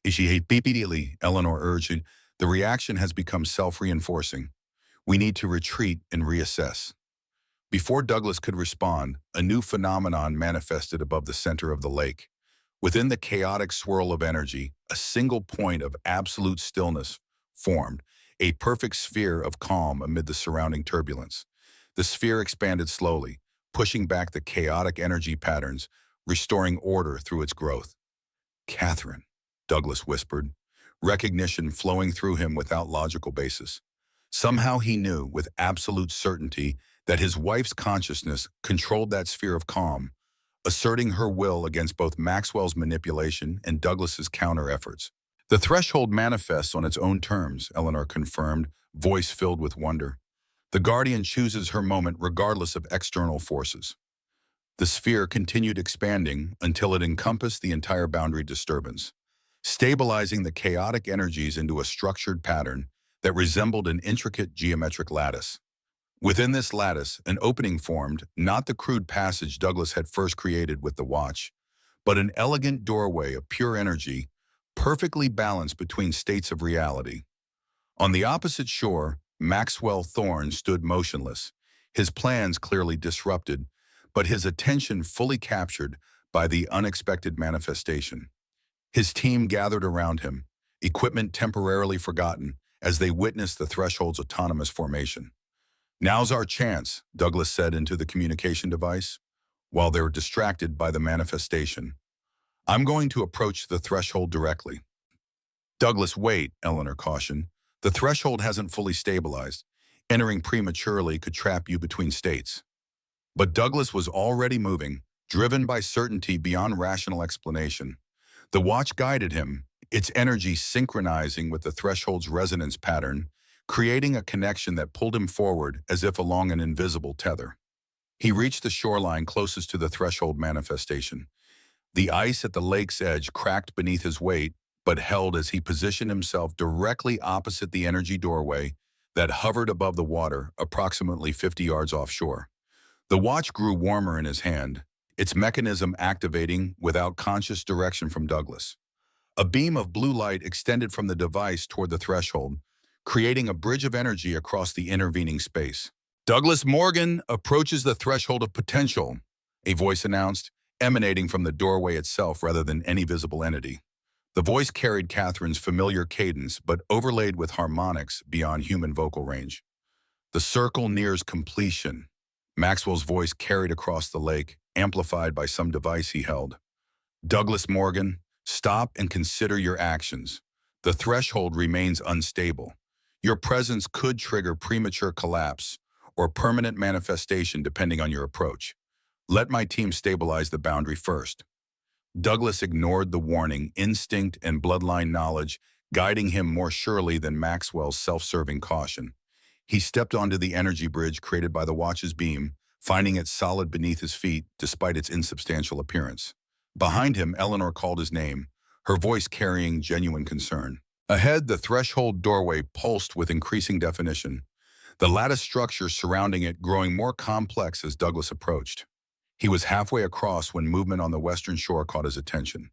Immediately, Eleanor urged. The reaction has become self-reinforcing. We need to retreat and reassess. Before Douglas could respond, a new phenomenon manifested above the center of the lake. Within the chaotic swirl of energy, a single point of absolute stillness formed, a perfect sphere of calm amid the surrounding turbulence. The sphere expanded slowly, pushing back the chaotic energy patterns, restoring order through its growth. Catherine, Douglas whispered, recognition flowing through him without logical basis. Somehow he knew with absolute certainty that his wife's consciousness controlled that sphere of calm, asserting her will against both Maxwell's manipulation and Douglas's counter-efforts. The threshold manifests on its own terms, Eleanor confirmed, voice filled with wonder. The Guardian chooses her moment regardless of external forces. The sphere continued expanding until it encompassed the entire boundary disturbance, stabilizing the chaotic energies into a structured pattern that resembled an intricate geometric lattice. Within this lattice, an opening formed, not the crude passage Douglas had first created with the watch, but an elegant doorway of pure energy, perfectly balanced between states of reality. On the opposite shore, Maxwell Thorne stood motionless, his plans clearly disrupted, but his attention fully captured by the unexpected manifestation. His team gathered around him, equipment temporarily forgotten, as they witnessed the threshold's autonomous formation. "Now's our chance," Douglas said into the communication device, while they were distracted by the manifestation. "I'm going to approach the threshold directly." "Douglas, wait," Eleanor cautioned. "The threshold hasn't fully stabilized. Entering prematurely could trap you between states." But Douglas was already moving, driven by certainty beyond rational explanation. The watch guided him, its energy synchronizing with the threshold's resonance pattern, creating a connection that pulled him forward as if along an invisible tether. He reached the shoreline closest to the threshold manifestation. The ice at the lake's edge cracked beneath his weight, but held as he positioned himself directly opposite the energy doorway that hovered above the water, approximately 50 yards offshore. The watch grew warmer in his hand, its mechanism activating without conscious direction from Douglas. A beam of blue light extended from the device toward the threshold, creating a bridge of energy across the intervening space. "Douglas Morgan approaches the threshold of potential," a voice announced, emanating from the doorway itself rather than any visible entity. The voice carried Catherine's familiar cadence, but overlaid with harmonics beyond human vocal range. "The circle nears completion," Maxwell's voice carried across the lake, amplified by some device he held. "Douglas Morgan, stop and consider your actions. The threshold remains unstable. Your presence could trigger premature collapse or permanent manifestation depending on your approach. Let my team stabilize the boundary first." Douglas ignored the warning, instinct and bloodline knowledge guiding him more surely than Maxwell's self-serving caution. He stepped onto the energy bridge created by the watch's beam, finding it solid beneath his feet despite its insubstantial appearance. Behind him, Eleanor called his name, her voice carrying genuine concern. Ahead, the threshold doorway pulsed with increasing definition, the lattice structure surrounding it growing more complex as Douglas approached. He was halfway across when movement on the western shore caught his attention.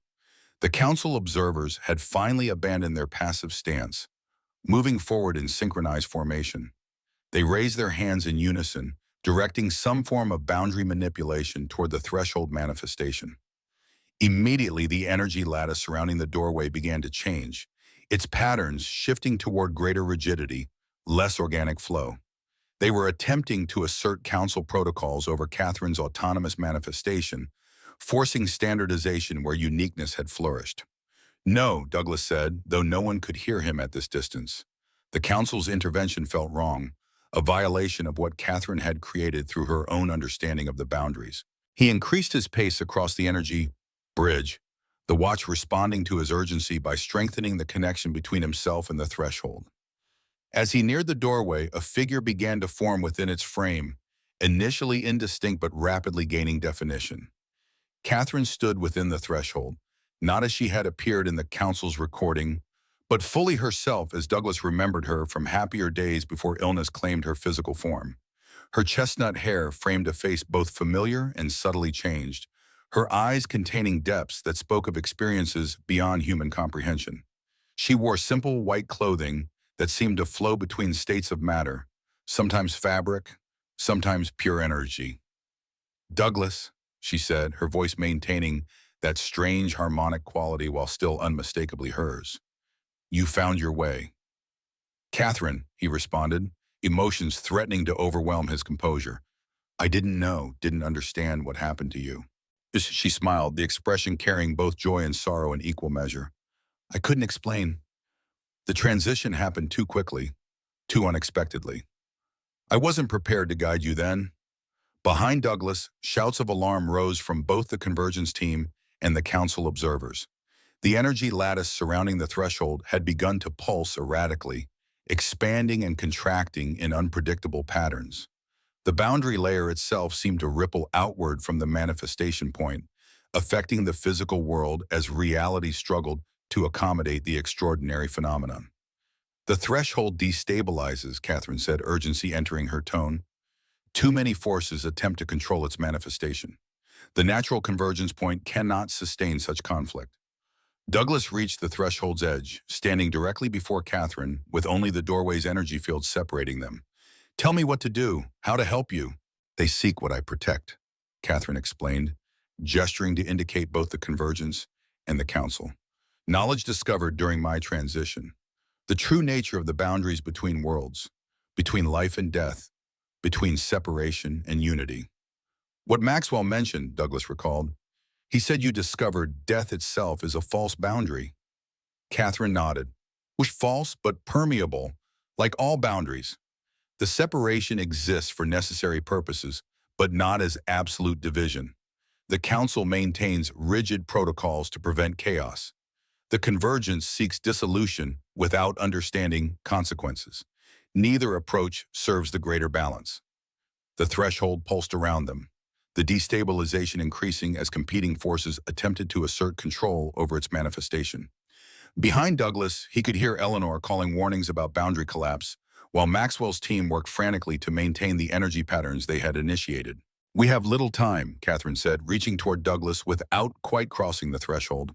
The council observers had finally abandoned their passive stance, moving forward in synchronized formation. They raised their hands in unison, directing some form of boundary manipulation toward the threshold manifestation. Immediately, the energy lattice surrounding the doorway began to change, its patterns shifting toward greater rigidity, less organic flow. They were attempting to assert council protocols over Catherine's autonomous manifestation, forcing standardization where uniqueness had flourished. "No," Douglas said, though no one could hear him at this distance. The council's intervention felt wrong, a violation of what Catherine had created through her own understanding of the boundaries. He increased his pace across the energy bridge, the watch responding to his urgency by strengthening the connection between himself and the threshold. As he neared the doorway, a figure began to form within its frame, initially indistinct but rapidly gaining definition. Catherine stood within the threshold, not as she had appeared in the council's recording, but fully herself as Douglas remembered her from happier days before illness claimed her physical form. Her chestnut hair framed a face both familiar and subtly changed, her eyes containing depths that spoke of experiences beyond human comprehension. She wore simple white clothing that seemed to flow between states of matter, sometimes fabric, sometimes pure energy. "Douglas," she said, her voice maintaining that strange harmonic quality while still unmistakably hers. "You found your way." Catherine, he responded, emotions threatening to overwhelm his composure. I didn't know, didn't understand what happened to you. She smiled, the expression carrying both joy and sorrow in equal measure. I couldn't explain. The transition happened too quickly, too unexpectedly. I wasn't prepared to guide you then. Behind Douglas, shouts of alarm rose from both the convergence team and the council observers. The energy lattice surrounding the threshold had begun to pulse erratically, expanding and contracting in unpredictable patterns. The boundary layer itself seemed to ripple outward from the manifestation point, affecting the physical world as reality struggled to accommodate the extraordinary phenomenon. The threshold destabilizes, Catherine said, urgency entering her tone. Too many forces attempt to control its manifestation. The natural convergence point cannot sustain such conflict. Douglas reached the threshold's edge, standing directly before Catherine, with only the doorway's energy field separating them. Tell me what to do, how to help you. They seek what I protect, Catherine explained, gesturing to indicate both the convergence and the council. Knowledge discovered during my transition. The true nature of the boundaries between worlds, between life and death, between separation and unity. What Maxwell mentioned, Douglas recalled, he said you discovered death itself is a false boundary. Catherine nodded. Was false but permeable, like all boundaries. The separation exists for necessary purposes, but not as absolute division. The council maintains rigid protocols to prevent chaos. The convergence seeks dissolution without understanding consequences. Neither approach serves the greater balance. The threshold pulsed around them, the destabilization increasing as competing forces attempted to assert control over its manifestation. Behind Douglas, he could hear Eleanor calling warnings about boundary collapse, while Maxwell's team worked frantically to maintain the energy patterns they had initiated. We have little time, Catherine said, reaching toward Douglas without quite crossing the threshold.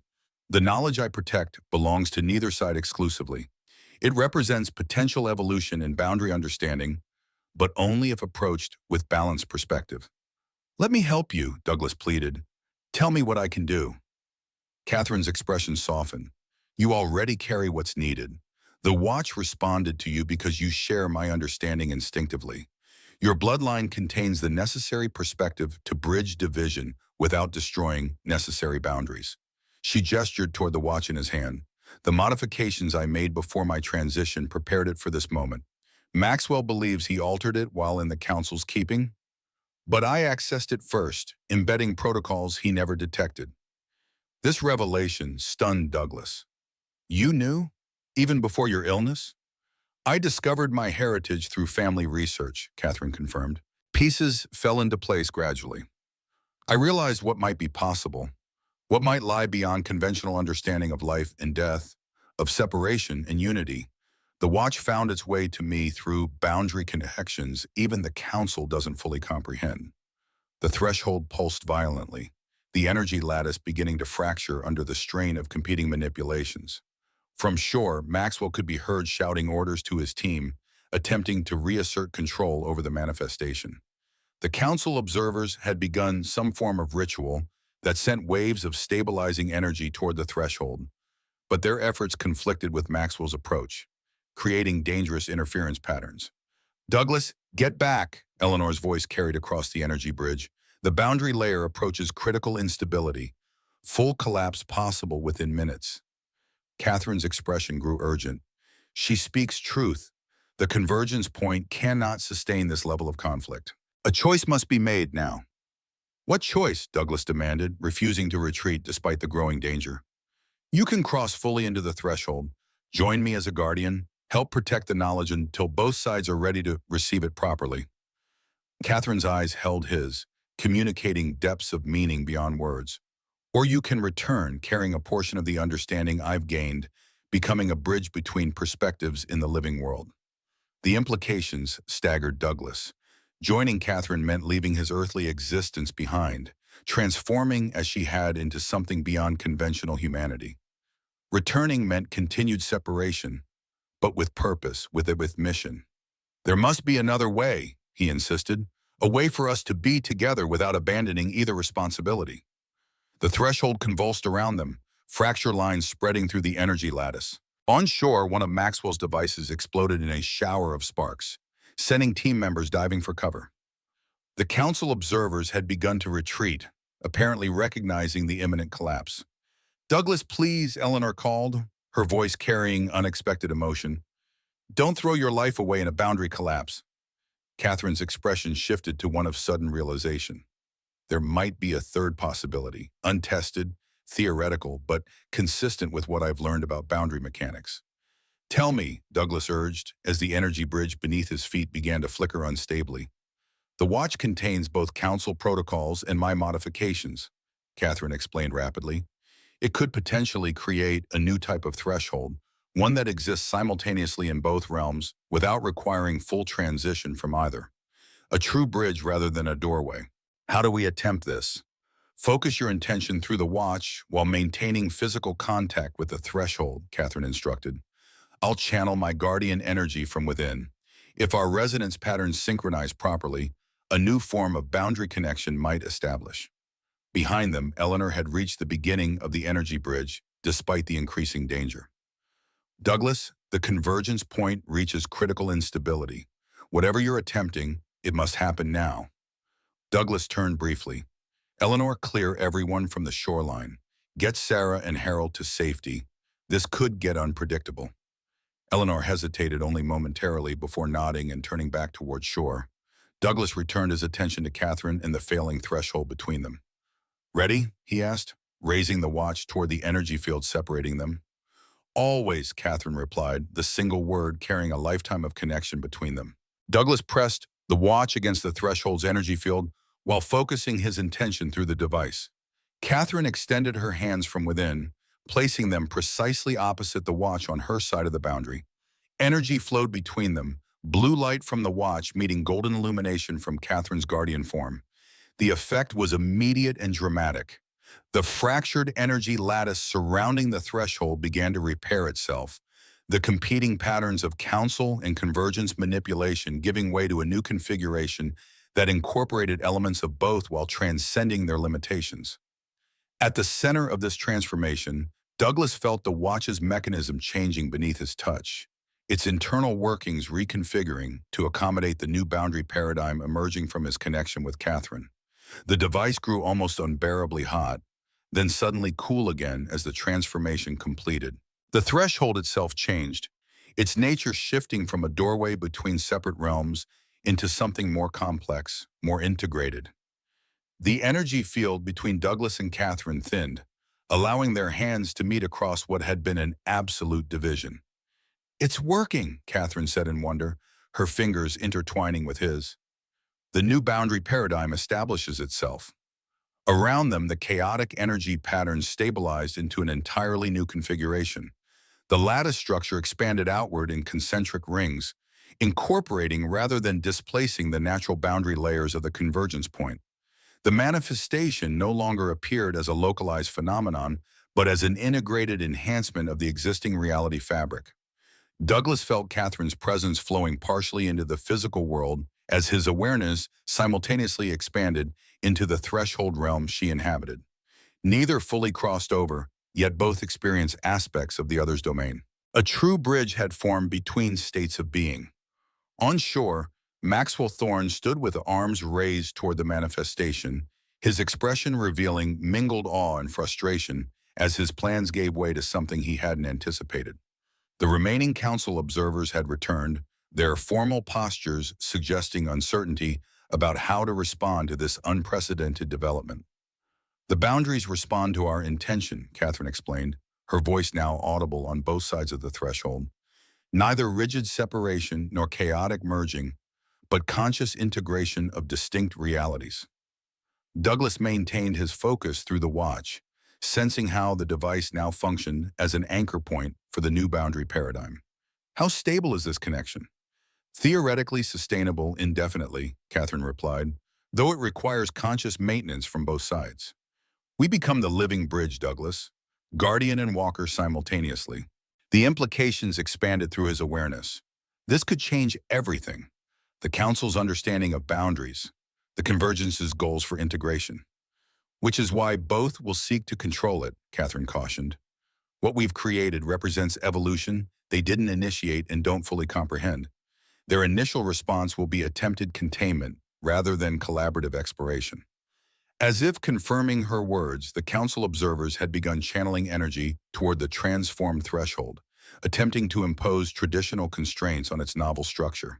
The knowledge I protect belongs to neither side exclusively. It represents potential evolution in boundary understanding, but only if approached with balanced perspective. Let me help you, Douglas pleaded. Tell me what I can do. Catherine's expression softened. You already carry what's needed. The watch responded to you because you share my understanding instinctively. Your bloodline contains the necessary perspective to bridge division without destroying necessary boundaries. She gestured toward the watch in his hand. The modifications I made before my transition prepared it for this moment. Maxwell believes he altered it while in the council's keeping, but I accessed it first, embedding protocols he never detected. This revelation stunned Douglas. You knew? Even before your illness? I discovered my heritage through family research, Catherine confirmed. Pieces fell into place gradually. I realized what might be possible, what might lie beyond conventional understanding of life and death, of separation and unity. The watch found its way to me through boundary connections even the council doesn't fully comprehend. The threshold pulsed violently, the energy lattice beginning to fracture under the strain of competing manipulations. From shore, Maxwell could be heard shouting orders to his team, attempting to reassert control over the manifestation. The council observers had begun some form of ritual that sent waves of stabilizing energy toward the threshold, but their efforts conflicted with Maxwell's approach, creating dangerous interference patterns. Douglas, get back, Eleanor's voice carried across the energy bridge. The boundary layer approaches critical instability, full collapse possible within minutes. Catherine's expression grew urgent. She speaks truth. The convergence point cannot sustain this level of conflict. A choice must be made now. What choice? Douglas demanded, refusing to retreat despite the growing danger. You can cross fully into the threshold, join me as a guardian, help protect the knowledge until both sides are ready to receive it properly. Catherine's eyes held his, communicating depths of meaning beyond words. Or you can return carrying a portion of the understanding I've gained, becoming a bridge between perspectives in the living world. The implications staggered Douglas. Joining Catherine meant leaving his earthly existence behind, transforming as she had into something beyond conventional humanity. Returning meant continued separation, but with purpose, with mission. There must be another way, he insisted, a way for us to be together without abandoning either responsibility. The threshold convulsed around them, fracture lines spreading through the energy lattice. On shore, one of Maxwell's devices exploded in a shower of sparks, sending team members diving for cover. The council observers had begun to retreat, apparently recognizing the imminent collapse. "Douglas, please," Eleanor called, her voice carrying unexpected emotion. "Don't throw your life away in a boundary collapse." Catherine's expression shifted to one of sudden realization. There might be a third possibility, untested, theoretical, but consistent with what I've learned about boundary mechanics. "Tell me," Douglas urged, as the energy bridge beneath his feet began to flicker unstably. "The watch contains both council protocols and my modifications," Catherine explained rapidly. "It could potentially create a new type of threshold, one that exists simultaneously in both realms without requiring full transition from either. A true bridge rather than a doorway. How do we attempt this?" "Focus your intention through the watch while maintaining physical contact with the threshold," Catherine instructed. "I'll channel my guardian energy from within. If our resonance patterns synchronize properly, a new form of boundary connection might establish." Behind them, Eleanor had reached the beginning of the energy bridge, despite the increasing danger. "Douglas, the convergence point reaches critical instability. Whatever you're attempting, it must happen now." Douglas turned briefly. "Eleanor, clear everyone from the shoreline. Get Sarah and Harold to safety. This could get unpredictable." Eleanor hesitated only momentarily before nodding and turning back toward shore. Douglas returned his attention to Catherine and the failing threshold between them. "Ready?" he asked, raising the watch toward the energy field separating them. "Always," Catherine replied, the single word carrying a lifetime of connection between them. Douglas pressed the watch against the threshold's energy field while focusing his intention through the device. Catherine extended her hands from within, placing them precisely opposite the watch on her side of the boundary. Energy flowed between them, blue light from the watch meeting golden illumination from Catherine's guardian form. The effect was immediate and dramatic. The fractured energy lattice surrounding the threshold began to repair itself, the competing patterns of council and convergence manipulation giving way to a new configuration that incorporated elements of both while transcending their limitations. At the center of this transformation, Douglas felt the watch's mechanism changing beneath his touch, its internal workings reconfiguring to accommodate the new boundary paradigm emerging from his connection with Catherine. The device grew almost unbearably hot, then suddenly cool again as the transformation completed. The threshold itself changed, its nature shifting from a doorway between separate realms into something more complex, more integrated. The energy field between Douglas and Catherine thinned, allowing their hands to meet across what had been an absolute division. "It's working," Catherine said in wonder, her fingers intertwining with his. The new boundary paradigm establishes itself. Around them, the chaotic energy patterns stabilized into an entirely new configuration. The lattice structure expanded outward in concentric rings, incorporating rather than displacing the natural boundary layers of the convergence point. The manifestation no longer appeared as a localized phenomenon, but as an integrated enhancement of the existing reality fabric. Douglas felt Catherine's presence flowing partially into the physical world as his awareness simultaneously expanded into the threshold realm she inhabited. Neither fully crossed over, yet both experienced aspects of the other's domain. A true bridge had formed between states of being. On shore, Maxwell Thorne stood with arms raised toward the manifestation, his expression revealing mingled awe and frustration as his plans gave way to something he hadn't anticipated. The remaining council observers had returned, their formal postures suggesting uncertainty about how to respond to this unprecedented development. "The boundaries respond to our intention," Catherine explained, her voice now audible on both sides of the threshold. "Neither rigid separation nor chaotic merging, but conscious integration of distinct realities." Douglas maintained his focus through the watch, sensing how the device now functioned as an anchor point for the new boundary paradigm. "How stable is this connection?" "Theoretically sustainable indefinitely," Catherine replied, "though it requires conscious maintenance from both sides. We become the living bridge, Douglas, guardian and walker simultaneously." The implications expanded through his awareness. This could change everything: the Council's understanding of boundaries, the Convergence's goals for integration. "Which is why both will seek to control it," Catherine cautioned. What we've created represents evolution they didn't initiate and don't fully comprehend. Their initial response will be attempted containment rather than collaborative exploration. As if confirming her words, the council observers had begun channeling energy toward the transformed threshold, attempting to impose traditional constraints on its novel structure.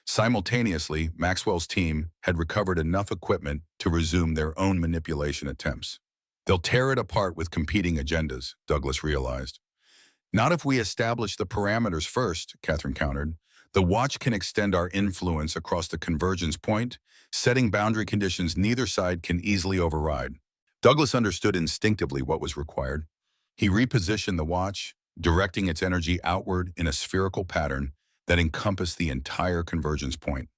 Simultaneously, Maxwell's team had recovered enough equipment to resume their own manipulation attempts. They'll tear it apart with competing agendas, Douglas realized. Not if we establish the parameters first, Catherine countered. The watch can extend our influence across the convergence point, setting boundary conditions neither side can easily override. Douglas understood instinctively what was required. He repositioned the watch, directing its energy outward in a spherical pattern that encompassed the entire convergence point.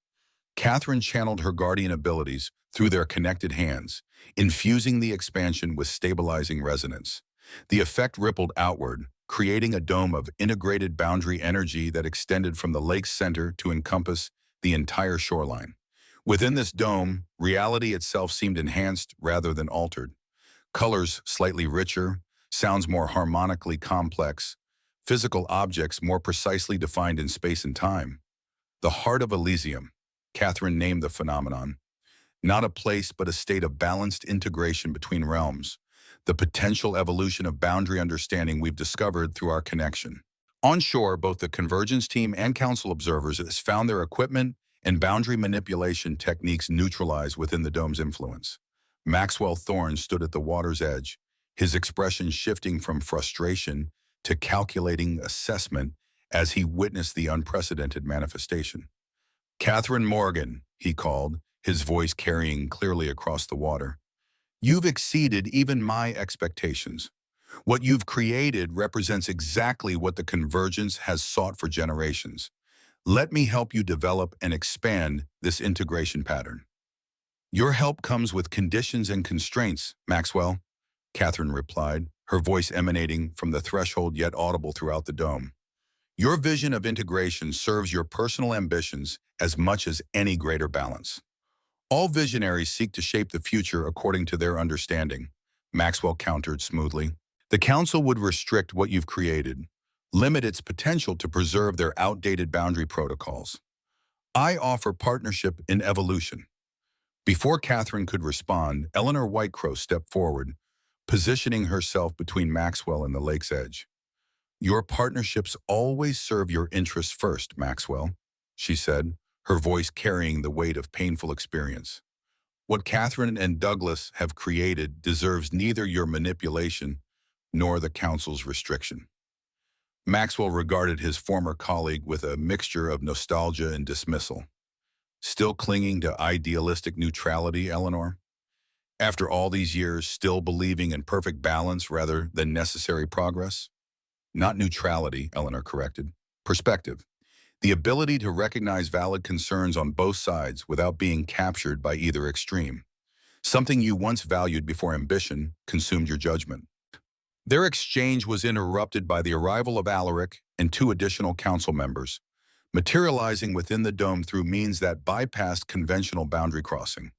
Catherine channeled her guardian abilities through their connected hands, infusing the expansion with stabilizing resonance. The effect rippled outward, creating a dome of integrated boundary energy that extended from the lake's center to encompass the entire shoreline. Within this dome, reality itself seemed enhanced rather than altered. Colors slightly richer, sounds more harmonically complex, physical objects more precisely defined in space and time. The heart of Elysium, Catherine named the phenomenon. Not a place, but a state of balanced integration between realms, the potential evolution of boundary understanding we've discovered through our connection. On shore, both the convergence team and council observers has found their equipment and boundary manipulation techniques neutralized within the dome's influence. Maxwell Thorne stood at the water's edge, his expression shifting from frustration to calculating assessment as he witnessed the unprecedented manifestation. "Catherine Morgan," he called, his voice carrying clearly across the water. "You've exceeded even my expectations. What you've created represents exactly what the convergence has sought for generations. Let me help you develop and expand this integration pattern." "Your help comes with conditions and constraints, Maxwell," Catherine replied, her voice emanating from the threshold yet audible throughout the dome. "Your vision of integration serves your personal ambitions as much as any greater balance. All visionaries seek to shape the future according to their understanding," Maxwell countered smoothly. "The council would restrict what you've created, limit its potential to preserve their outdated boundary protocols. I offer partnership in evolution." Before Catherine could respond, Eleanor Whitecrow stepped forward, positioning herself between Maxwell and the lake's edge. "Your partnerships always serve your interests first, Maxwell," she said, her voice carrying the weight of painful experience. "What Catherine and Douglas have created deserves neither your manipulation nor the council's restriction." Maxwell regarded his former colleague with a mixture of nostalgia and dismissal. "Still clinging to idealistic neutrality, Eleanor? After all these years, still believing in perfect balance rather than necessary progress?" "Not neutrality," Eleanor corrected. "Perspective. The ability to recognize valid concerns on both sides without being captured by either extreme. Something you once valued before ambition consumed your judgment." Their exchange was interrupted by the arrival of Alaric and two additional council members, materializing within the dome through means that bypassed conventional boundary crossing.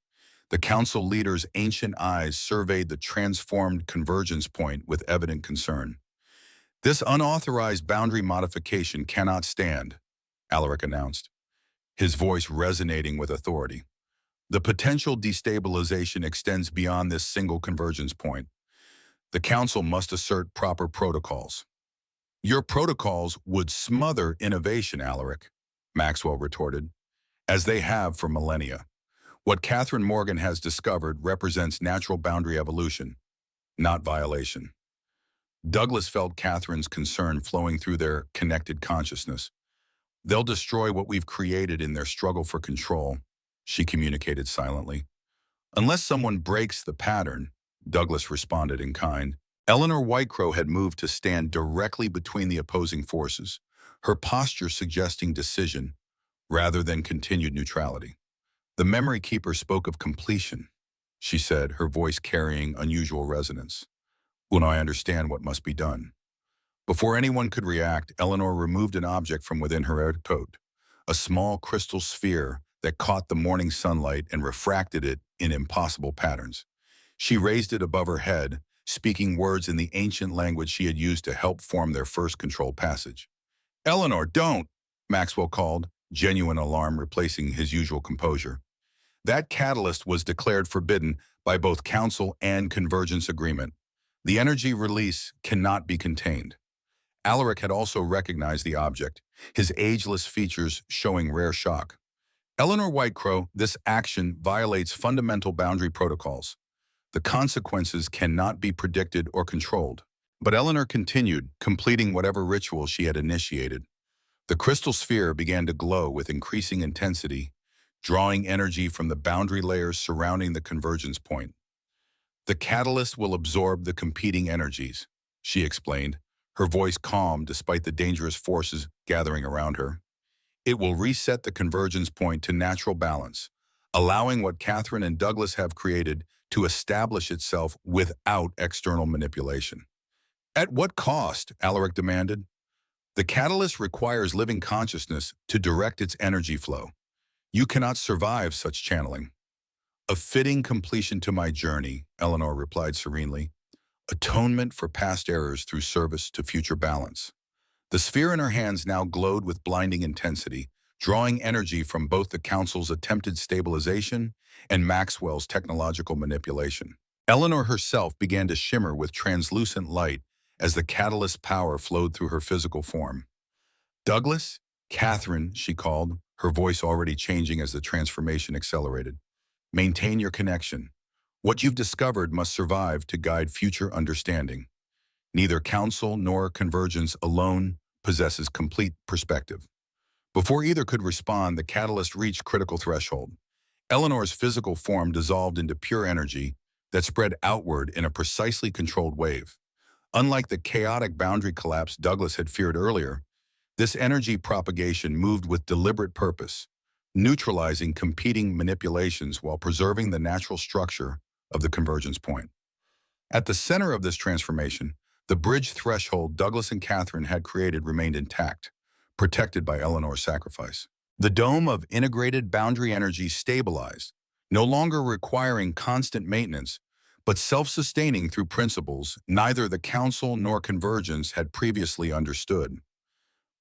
The council leader's ancient eyes surveyed the transformed convergence point with evident concern. "This unauthorized boundary modification cannot stand," Alaric announced, his voice resonating with authority. "The potential destabilization extends beyond this single convergence point. The council must assert proper protocols." "Your protocols would smother innovation, Alaric," Maxwell retorted, "as they have for millennia. What Catherine Morgan has discovered represents natural boundary evolution, not violation." Douglas felt Catherine's concern flowing through their connected consciousness. "They'll destroy what we've created in their struggle for control," she communicated silently. "Unless someone breaks the pattern," Douglas responded in kind. Eleanor Whitecrow had moved to stand directly between the opposing forces, her posture suggesting decision rather than continued neutrality. "The memory keeper spoke of completion," she said, her voice carrying unusual resonance. "When I understand what must be done." Before anyone could react, Eleanor removed an object from within her coat, a small crystal sphere that caught the morning sunlight and refracted it in impossible patterns. She raised it above her head, speaking words in the ancient language she had used to help form their first controlled passage. "Eleanor, don't!" Maxwell called, genuine alarm replacing his usual composure. That catalyst was declared forbidden by both Council and Convergence Agreement. The energy release cannot be contained. Alaric had also recognized the object, his ageless features showing rare shock. "Eleanor Whitecrow, this action violates fundamental boundary protocols. The consequences cannot be predicted or controlled." But Eleanor continued, completing whatever ritual she had initiated. The crystal sphere began to glow with increasing intensity, drawing energy from the boundary layers surrounding the convergence point. "The catalyst will absorb the competing energies," she explained, her voice calm despite the dangerous forces gathering around her. "It will reset the convergence point to natural balance, allowing what Catherine and Douglas have created to establish itself without external manipulation." "At what cost?" Alaric demanded. "The catalyst requires living consciousness to direct its energy flow. You cannot survive such channeling." "A fitting completion to my journey," Eleanor replied serenely. "Atonement for past errors through service to future balance." The sphere in her hands now glowed with blinding intensity, drawing energy from both the Council's attempted stabilization and Maxwell's technological manipulation. Eleanor herself began to shimmer with translucent light as the catalyst's power flowed through her physical form. "Douglas, Catherine," she called, her voice already changing as the transformation accelerated. "Maintain your connection. What you've discovered must survive to guide future understanding. Neither Council nor Convergence alone possesses complete perspective." Before either could respond, the catalyst reached critical threshold. Eleanor's physical form dissolved into pure energy that spread outward in a precisely controlled wave. Unlike the chaotic boundary collapse Douglas had feared earlier, this energy propagation moved with deliberate purpose, neutralizing competing manipulations while preserving the natural structure of the convergence point. At the center of this transformation, the bridge threshold Douglas and Catherine had created remained intact, protected by Eleanor's sacrifice. The dome of integrated boundary energy stabilized, no longer requiring constant maintenance, but self-sustaining through principles neither the Council nor Convergence had previously understood.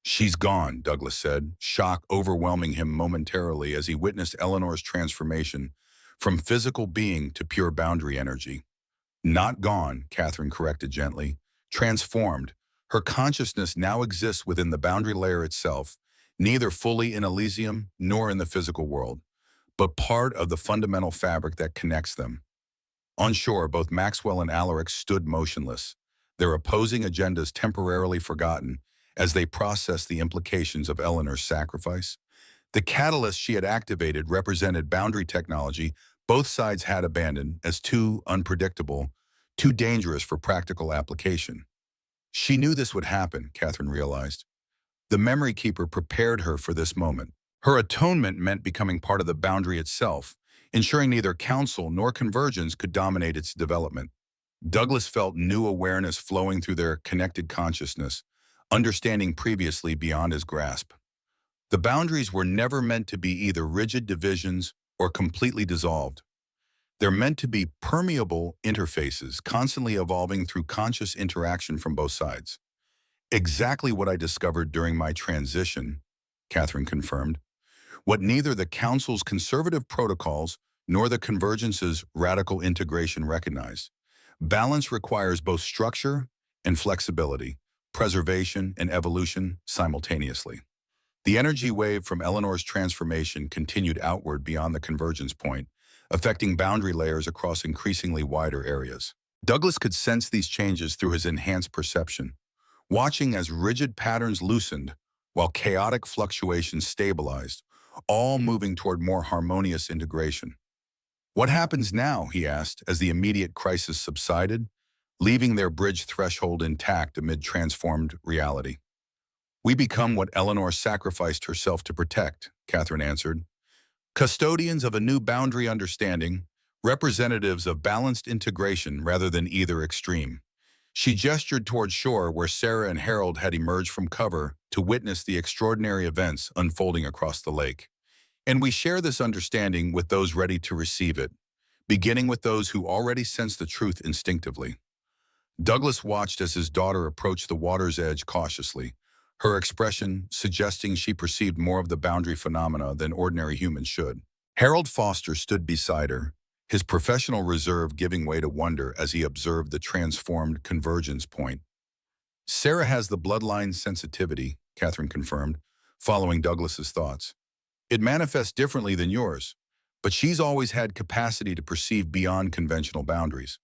"She's gone," Douglas said, shock overwhelming him momentarily as he witnessed Eleanor's transformation from physical being to pure boundary energy. "Not gone," Catherine corrected gently. "Transformed. Her consciousness now exists within the boundary layer itself, neither fully in Elysium nor in the physical world, but part of the fundamental fabric that connects them." On shore, both Maxwell and Alaric stood motionless, their opposing agendas temporarily forgotten as they processed the implications of Eleanor's sacrifice. The catalyst she had activated represented boundary technology both sides had abandoned as too unpredictable, too dangerous for practical application. She knew this would happen, Catherine realized. The memory keeper prepared her for this moment. Her atonement meant becoming part of the boundary itself, ensuring neither Council nor Convergence could dominate its development. Douglas felt new awareness flowing through their connected consciousness, understanding previously beyond his grasp. The boundaries were never meant to be either rigid divisions or completely dissolved. They're meant to be permeable interfaces, constantly evolving through conscious interaction from both sides. "Exactly what I discovered during my transition," Catherine confirmed. "What neither the Council's conservative protocols nor the Convergence's radical integration recognized. Balance requires both structure and flexibility, preservation and evolution simultaneously." The energy wave from Eleanor's transformation continued outward beyond the convergence point, affecting boundary layers across increasingly wider areas. Douglas could sense these changes through his enhanced perception, watching as rigid patterns loosened while chaotic fluctuations stabilized, all moving toward more harmonious integration. "What happens now?" he asked as the immediate crisis subsided, leaving their bridge threshold intact amid transformed reality. "We become what Eleanor sacrificed herself to protect," Catherine answered. "Custodians of a new boundary understanding, representatives of balanced integration rather than either extreme." She gestured toward shore where Sarah and Harold had emerged from cover to witness the extraordinary events unfolding across the lake. "And we share this understanding with those ready to receive it, beginning with those who already sense the truth instinctively." Douglas watched as his daughter approached the water's edge cautiously, her expression suggesting she perceived more of the boundary phenomena than ordinary humans should. Harold Foster stood beside her, his professional reserve giving way to wonder as he observed the transformed convergence point. Sarah has the bloodline sensitivity, Catherine confirmed, following Douglas's thoughts. It manifests differently than yours, but she's always had capacity to perceive beyond conventional boundaries.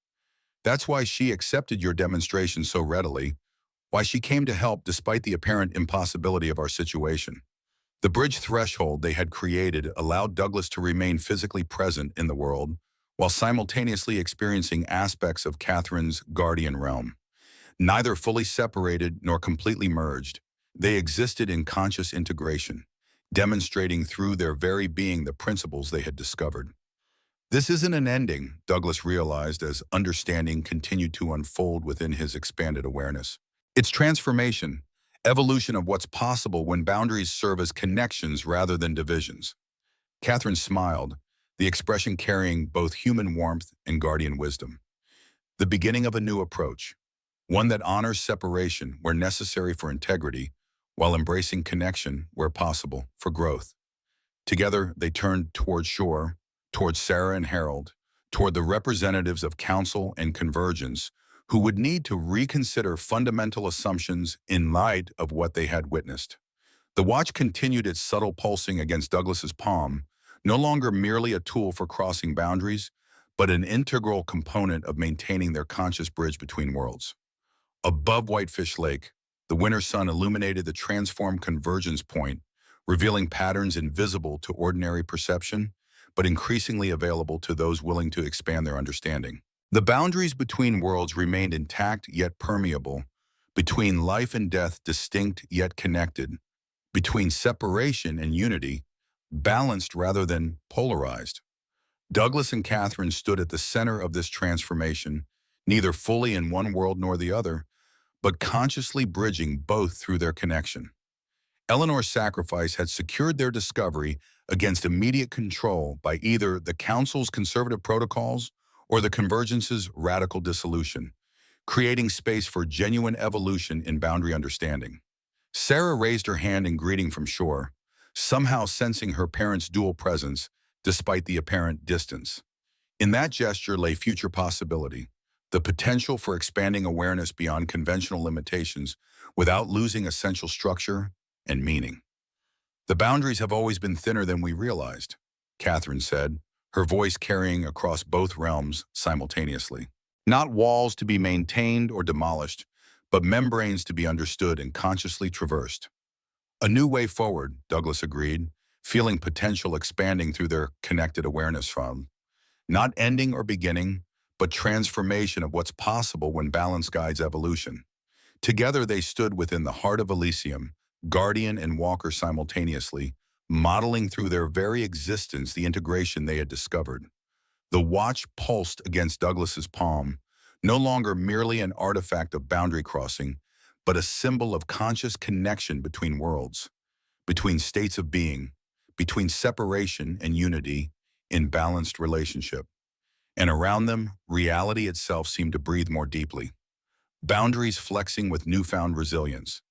That's why she accepted your demonstration so readily, why she came to help despite the apparent impossibility of our situation. The bridge threshold they had created allowed Douglas to remain physically present in the world, while simultaneously experiencing aspects of Catherine's guardian realm. Neither fully separated nor completely merged, they existed in conscious integration, demonstrating through their very being the principles they had discovered. This isn't an ending, Douglas realized as understanding continued to unfold within his expanded awareness. It's transformation, evolution of what's possible when boundaries serve as connections rather than divisions. Catherine smiled, the expression carrying both human warmth and guardian wisdom. The beginning of a new approach, one that honors separation where necessary for integrity, while embracing connection where possible for growth. Together, they turned toward shore, toward Sarah and Harold, toward the representatives of council and convergence, who would need to reconsider fundamental assumptions in light of what they had witnessed. The watch continued its subtle pulsing against Douglas's palm, no longer merely a tool for crossing boundaries, but an integral component of maintaining their conscious bridge between worlds. Above Whitefish Lake, the winter sun illuminated the transformed convergence point, revealing patterns invisible to ordinary perception, but increasingly available to those willing to expand their understanding. The boundaries between worlds remained intact yet permeable, between life and death distinct yet connected, between separation and unity, balanced rather than polarized. Douglas and Catherine stood at the center of this transformation, neither fully in one world nor the other, but consciously bridging both through their connection. Eleanor's sacrifice had secured their discovery against immediate control by either the Council's conservative protocols or the Convergence's radical dissolution, creating space for genuine evolution in boundary understanding. Sarah raised her hand in greeting from shore, somehow sensing her parents' dual presence despite the apparent distance. In that gesture lay future possibility, the potential for expanding awareness beyond conventional limitations without losing essential structure and meaning. The boundaries have always been thinner than we realized, Catherine said, her voice carrying across both realms simultaneously. Not walls to be maintained or demolished, but membranes to be understood and consciously traversed. A new way forward, Douglas agreed, feeling potential expanding through their connected awareness from. Not ending or beginning, but transformation of what's possible when balance guides evolution. Together they stood within the heart of Elysium, guardian and walker simultaneously, modeling through their very existence the integration they had discovered. The watch pulsed against Douglas's palm, no longer merely an artifact of boundary crossing, but a symbol of conscious connection between worlds, between states of being, between separation and unity in balanced relationship. And around them, reality itself seemed to breathe more deeply, boundaries flexing with newfound resilience.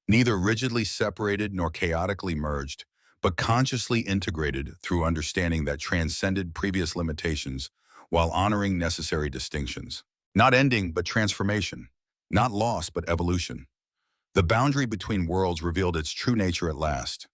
Neither rigidly separated nor chaotically merged, but consciously integrated through understanding that transcended previous limitations while honoring necessary distinctions. Not ending, but transformation. Not loss, but evolution. The boundary between worlds revealed its true nature at last.